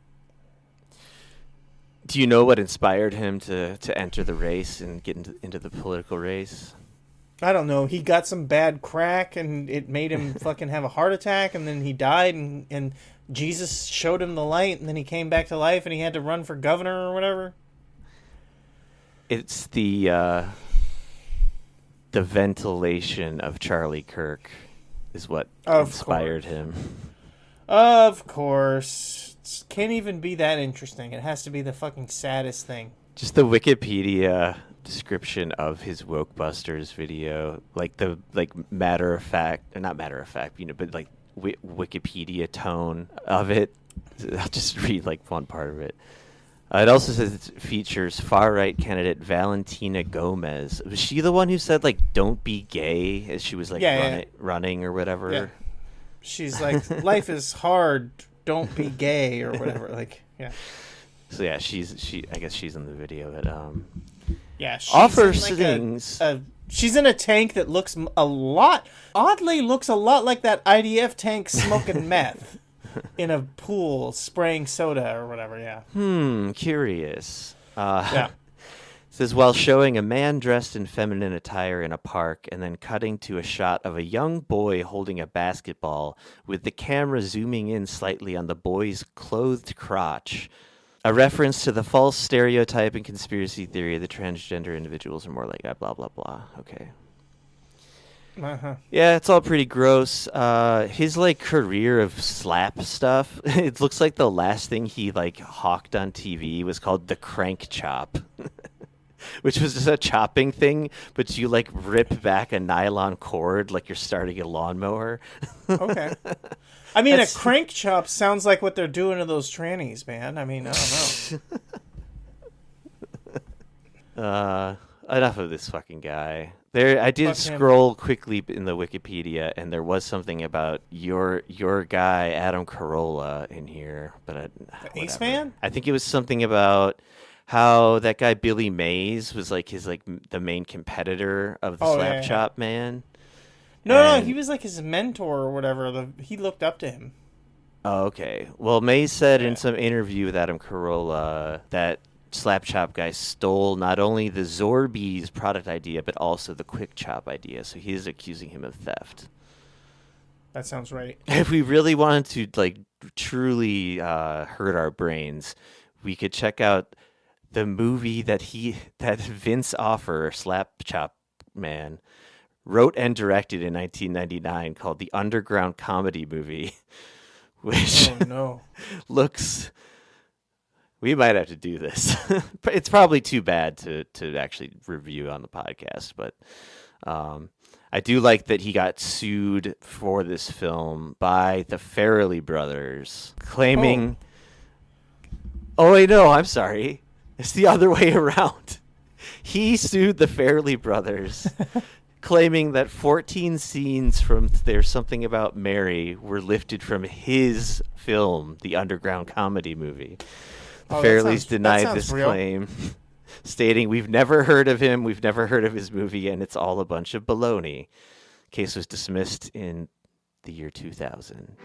G: Do you know what inspired him to enter the race and get into the political race?
H: I don't know. He got some bad crack and it made him fucking have a heart attack and then he died and Jesus showed him the light and then he came back to life and he had to run for governor or whatever.
G: It's the ventilation of Charlie Kirk is what inspired him.
H: Of course. Can't even be that interesting. It has to be the fucking saddest thing.
G: Just the Wikipedia description of his Wokebusters video, like the matter of fact, or not matter of fact, you know, but like Wikipedia tone of it. I'll just read like one part of it. It also says it features far-right candidate Valentina Gomez. Was she the one who said like "Don't be gay" as she was like running or whatever?
H: Yeah. She's like, "Life is hard. Don't be gay" or whatever. Like, yeah.
G: So yeah, I guess she's in the video that
H: yeah, she's
G: offers
H: like
G: things.
H: She's in a tank that looks oddly looks a lot like that IDF tank smoking meth in a pool spraying soda or whatever. Yeah.
G: Curious.
H: Yeah.
G: It says, while showing a man dressed in feminine attire in a park and then cutting to a shot of a young boy holding a basketball with the camera zooming in slightly on the boy's clothed crotch. A reference to the false stereotype and conspiracy theory that transgender individuals are more like that, blah, blah, blah. Okay. Yeah, it's all pretty gross. His like career of slap stuff, it looks like the last thing he like hawked on TV was called the crank chop. Which was just a chopping thing, but you like rip back a nylon cord like you're starting a lawnmower.
H: Okay. I mean, a crank chop sounds like what they're doing to those trannies, man. I mean, I don't know.
G: Enough of this fucking guy. I did scroll quickly in the Wikipedia, and there was something about your guy Adam Carolla in here, but
H: the Ace Man.
G: I think it was something about how that guy Billy Mays was like his like the main competitor of the SlapChop man.
H: No, he was like his mentor or whatever. He looked up to him.
G: Oh, okay. Well, Mays said in some interview with Adam Carolla that SlapChop guy stole not only the Zorby's product idea, but also the Quick Chop idea. So he is accusing him of theft.
H: That sounds right.
G: If we really wanted to like truly hurt our brains, we could check out the movie that Vince Offer, SlapChop man, wrote and directed in 1999 called The Underground Comedy Movie, which looks... We might have to do this. It's probably too bad to actually review on the podcast, but I do like that he got sued for this film by the Farrelly brothers, claiming... Oh, wait, no, I'm sorry. It's the other way around. He sued the Farrelly brothers, claiming that 14 scenes from There's Something About Mary were lifted from his film, The Underground Comedy Movie. The Farrellys denied this claim, stating, "We've never heard of him, we've never heard of his movie, and it's all a bunch of baloney." Case was dismissed in the year 2000.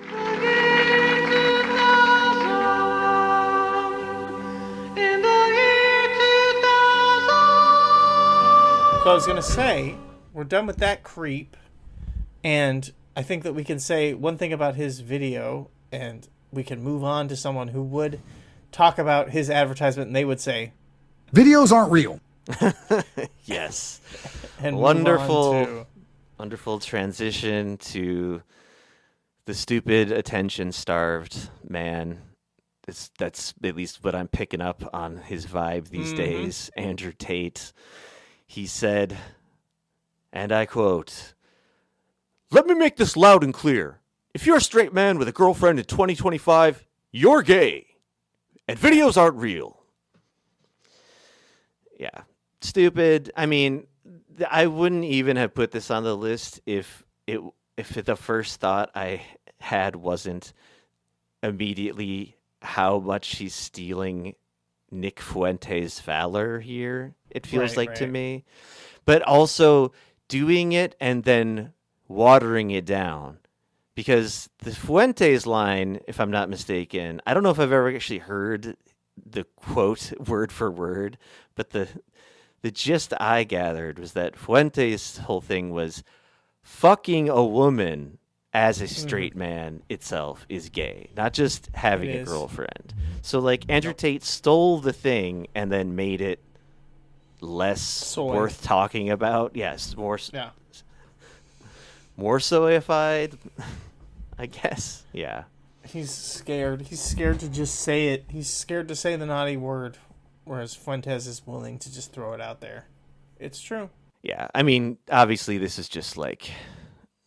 H: So I was going to say, we're done with that creep, and I think that we can say one thing about his video, and we can move on to someone who would talk about his advertisement, and they would say,
O: videos aren't real.
G: Yes.
H: And
G: wonderful transition to the stupid, attention-starved man. That's at least what I'm picking up on his vibe these days. Andrew Tate. He said, and I quote, "Let me make this loud and clear. If you're a straight man with a girlfriend in 2025, you're gay. And videos aren't real." Yeah. Stupid. I mean, I wouldn't even have put this on the list if the first thought I had wasn't immediately how much he's stealing Nick Fuentes' valor here, it feels to me. But also doing it and then watering it down. Because the Fuentes line, if I'm not mistaken, I don't know if I've ever actually heard the quote word for word, but the gist I gathered was that Fuentes' whole thing was fucking a woman as a straight man itself is gay, not just having a girlfriend. So like Andrew Tate stole the thing and then made it less worth talking about. Yes, more soified, I guess. Yeah.
H: He's scared. He's scared to just say it. He's scared to say the naughty word, whereas Fuentes is willing to just throw it out there. It's true.
G: Yeah, I mean, obviously this is just like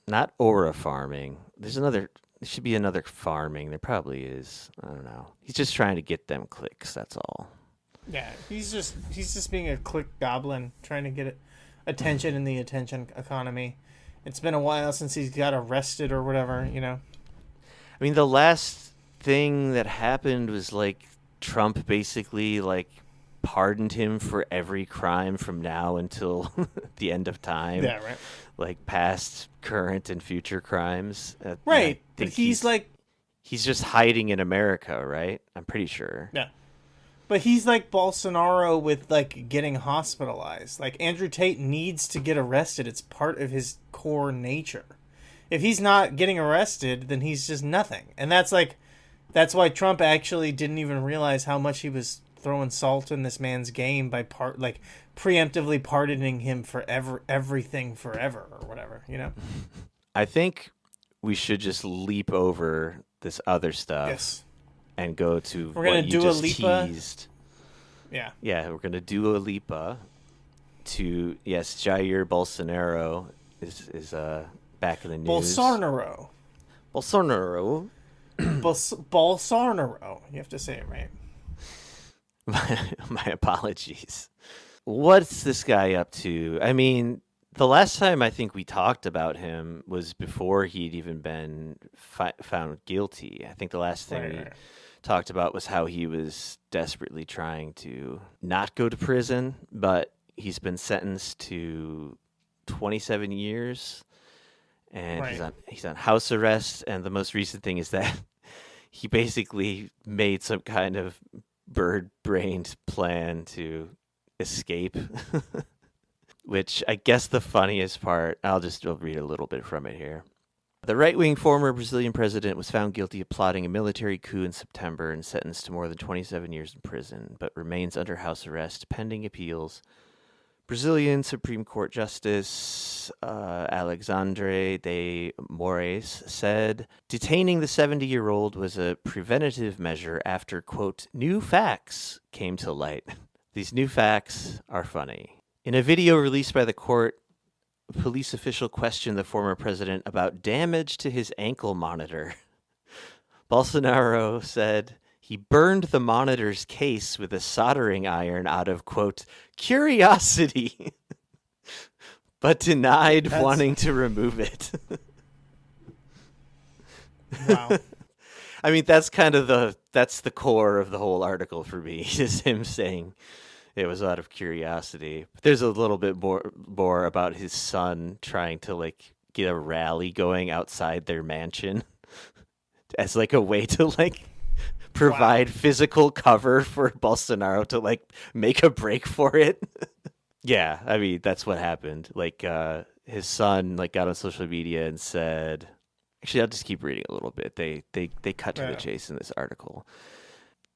G: not aura farming. There should be another farming. There probably is. I don't know. He's just trying to get them clicks. That's all.
H: Yeah, he's just being a click goblin, trying to get attention in the attention economy. It's been a while since he's got arrested or whatever, you know.
G: I mean, the last thing that happened was like Trump basically like pardoned him for every crime from now until the end of time.
H: Yeah, right.
G: Like past, current, and future crimes.
H: Right, but he's
G: just hiding in America, right? I'm pretty sure.
H: Yeah. But he's like Bolsonaro with like getting hospitalized. Like Andrew Tate needs to get arrested. It's part of his core nature. If he's not getting arrested, then he's just nothing. And that's why Trump actually didn't even realize how much he was throwing salt in this man's game by preemptively pardoning him for everything forever or whatever. whatever, you know?
G: I think we should just leap over this other stuff.
H: Yes.
G: And go to
H: we're gonna
G: what you
H: do
G: just
H: a Lipa.
G: teased.
H: Yeah.
G: Yeah, we're going to do a Lipa to, yes, Jair Bolsonaro is back in the news.
H: Bolsonaro.
G: Bolsonaro.
H: Bolsonaro. You have to say it right.
G: My apologies. What's this guy up to? I mean, the last time I think we talked about him was before he'd even been found guilty. I think the last thing we talked about was how he was desperately trying to not go to prison, but he's been sentenced to 27 years, and he's on house arrest. And the most recent thing is that he basically made some kind of bird-brained plan to escape. Which I guess the funniest part, I'll read a little bit from it here. The right-wing former Brazilian president was found guilty of plotting a military coup in September and sentenced to more than 27 years in prison, but remains under house arrest pending appeals. Brazilian Supreme Court Justice Alexandre de Moraes said detaining the 70-year-old was a preventative measure after, quote, new facts came to light. These new facts are funny. In a video released by the court, a police official questioned the former president about damage to his ankle monitor. Bolsonaro said he burned the monitor's case with a soldering iron out of, quote, curiosity, but denied wanting to remove it.
H: Wow.
G: I mean, that's kind of that's the core of the whole article for me, is him saying it was out of curiosity. But there's a little bit more about his son trying to like get a rally going outside their mansion as like a way to like provide physical cover for Bolsonaro to like make a break for it. Yeah, I mean, that's what happened. Like his son like got on social media and said, actually, I'll just keep reading a little bit. They cut to the chase in this article.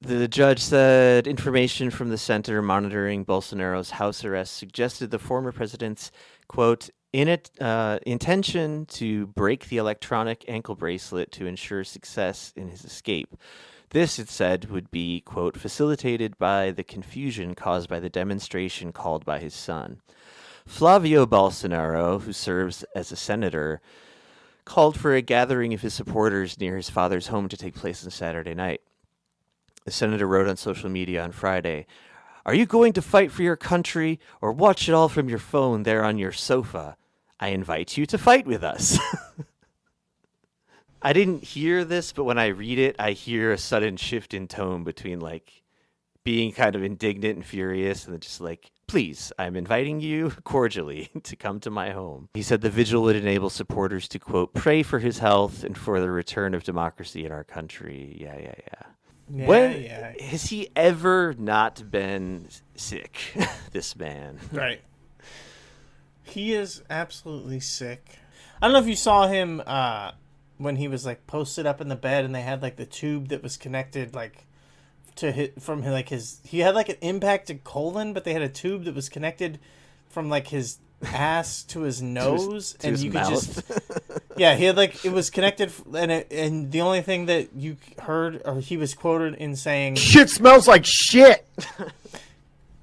G: The judge said information from the center monitoring Bolsonaro's house arrest suggested the former president's, quote, intention to break the electronic ankle bracelet to ensure success in his escape. This, it said, would be, quote, facilitated by the confusion caused by the demonstration called by his son. Flavio Bolsonaro, who serves as a senator, called for a gathering of his supporters near his father's home to take place on Saturday night. The senator wrote on social media on Friday, "Are you going to fight for your country or watch it all from your phone there on your sofa? I invite you to fight with us." I didn't hear this, but when I read it, I hear a sudden shift in tone between like being kind of indignant and furious and then just like, please, I'm inviting you cordially to come to my home. He said the vigil would enable supporters to, quote, pray for his health and for the return of democracy in our country. Yeah. When has he ever not been sick, this man?
H: Right. He is absolutely sick. I don't know if you saw him when he was like posted up in the bed and they had like the tube that was connected like to hit from like his, he had like an impacted colon, but they had a tube that was connected from like his ass to his nose
G: to his
H: you
G: mouth.
H: could just yeah, he had like, it was connected and the only thing that you heard, or he was quoted in saying,
O: shit smells like shit.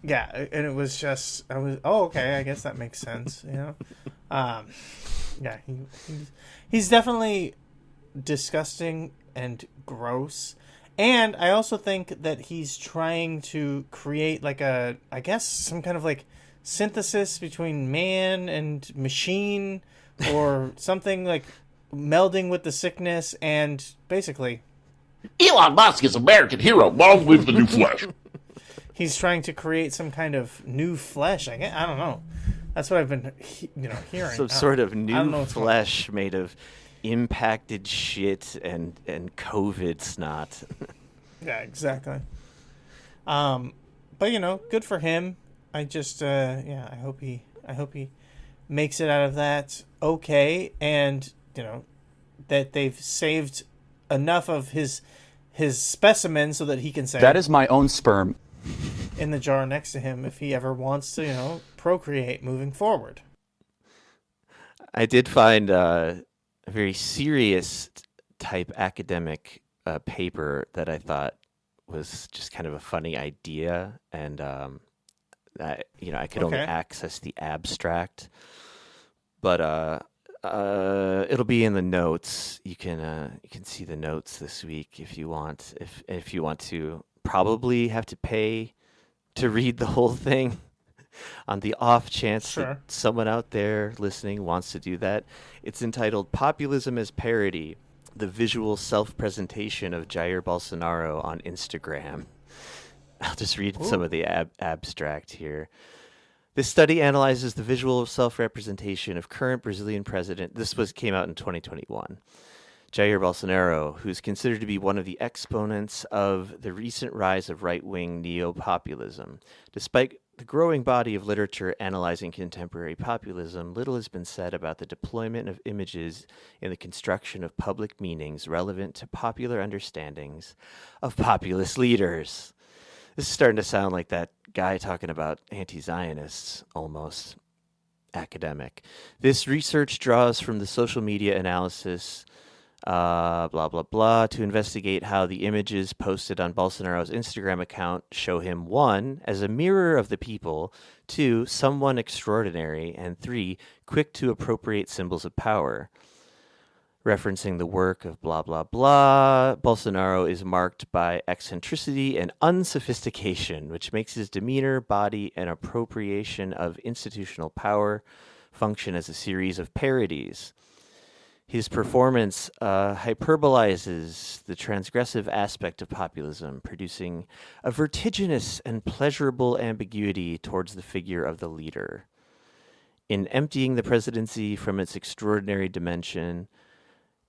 H: yeah, and it was just, okay, I guess that makes sense, you know. Yeah, he's definitely disgusting and gross. And I also think that he's trying to create like I guess some kind of like synthesis between man and machine or something, like melding with the sickness, and basically
C: Elon Musk is American hero. Long live the new flesh.
H: He's trying to create some kind of new flesh. I don't know. That's what I've been hearing.
G: Some sort of new flesh made of impacted shit and COVID snot.
H: Yeah, exactly. But good for him. I just I hope he makes it out of that okay, and that they've saved enough of his specimen so that he can say,
P: that is my own sperm,
H: in the jar next to him if he ever wants to procreate moving forward.
G: I did find a very serious type academic paper that I thought was just kind of a funny idea, and I could only access the abstract, but it'll be in the notes. You can see the notes this week if you want. If you want to, probably have to pay to read the whole thing. On the off chance that someone out there listening wants to do that, it's entitled "Populism as Parody: The Visual Self-Presentation of Jair Bolsonaro on Instagram." I'll just read some of the abstract here. This study analyzes the visual self-representation of current Brazilian president. Came out in 2021. Jair Bolsonaro, who's considered to be one of the exponents of the recent rise of right-wing neo-populism. Despite the growing body of literature analyzing contemporary populism, little has been said about the deployment of images in the construction of public meanings relevant to popular understandings of populist leaders. This is starting to sound like that guy talking about anti-Zionists, almost academic. This research draws from the social media analysis blah, blah, blah, to investigate how the images posted on Bolsonaro's Instagram account show him, 1, as a mirror of the people, 2, someone extraordinary, and 3, quick to appropriate symbols of power. Referencing the work of blah, blah, blah, Bolsonaro is marked by eccentricity and unsophistication, which makes his demeanor, body, and appropriation of institutional power function as a series of parodies. His performance hyperbolizes the transgressive aspect of populism, producing a vertiginous and pleasurable ambiguity towards the figure of the leader. In emptying the presidency from its extraordinary dimension,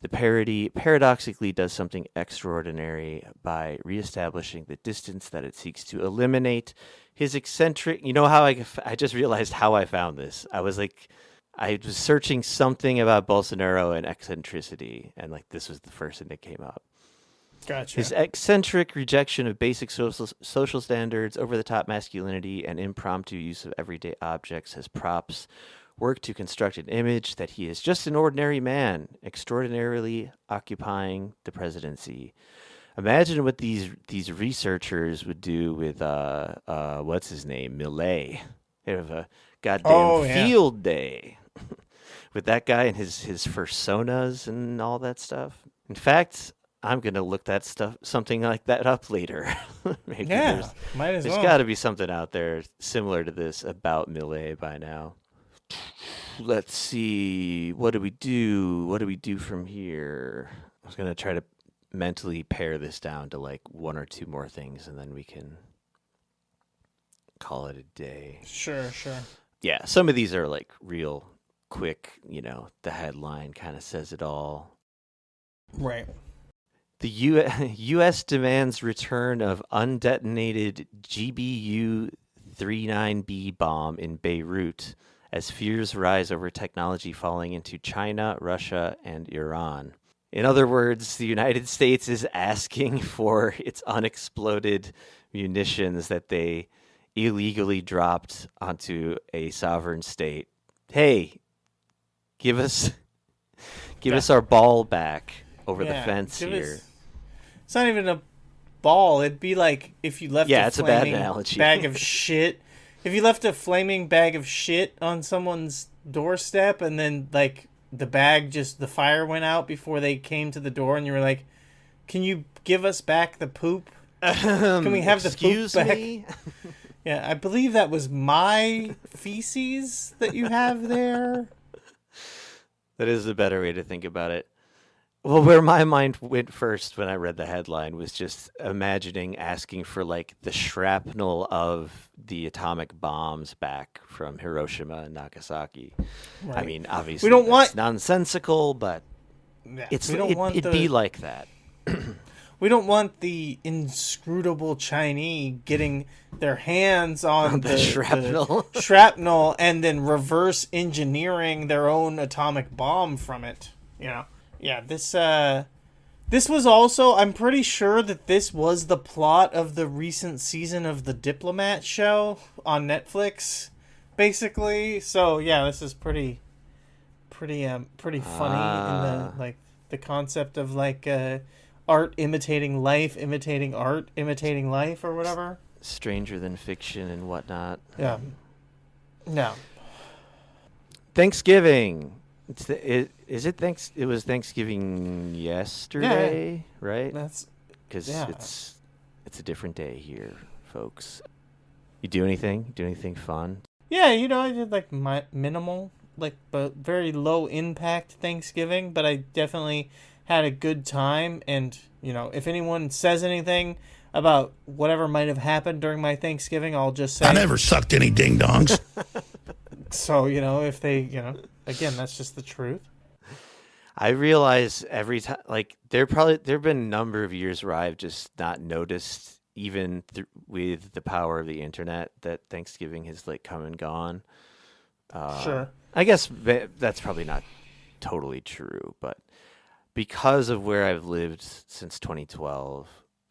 G: the parody paradoxically does something extraordinary by reestablishing the distance that it seeks to eliminate. His eccentric... You know how I just realized how I found this. I was searching something about Bolsonaro and eccentricity, and this was the first thing that came up.
H: Gotcha.
G: His eccentric rejection of basic social standards, over-the-top masculinity, and impromptu use of everyday objects as props work to construct an image that he is just an ordinary man, extraordinarily occupying the presidency. Imagine what these researchers would do with what's his name, Millet. They have a goddamn field day with that guy and his personas and all that stuff. In fact, I'm gonna look something like that up later. Maybe
H: might as well.
G: There's got to be something out there similar to this about Millet by now. Let's see. What do we do? What do we do from here? I was gonna try to mentally pare this down to 1 or 2 more things, and then we can call it a day.
H: Sure.
G: Yeah, some of these are real quick, the headline kind of says it all.
H: Right.
G: The U.S. demands return of undetonated GBU-39B bomb in Beirut as fears rise over technology falling into China, Russia, and Iran. In other words, the United States is asking for its unexploded munitions that they illegally dropped onto a sovereign state. Hey, give us our ball back over the fence here.
H: It's not even a ball. It'd be like if you left
G: a bad analogy.
H: bag of shit. If you left a flaming bag of shit on someone's doorstep and then the bag the fire went out before they came to the door and you were like, "Can you give us back the poop? Can we have the poop back?"
G: Me?
H: Yeah, I believe that was my feces that you have there.
G: That is a better way to think about it. Well, where my mind went first when I read the headline was just imagining asking for the shrapnel of the atomic bombs back from Hiroshima and Nagasaki. Right. I mean, obviously it's nonsensical, but it'd be like that.
H: We don't want the inscrutable Chinese getting their hands on the shrapnel and then reverse engineering their own atomic bomb from it. Yeah, this was also, I'm pretty sure that this was the plot of the recent season of The Diplomat show on Netflix, basically. So, yeah, this is pretty pretty funny in the concept of art imitating life, imitating art, imitating life, or whatever.
G: Stranger than fiction and whatnot.
H: Yeah. No.
G: Thanksgiving. It was Thanksgiving yesterday, right?
H: That's
G: because it's a different day here, folks. You do anything? Do anything fun?
H: Yeah, I did my minimal, but very low impact Thanksgiving, but I definitely had a good time. And if anyone says anything about whatever might have happened during my Thanksgiving, I'll just say
C: I never sucked any ding dongs.
H: So, if they, again, that's just the truth.
G: I realize every time, there have been a number of years where I've just not noticed, even with the power of the internet, that Thanksgiving has come and gone.
H: Sure.
G: I guess that's probably not totally true, but because of where I've lived since 2012,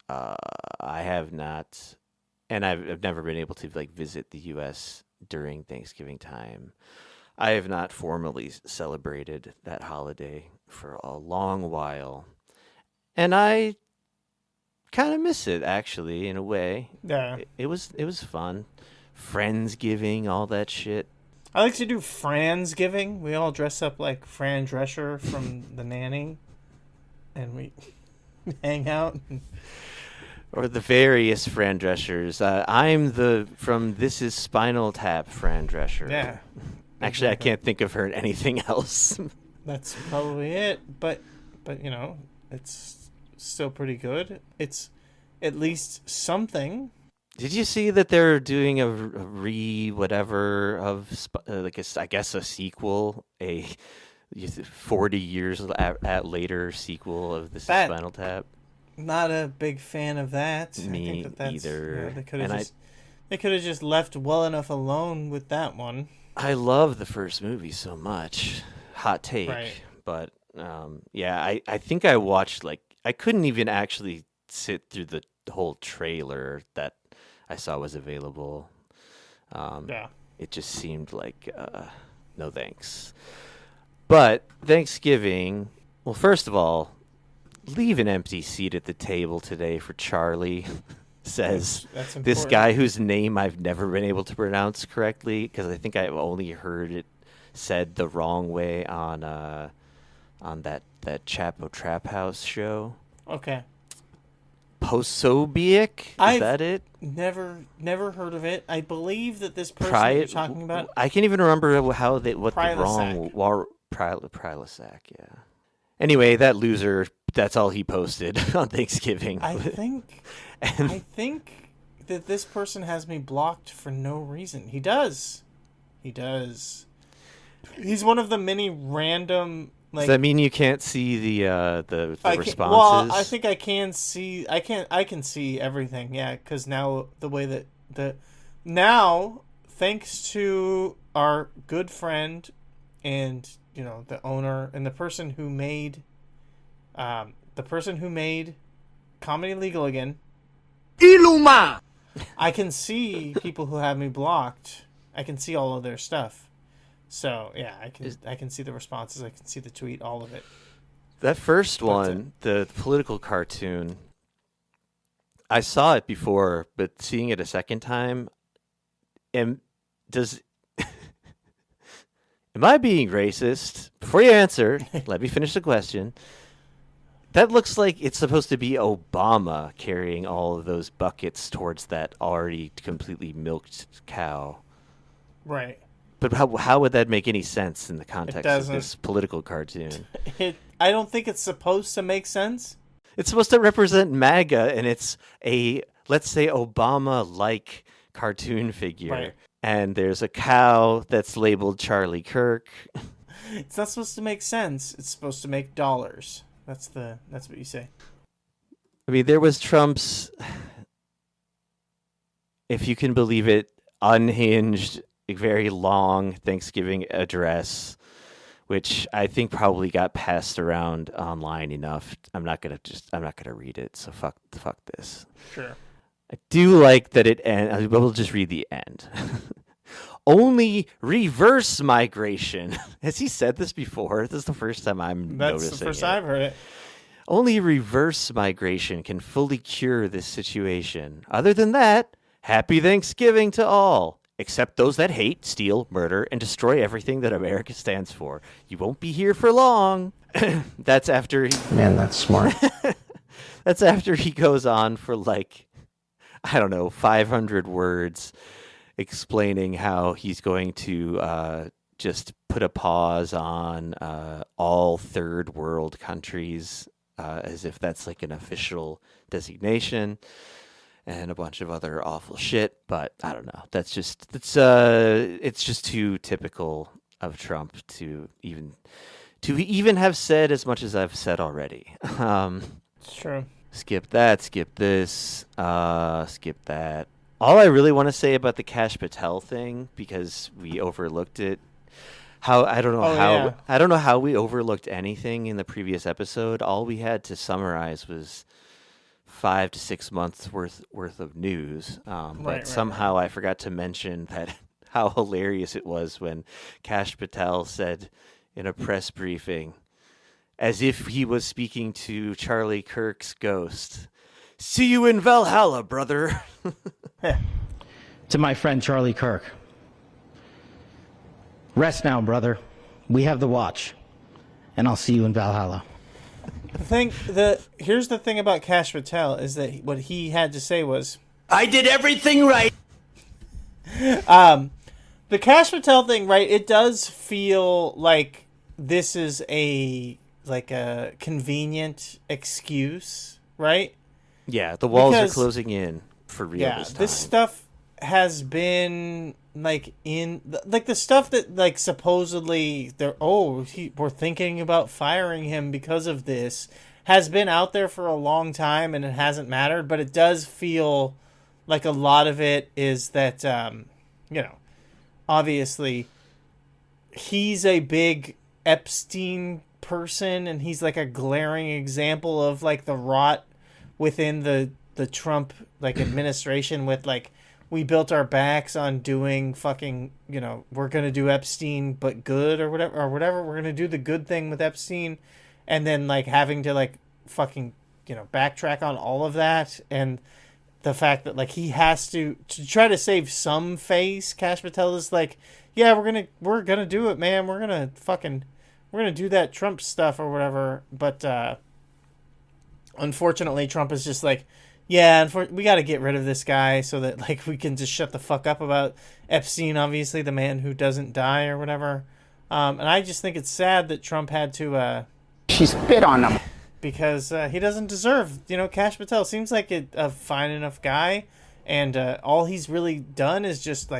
G: I have not, and I've never been able to visit the U.S. during Thanksgiving time. I have not formally celebrated that holiday for a long while, and I kind of miss it, actually, in a way.
H: Yeah.
G: It was fun. Friendsgiving, all that shit.
H: I like to do Fransgiving. We all dress up like Fran Drescher from The Nanny, and we hang out.
G: Or the various Fran Dreschers. I'm from This Is Spinal Tap Fran Drescher.
H: Yeah.
G: Actually, I can't think of her in anything else.
H: That's probably it. But it's still pretty good. It's at least something.
G: Did you see that they're doing a whatever of I guess a sequel, a 40 years later sequel of This Is Spinal Tap?
H: Not a big fan of that.
G: Me
H: I think that's,
G: either.
H: They could have just left well enough alone with that one.
G: I love the first movie so much. Hot take.
H: Right.
G: But I think I watched I couldn't even actually sit through the whole trailer that I saw was available. It just seemed like no thanks. But Thanksgiving, well, first of all, leave an empty seat at the table today for Charlie, says
H: that's
G: this guy whose name I've never been able to pronounce correctly because I think I've only heard it said the wrong way on that Chapo Trap House show.
H: Okay.
G: Posobiec? Is that it?
H: Never heard of it. I believe that this person you're talking about.
G: I can't even remember what the wrong Prilosec, yeah. Anyway, that loser, that's all he posted on Thanksgiving.
H: I think that this person has me blocked for no reason. He does. He's one of the many random.
G: Does that mean you can't see the responses?
H: Well, I think I can see. I can see everything. Yeah, because now the way that thanks to our good friend and the owner and the person who made Comedy Legal Again.
O: Iluma.
H: I can see people who have me blocked. I can see all of their stuff. So yeah, I can see the responses. I can see the tweet, all of it.
G: That first one, the political cartoon, I saw it before, but seeing it a second time, am I being racist? Before you answer, let me finish the question. That looks like it's supposed to be Obama carrying all of those buckets towards that already completely milked cow.
H: Right.
G: But how would that make any sense in the context of this political cartoon?
H: I don't think it's supposed to make sense.
G: It's supposed to represent MAGA, and it's a, let's say, Obama-like cartoon figure.
H: Right.
G: And there's a cow that's labeled Charlie Kirk.
H: It's not supposed to make sense. It's supposed to make dollars. That's what you say.
G: I mean, there was Trump's, if you can believe it, unhinged, very long Thanksgiving address, which I think probably got passed around online enough. I'm not gonna read it. So fuck this.
H: Sure.
G: I do like that it ends. We'll just read the end. only reverse migration. Has he said this before? This is the first time I'm noticing it.
H: That's the first I've heard it.
G: Only reverse migration can fully cure this situation. Other than that, happy Thanksgiving to all, except those that hate, steal, murder, and destroy everything that America stands for. You won't be here for long. That's after he...
A: Man, that's smart.
G: That's after he goes on for like, I don't know, 500 words explaining how he's going to just put a pause on all third world countries, as if that's like an official designation, and a bunch of other awful shit. But I don't know. It's just too typical of Trump to even have said as much as I've said already.
H: It's true.
G: Skip that, skip this, skip that. All I really want to say about the Kash Patel thing, because we overlooked it. I don't know how we overlooked anything in the previous episode. All we had to summarize was 5 to 6 months worth of news. But somehow I forgot to mention that how hilarious it was when Kash Patel said in a press briefing, as if he was speaking to Charlie Kirk's ghost, "See you in Valhalla, brother."
B: To my friend Charlie Kirk. Rest now, brother. We have the watch. And I'll see you in Valhalla.
H: Here's the thing about Kash Patel is that what he had to say was,
O: I did everything right.
H: The Kash Patel thing, right? It does feel like this is a convenient excuse, right?
G: Yeah, the walls are closing in for real.
H: Yeah,
G: this time.
H: This stuff has been the stuff that supposedly we're thinking about firing him because of this has been out there for a long time and it hasn't mattered. But it does feel like a lot of it is that obviously he's a big Epstein person and he's like a glaring example of like the rot within the Trump administration with we built our backs on doing fucking, we're going to do Epstein but good or whatever. We're going to do the good thing with Epstein and then having to fucking, backtrack on all of that. And the fact that he has to try to save some face, Kash Patel is yeah, we're going to do it, man. We're going to do that Trump stuff or whatever. But unfortunately, Trump is just yeah, we got to get rid of this guy so that we can just shut the fuck up about Epstein, obviously the man who doesn't die or whatever. And I just think it's sad that Trump had to
O: She spit on him
H: because he doesn't deserve. Kash Patel seems like a fine enough guy, and all he's really done is just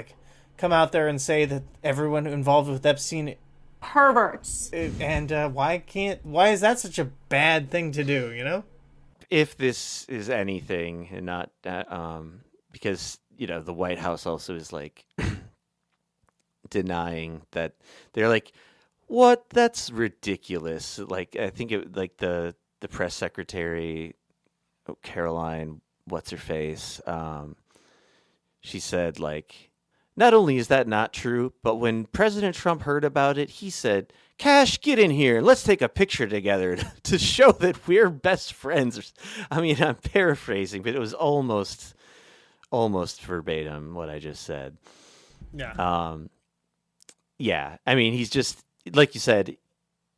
H: come out there and say that everyone involved with Epstein
D: perverts.
H: And why is that such a bad thing to do?
G: If this is anything, and not because the White House also is denying that. They're what? That's ridiculous. I think it the press secretary, Caroline, what's her face? She said not only is that not true, but when President Trump heard about it, he said, "Kash, get in here and let's take a picture together to show that we're best friends." I mean, I'm paraphrasing, but it was almost verbatim what I just said.
H: Yeah.
G: Yeah. I mean, he's just, like you said,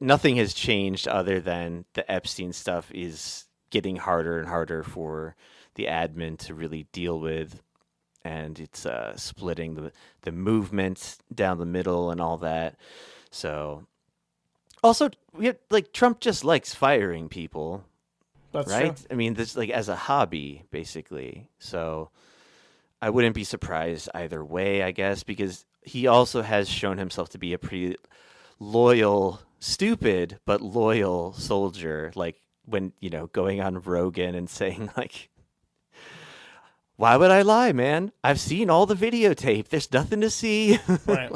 G: nothing has changed other than the Epstein stuff is getting harder and harder for the admin to really deal with. And it's splitting the movement down the middle and all that. So, also, we have, Trump just likes firing people.
H: That's
G: right?
H: true.
G: I mean, this as a hobby, basically. So, I wouldn't be surprised either way, I guess, because he also has shown himself to be a pretty loyal, stupid, but loyal soldier. When, going on Rogan and saying, why would I lie, man? I've seen all the videotape. There's nothing to see.
H: Right.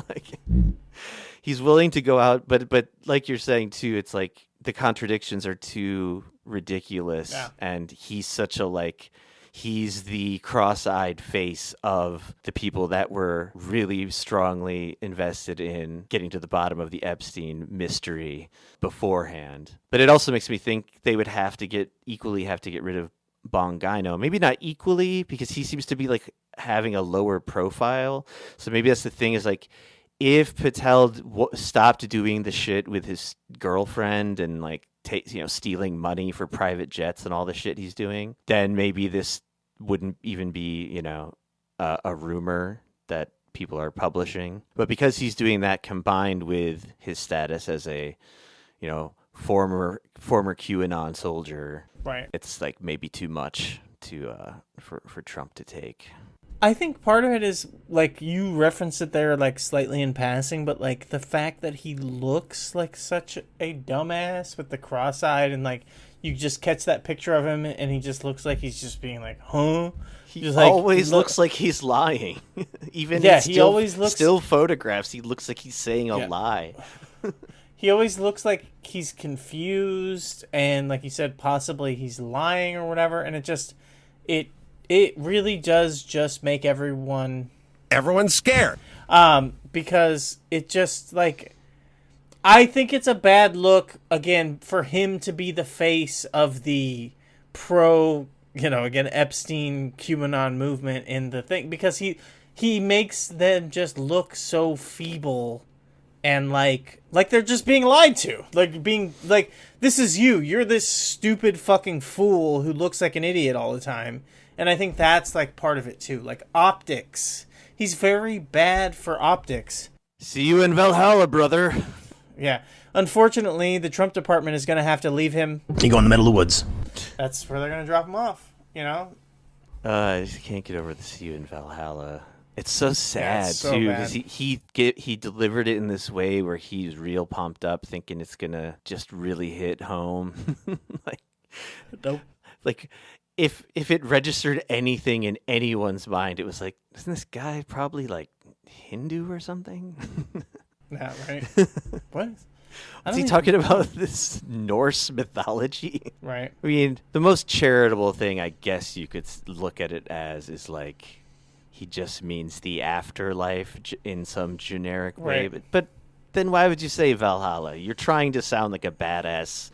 G: He's willing to go out, but like you're saying too, it's the contradictions are too ridiculous,
H: yeah.
G: And he's such a he's the cross-eyed face of the people that were really strongly invested in getting to the bottom of the Epstein mystery beforehand. But it also makes me think they would equally have to get rid of Bongino. Maybe not equally, because he seems to be like having a lower profile. So maybe that's the thing, is like, if Patel stopped doing the shit with his girlfriend and like stealing money for private jets and all the shit he's doing, then maybe this wouldn't even be a rumor that people are publishing. But because he's doing that, combined with his status as a former QAnon soldier,
H: right,
G: it's like maybe too much for Trump to take.
H: I think part of it is, like, you referenced it there, like, slightly in passing, but, like, the fact that he looks like such a dumbass with the cross-eyed, and, like, you just catch that picture of him, and he just looks like he's just being like, huh?
G: He always looks like he's lying. Even
H: he always looks...
G: Still photographs, he looks like he's saying a lie.
H: He always looks like he's confused, and, like you said, possibly he's lying or whatever, and it really does just make everyone's scared. Because it just, like, I think it's a bad look, again, for him to be the face of the Epstein QAnon movement in the thing, because he makes them just look so feeble and like they're just being lied to. Like, this is you're this stupid fucking fool who looks like an idiot all the time. And I think that's, like, part of it, too. Like, optics. He's very bad for optics.
G: See you in Valhalla, brother.
H: Yeah. Unfortunately, the Trump department is going to have to leave him.
K: You go in the middle of the woods.
H: That's where they're going to drop him off,
G: I just can't get over the see you in Valhalla. It's so sad,
H: it's so
G: too,
H: bad.
G: because he delivered it in this way where he's real pumped up, thinking it's going to just really hit home.
H: Nope.
G: Like... If it registered anything in anyone's mind, it was like, isn't this guy probably like Hindu or something?
H: Yeah, right. What?
G: Is he talking about this Norse mythology?
H: Right.
G: I mean, the most charitable thing I guess you could look at it as is like he just means the afterlife in some generic way.
H: Right.
G: But then why would you say Valhalla? You're trying to sound like a badass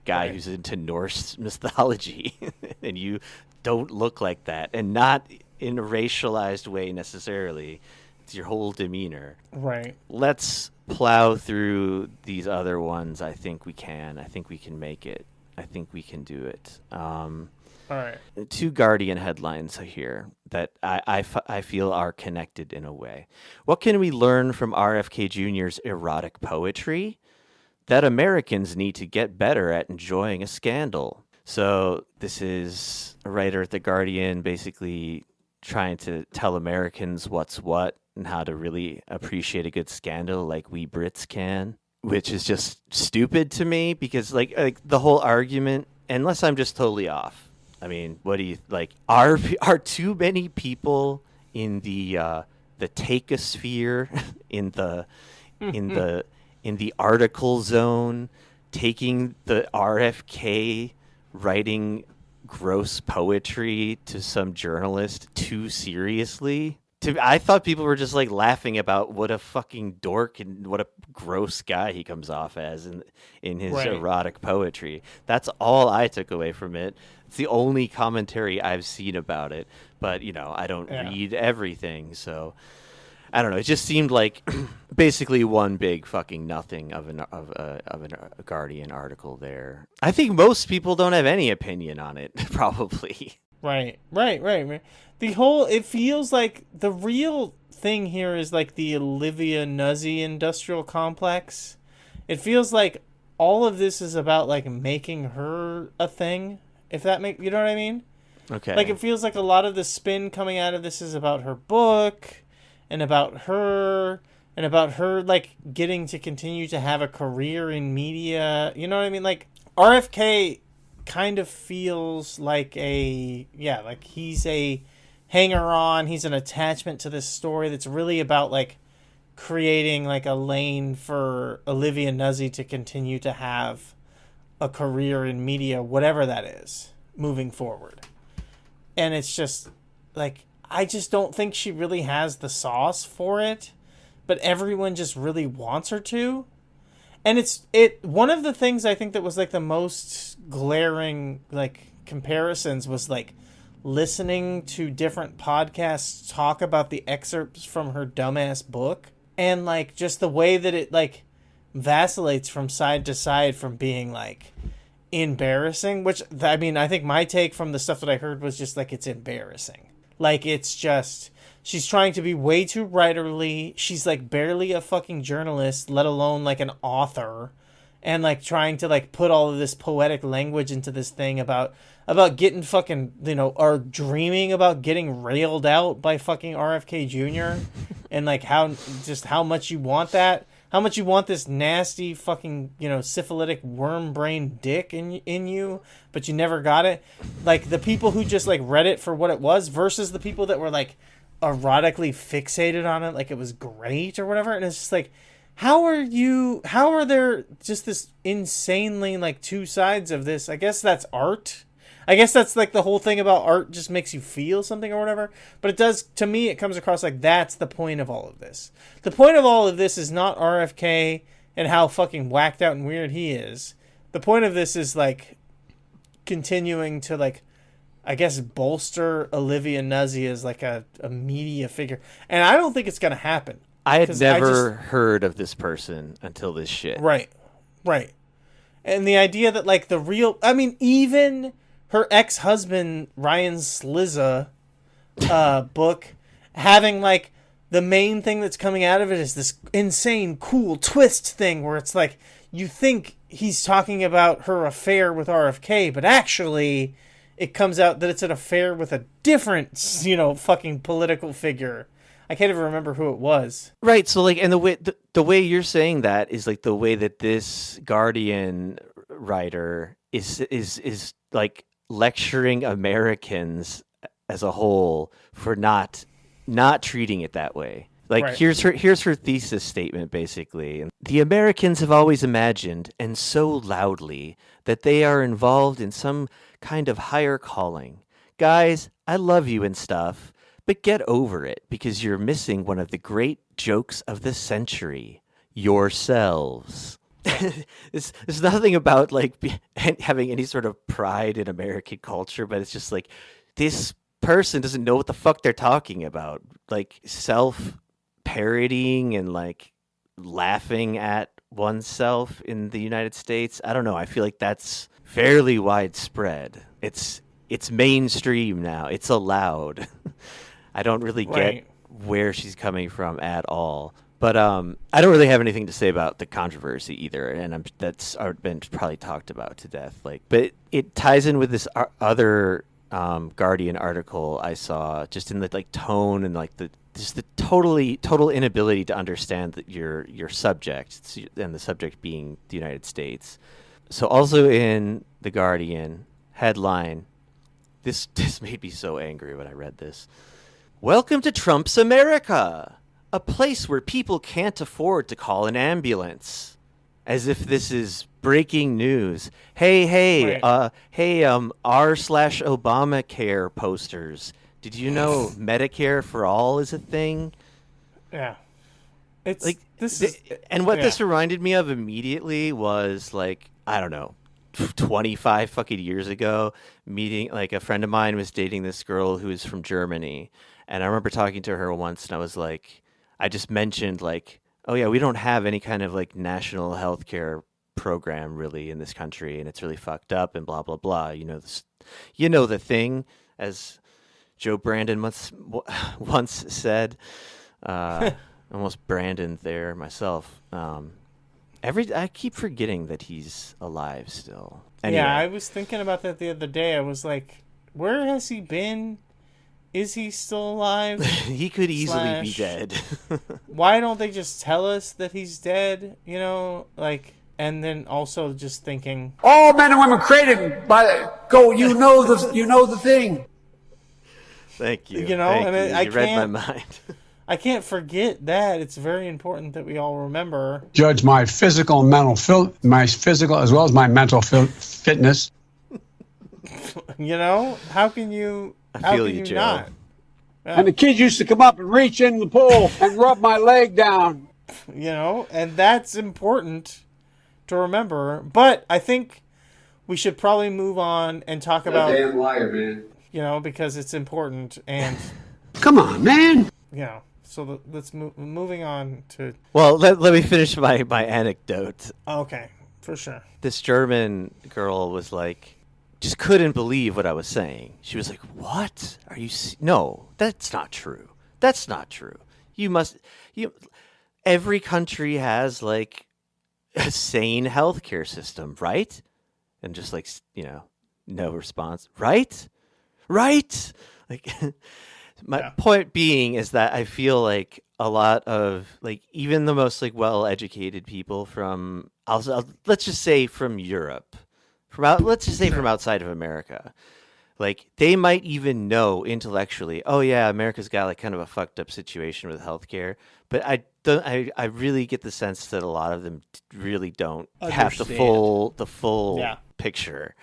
G: guy who's into Norse mythology, and you don't look like that, and not in a racialized way necessarily. It's your whole demeanor.
H: Right.
G: Let's plow through these other ones. I think we can. I think we can make it. I think we can do it.
H: All right.
G: 2 Guardian headlines here that I feel are connected in a way. What can we learn from RFK Jr.'s erotic poetry? That Americans need to get better at enjoying a scandal. So this is a writer at The Guardian basically trying to tell Americans what's what and how to really appreciate a good scandal like we Brits can, which is just stupid to me because like the whole argument, unless I'm just totally off. I mean, what do you like? Are too many people in the takeosphere in the article zone, taking the RFK writing gross poetry to some journalist too seriously? I thought people were just like laughing about what a fucking dork and what a gross guy he comes off as in his erotic poetry. That's all I took away from it. It's the only commentary I've seen about it, but I don't read everything, so I don't know. It just seemed like basically one big fucking nothing of a Guardian article there. I think most people don't have any opinion on it, probably.
H: Right. It feels like the real thing here is like the Olivia Nuzzi industrial complex. It feels like all of this is about like making her a thing, if that you know what I mean?
G: Okay.
H: Like it feels like a lot of the spin coming out of this is about her book and about her like getting to continue to have a career in media. You know what I mean? Like RFK kind of feels like like he's a hanger-on. He's an attachment to this story that's really about like creating like a lane for Olivia Nuzzi to continue to have a career in media, whatever that is, moving forward. And it's just, like, I just don't think she really has the sauce for it, but everyone just really wants her to. And one of the things I think that was, like, the most glaring, like, comparisons was, like, listening to different podcasts talk about the excerpts from her dumbass book, and, like, just the way that it, like, vacillates from side to side from being, like, embarrassing, which, I mean, I think my take from the stuff that I heard was just, like, it's embarrassing. Like, it's just, she's trying to be way too writerly. She's, like, barely a fucking journalist, let alone, like, an author. And, like, trying to, like, put all of this poetic language into this thing about getting fucking, you know, or dreaming about getting railed out by fucking RFK Jr. and, like, how much you want that. How much you want this nasty fucking, you know, syphilitic worm brain dick in you, but you never got it. Like, the people who just, like, read it for what it was versus the people that were, like, erotically fixated on it like it was great or whatever. And it's just like, how are there just this insanely, like, two sides of this? I guess that's art. I guess that's, like, the whole thing about art just makes you feel something or whatever. But it does, to me, it comes across like that's the point of all of this. The point of all of this is not RFK and how fucking whacked out and weird he is. The point of this is, like, continuing to, like, I guess, bolster Olivia Nuzzi as, like, a media figure. And I don't think it's going to happen.
G: I had never heard of this person until this shit.
H: Right. And the idea that, like, even her ex-husband, Ryan Slizza, book, having, like, the main thing that's coming out of it is this insane, cool twist thing where it's like, you think he's talking about her affair with RFK, but actually it comes out that it's an affair with a different, you know, fucking political figure. I can't even remember who it was.
G: Right. So, like, and the way you're saying that is, like, the way that this Guardian writer is like lecturing Americans as a whole for not treating it that way. Like, right. Here's her thesis statement, basically. The Americans have always imagined, and so loudly, that they are involved in some kind of higher calling. Guys, I love you and stuff, but get over it, because you're missing one of the great jokes of the century. Yourselves. There's nothing about, like, having any sort of pride in American culture, but it's just like, this person doesn't know what the fuck they're talking about. Like, self-parodying and, like, laughing at oneself in the United States. I don't know. I feel like that's fairly widespread. It's mainstream now. It's allowed. I don't really get where she's coming from at all. But I don't really have anything to say about the controversy either, and that's been probably talked about to death. Like, but it ties in with this other Guardian article I saw, just in the, like, tone and, like, the total inability to understand your subject, and the subject being the United States. So also in the Guardian headline, this made me so angry when I read this. Welcome to Trump's America. A place where people can't afford to call an ambulance. As if this is breaking news. Hey, right. R/Obamacare posters. Did you know Medicare for all is a thing?
H: Yeah. It's
G: like this this reminded me of immediately was, like, I don't know, 25 fucking years ago, meeting, like, a friend of mine was dating this girl who is from Germany, and I remember talking to her once, and I was like, I just mentioned, like, oh yeah, we don't have any kind of, like, national health care program really in this country, and it's really fucked up, and blah blah blah. You know the thing, as Joe Brandon once said. Almost Brandon there myself. I keep forgetting that he's alive still. Anyway.
H: Yeah, I was thinking about that the other day. I was like, where has he been? Is he still alive?
G: He could easily be dead.
H: Why don't they just tell us that he's dead? You know, like, and then also just thinking,
O: all men and women created by you know the thing.
G: Thank you.
H: You know,
G: and you read my mind.
H: I can't forget that. It's very important that we all remember.
P: Judge my physical and mental my physical as well as my mental fitness.
H: You know, how can you How
G: feel
H: can
G: you,
H: you
G: Joe.
H: not? Yeah.
O: And the kids used to come up and reach in the pool and rub my leg down.
H: You know, and that's important to remember. But I think we should probably move on and talk about...
O: Damn liar, man.
H: You know, because it's important and...
O: Come on, man.
H: You know, so let's moving on to...
G: Well, let me finish my anecdote.
H: Okay, for sure.
G: This German girl was like, just couldn't believe what I was saying. She was like, what? Are you... No, that's not true. That's not true. Every country has, like, a sane healthcare system, right? And just, like, you know, no response. Right? Right? Like, my point being is that I feel like a lot of, like, even the most, like, well-educated people from, let's just say from Europe, let's just say from outside of America, like, they might even know intellectually, oh yeah, America's got like kind of a fucked up situation with healthcare, but I really get the sense that a lot of them really don't have the full picture.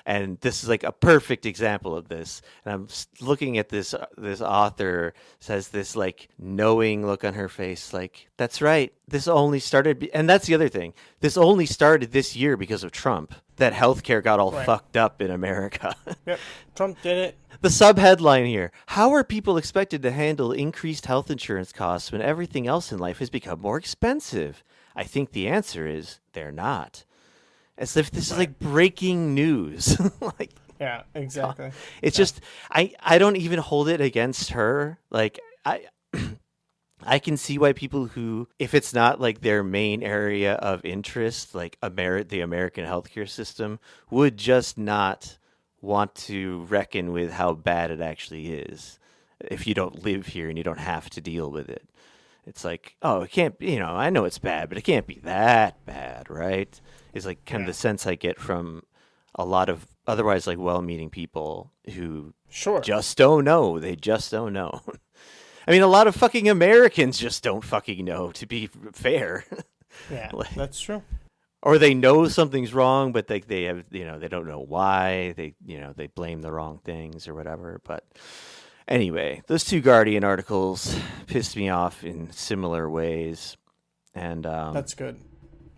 G: And this is like a perfect example of this. And I'm looking at this author says this like knowing look on her face, like, that's right. This only started, and that's the other thing. This only started this year because of Trump, that healthcare got all fucked up in America.
H: Yep, Trump did it.
G: The subheadline here: how are people expected to handle increased health insurance costs when everything else in life has become more expensive? I think the answer is they're not. As if this is like breaking news. Like,
H: yeah, exactly.
G: It's just I don't even hold it against her. Like I can see why people who, if it's not like their main area of interest, like the American healthcare system, would just not want to reckon with how bad it actually is if you don't live here and you don't have to deal with it. It's like, oh, it can't be, you know, I know it's bad, but it can't be that bad, right? Is like kind of the sense I get from a lot of otherwise like well-meaning people who just don't know. They just don't know. I mean, a lot of fucking Americans just don't fucking know, to be fair.
H: Yeah,
G: like,
H: that's true.
G: Or they know something's wrong, but they have, you know, they don't know why. They, you know, they blame the wrong things or whatever. But anyway, those two Guardian articles pissed me off in similar ways. And
H: that's good.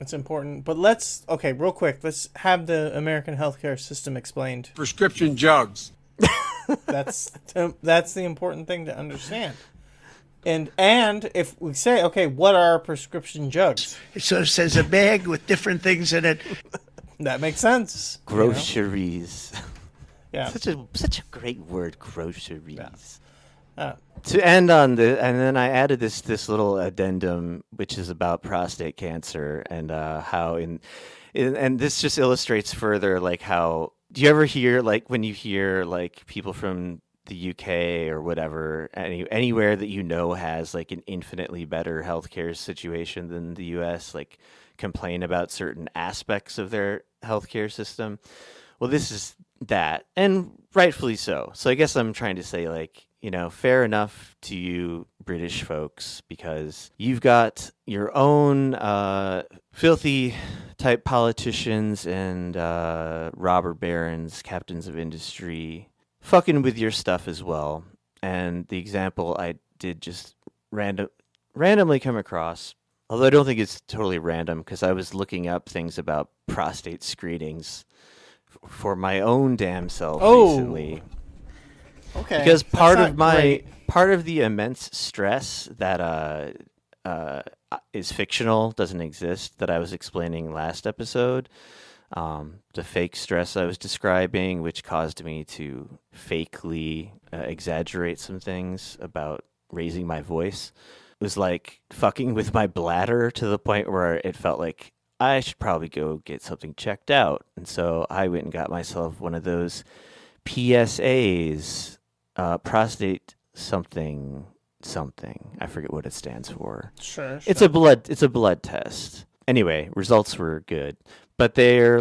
H: It's important. But real quick, let's have the American healthcare system explained.
O: Prescription jugs.
H: That's the important thing to understand. And if we say, okay, what are prescription jugs?
M: It sort of says a bag with different things in it.
H: That makes sense.
G: Groceries.
H: You know? Yeah.
G: Such a great word, groceries.
H: Yeah.
G: To end on and then I added this little addendum, which is about prostate cancer and how and this just illustrates further like how. Do you ever hear like when you hear like people from the UK or whatever, anywhere that you know has like an infinitely better healthcare situation than the US, like complain about certain aspects of their healthcare system? Well, this is that, and rightfully so. So I guess I'm trying to say, like, you know, fair enough to you British folks, because you've got your own filthy type politicians and robber barons, captains of industry, fucking with your stuff as well. And the example I did just randomly come across, although I don't think it's totally random, because I was looking up things about prostate screenings for my own damn self recently.
H: Okay.
G: Because part of the immense stress that is fictional, doesn't exist, that I was explaining last episode, the fake stress I was describing, which caused me to fakely exaggerate some things about raising my voice, was like fucking with my bladder to the point where it felt like I should probably go get something checked out. And so I went and got myself one of those PSAs, prostate something. I forget what it stands for.
H: Sure.
G: It's a blood test. Anyway, results were good. But they're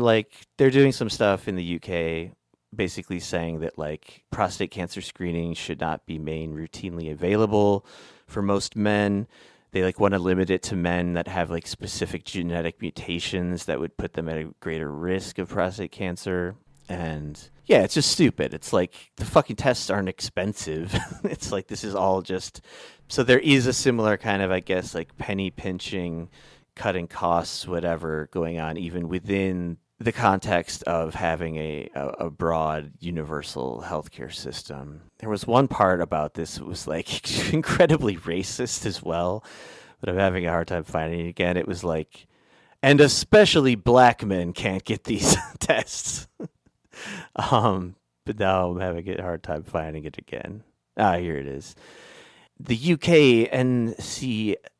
G: doing some stuff in the UK basically saying that like prostate cancer screening should not be made routinely available for most men. They like want to limit it to men that have like specific genetic mutations that would put them at a greater risk of prostate cancer. And yeah, it's just stupid. It's like the fucking tests aren't expensive. It's like this is all just... So there is a similar kind of, I guess, like penny pinching, cutting costs, whatever, going on even within the context of having a broad universal healthcare system. There was one part about this that was like incredibly racist as well, but I'm having a hard time finding it again. It was like, and especially black men can't get these tests. But now I'm having a hard time finding it again. Here it is. The UK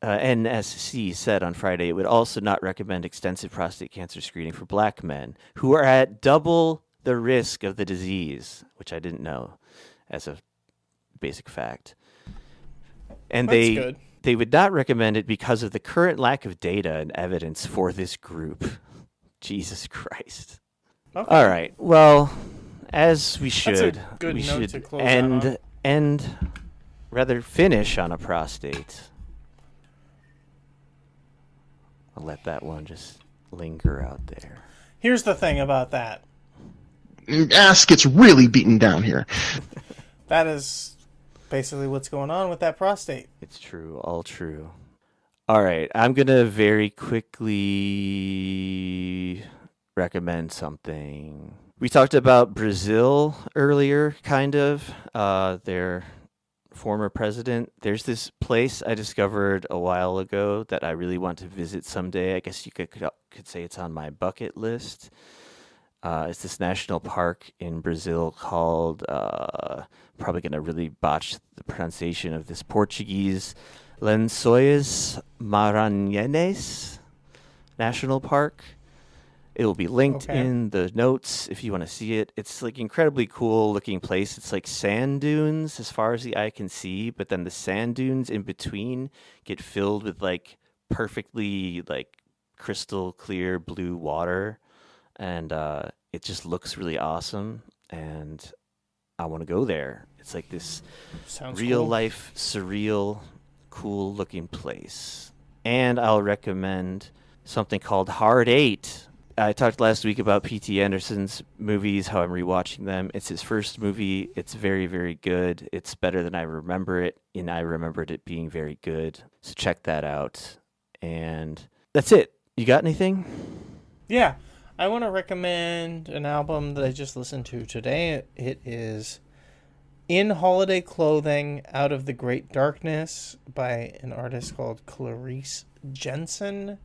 G: NSC said on Friday it would also not recommend extensive prostate cancer screening for black men who are at double the risk of the disease, which I didn't know as a basic fact. And
H: That's
G: they would not recommend it because of the current lack of data and evidence for this group. Jesus Christ.
H: Okay.
G: All right. Well, as we should,
H: That's a good
G: we
H: note
G: should
H: to close
G: rather finish on a prostate. I'll let that one just linger out there.
H: Here's the thing about that.
Q: Ass gets really beaten down here.
H: That is basically what's going on with that prostate.
G: It's true, all true. All right, I'm going to very quickly recommend something. We talked about Brazil earlier, kind of. Their former president. There's this place I discovered a while ago that I really want to visit someday. I guess you could say it's on my bucket list. It's this national park in Brazil called, probably going to really botch the pronunciation of this Portuguese, Lençóis Maranhenses National Park. It will be linked in the notes if you want to see it. It's like incredibly cool looking place. It's like sand dunes as far as the eye can see, but then the sand dunes in between get filled with like perfectly like crystal clear blue water, and it just looks really awesome. And I want to go there. It's like this real life, surreal, cool looking place. And I'll recommend something called Hard 8. I talked last week about P.T. Anderson's movies, how I'm rewatching them. It's his first movie. It's very, very good. It's better than I remember it, and I remembered it being very good. So check that out. And that's it. You got anything?
H: Yeah. I want to recommend an album that I just listened to today. It is In Holiday Clothing, Out of the Great Darkness by an artist called Clarice Jensen.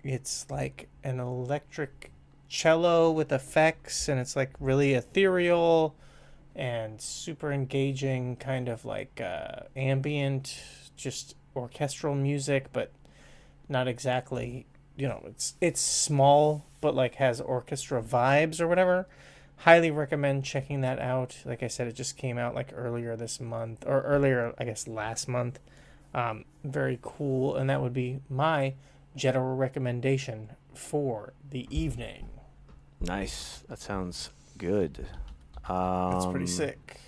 H: It's like an electric cello with effects, and it's like really ethereal and super engaging, kind of like ambient, just orchestral music, but not exactly, it's small, but like has orchestra vibes or whatever. Highly recommend checking that out. Like I said, it just came out like earlier this month, or earlier, I guess, last month. Very cool, and that would be my general recommendation for the evening.
G: Nice. That sounds good.
H: That's pretty sick.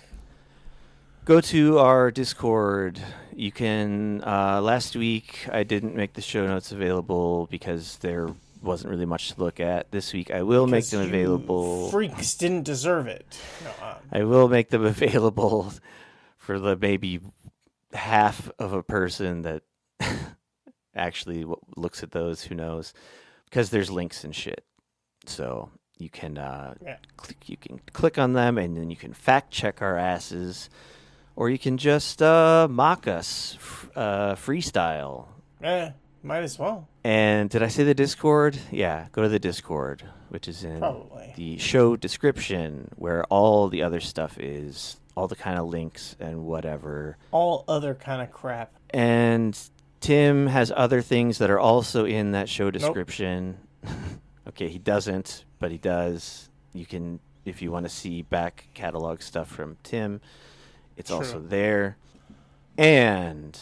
G: Go to our Discord. You can, last week I didn't make the show notes available because there wasn't really much to look at. This week I will make them available.
H: Freaks didn't deserve it. No,
G: I will make them available for the maybe half of a person that actually looks at those, who knows, because there's links and shit. So you can click on them, and then you can fact check our asses, or you can just mock us, freestyle.
H: Might as well.
G: And did I say the Discord? Yeah, go to the Discord, which is in the show description, where all the other stuff is, all the kind of links and whatever.
H: All other kind of crap.
G: And Tim has other things that are also in that show description. Nope. Okay, he doesn't, but he does. You can, if you want to see back catalog stuff from Tim, it's also there. And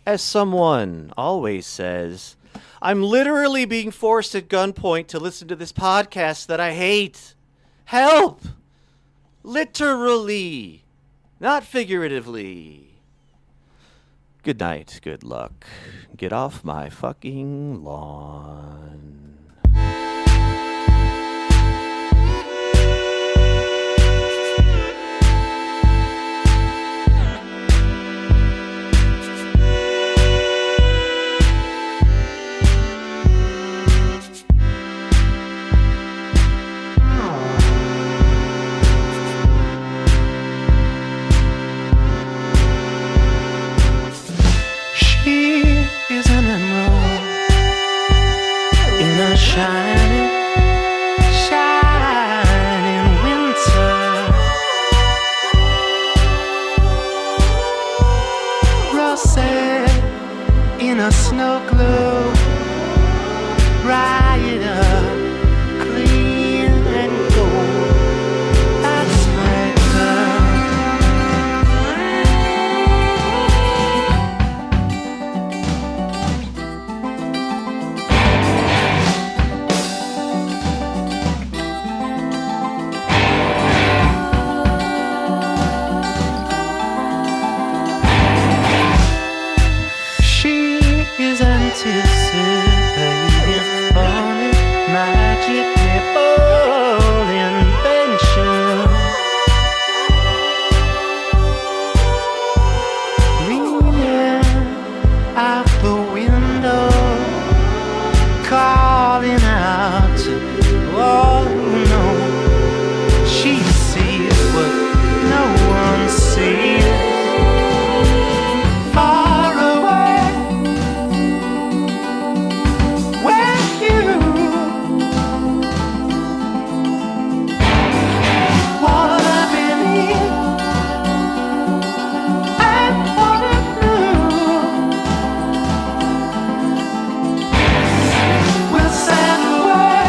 G: as someone always says, I'm literally being forced at gunpoint to listen to this podcast that I hate. Help! Literally, not figuratively. Good night, good luck. Get off my fucking lawn.
R: old invention. Leaning out the window, calling out to all who know. She sees what no one sees. Far away, where you wanna believe and wanna prove. We'll send away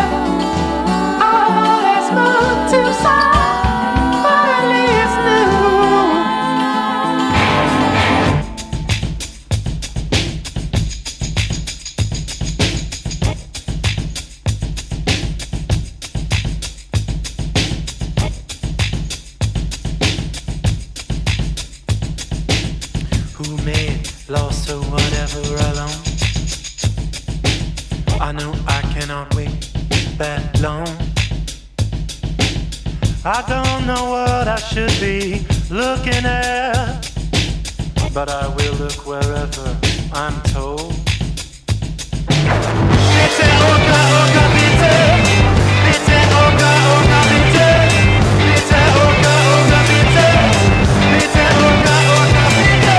R: all that's moved to somebody is new. Who made lost or whatever alone? I know I cannot wait that long. I don't know what I should be looking at, but I will look wherever I'm told. Bitte, Oka, Oka, bitte. Bitte, Oka, Oka, bitte. Bitte, Oka, Oka, bitte. Bitte, Oka, Oka, bitte.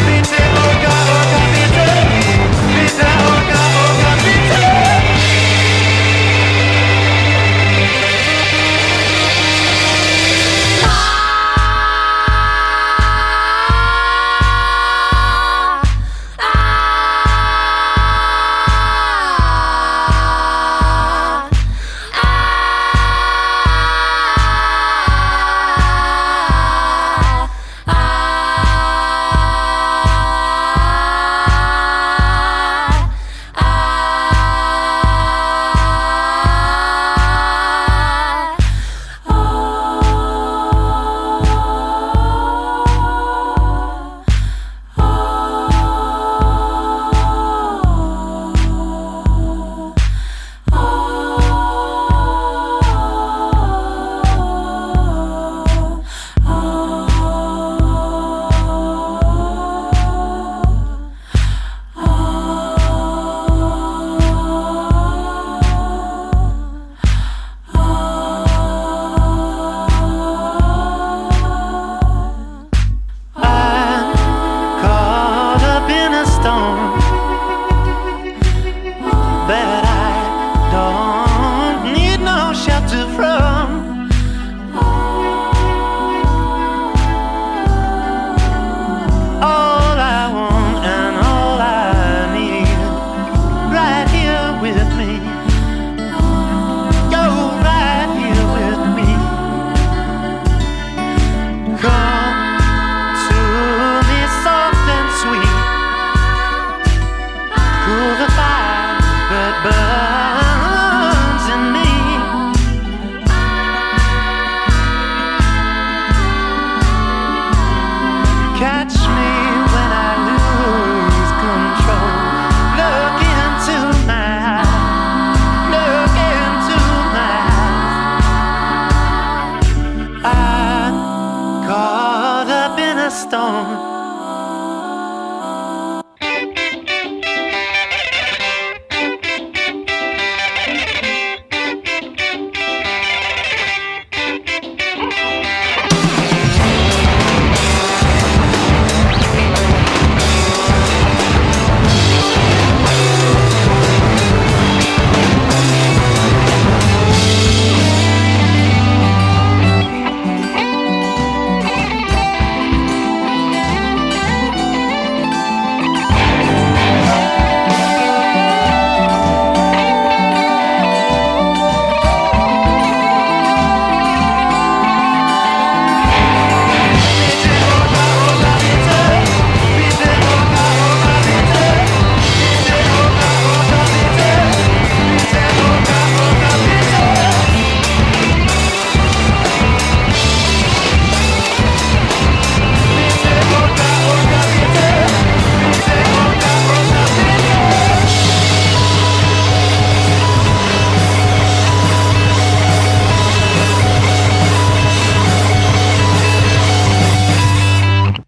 R: Bitte, Oka, Oka, bitte. Bitte, Oka, Oka, bitte.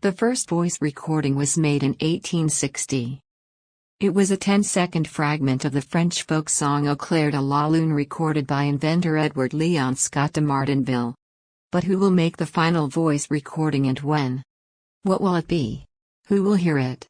E: The first voice recording was made in 1860. It was a 10-second fragment of the French folk song Au clair de la lune recorded by inventor Edward Leon Scott de Martinville. But who will make the final voice recording and when? What will it be? Who will hear it?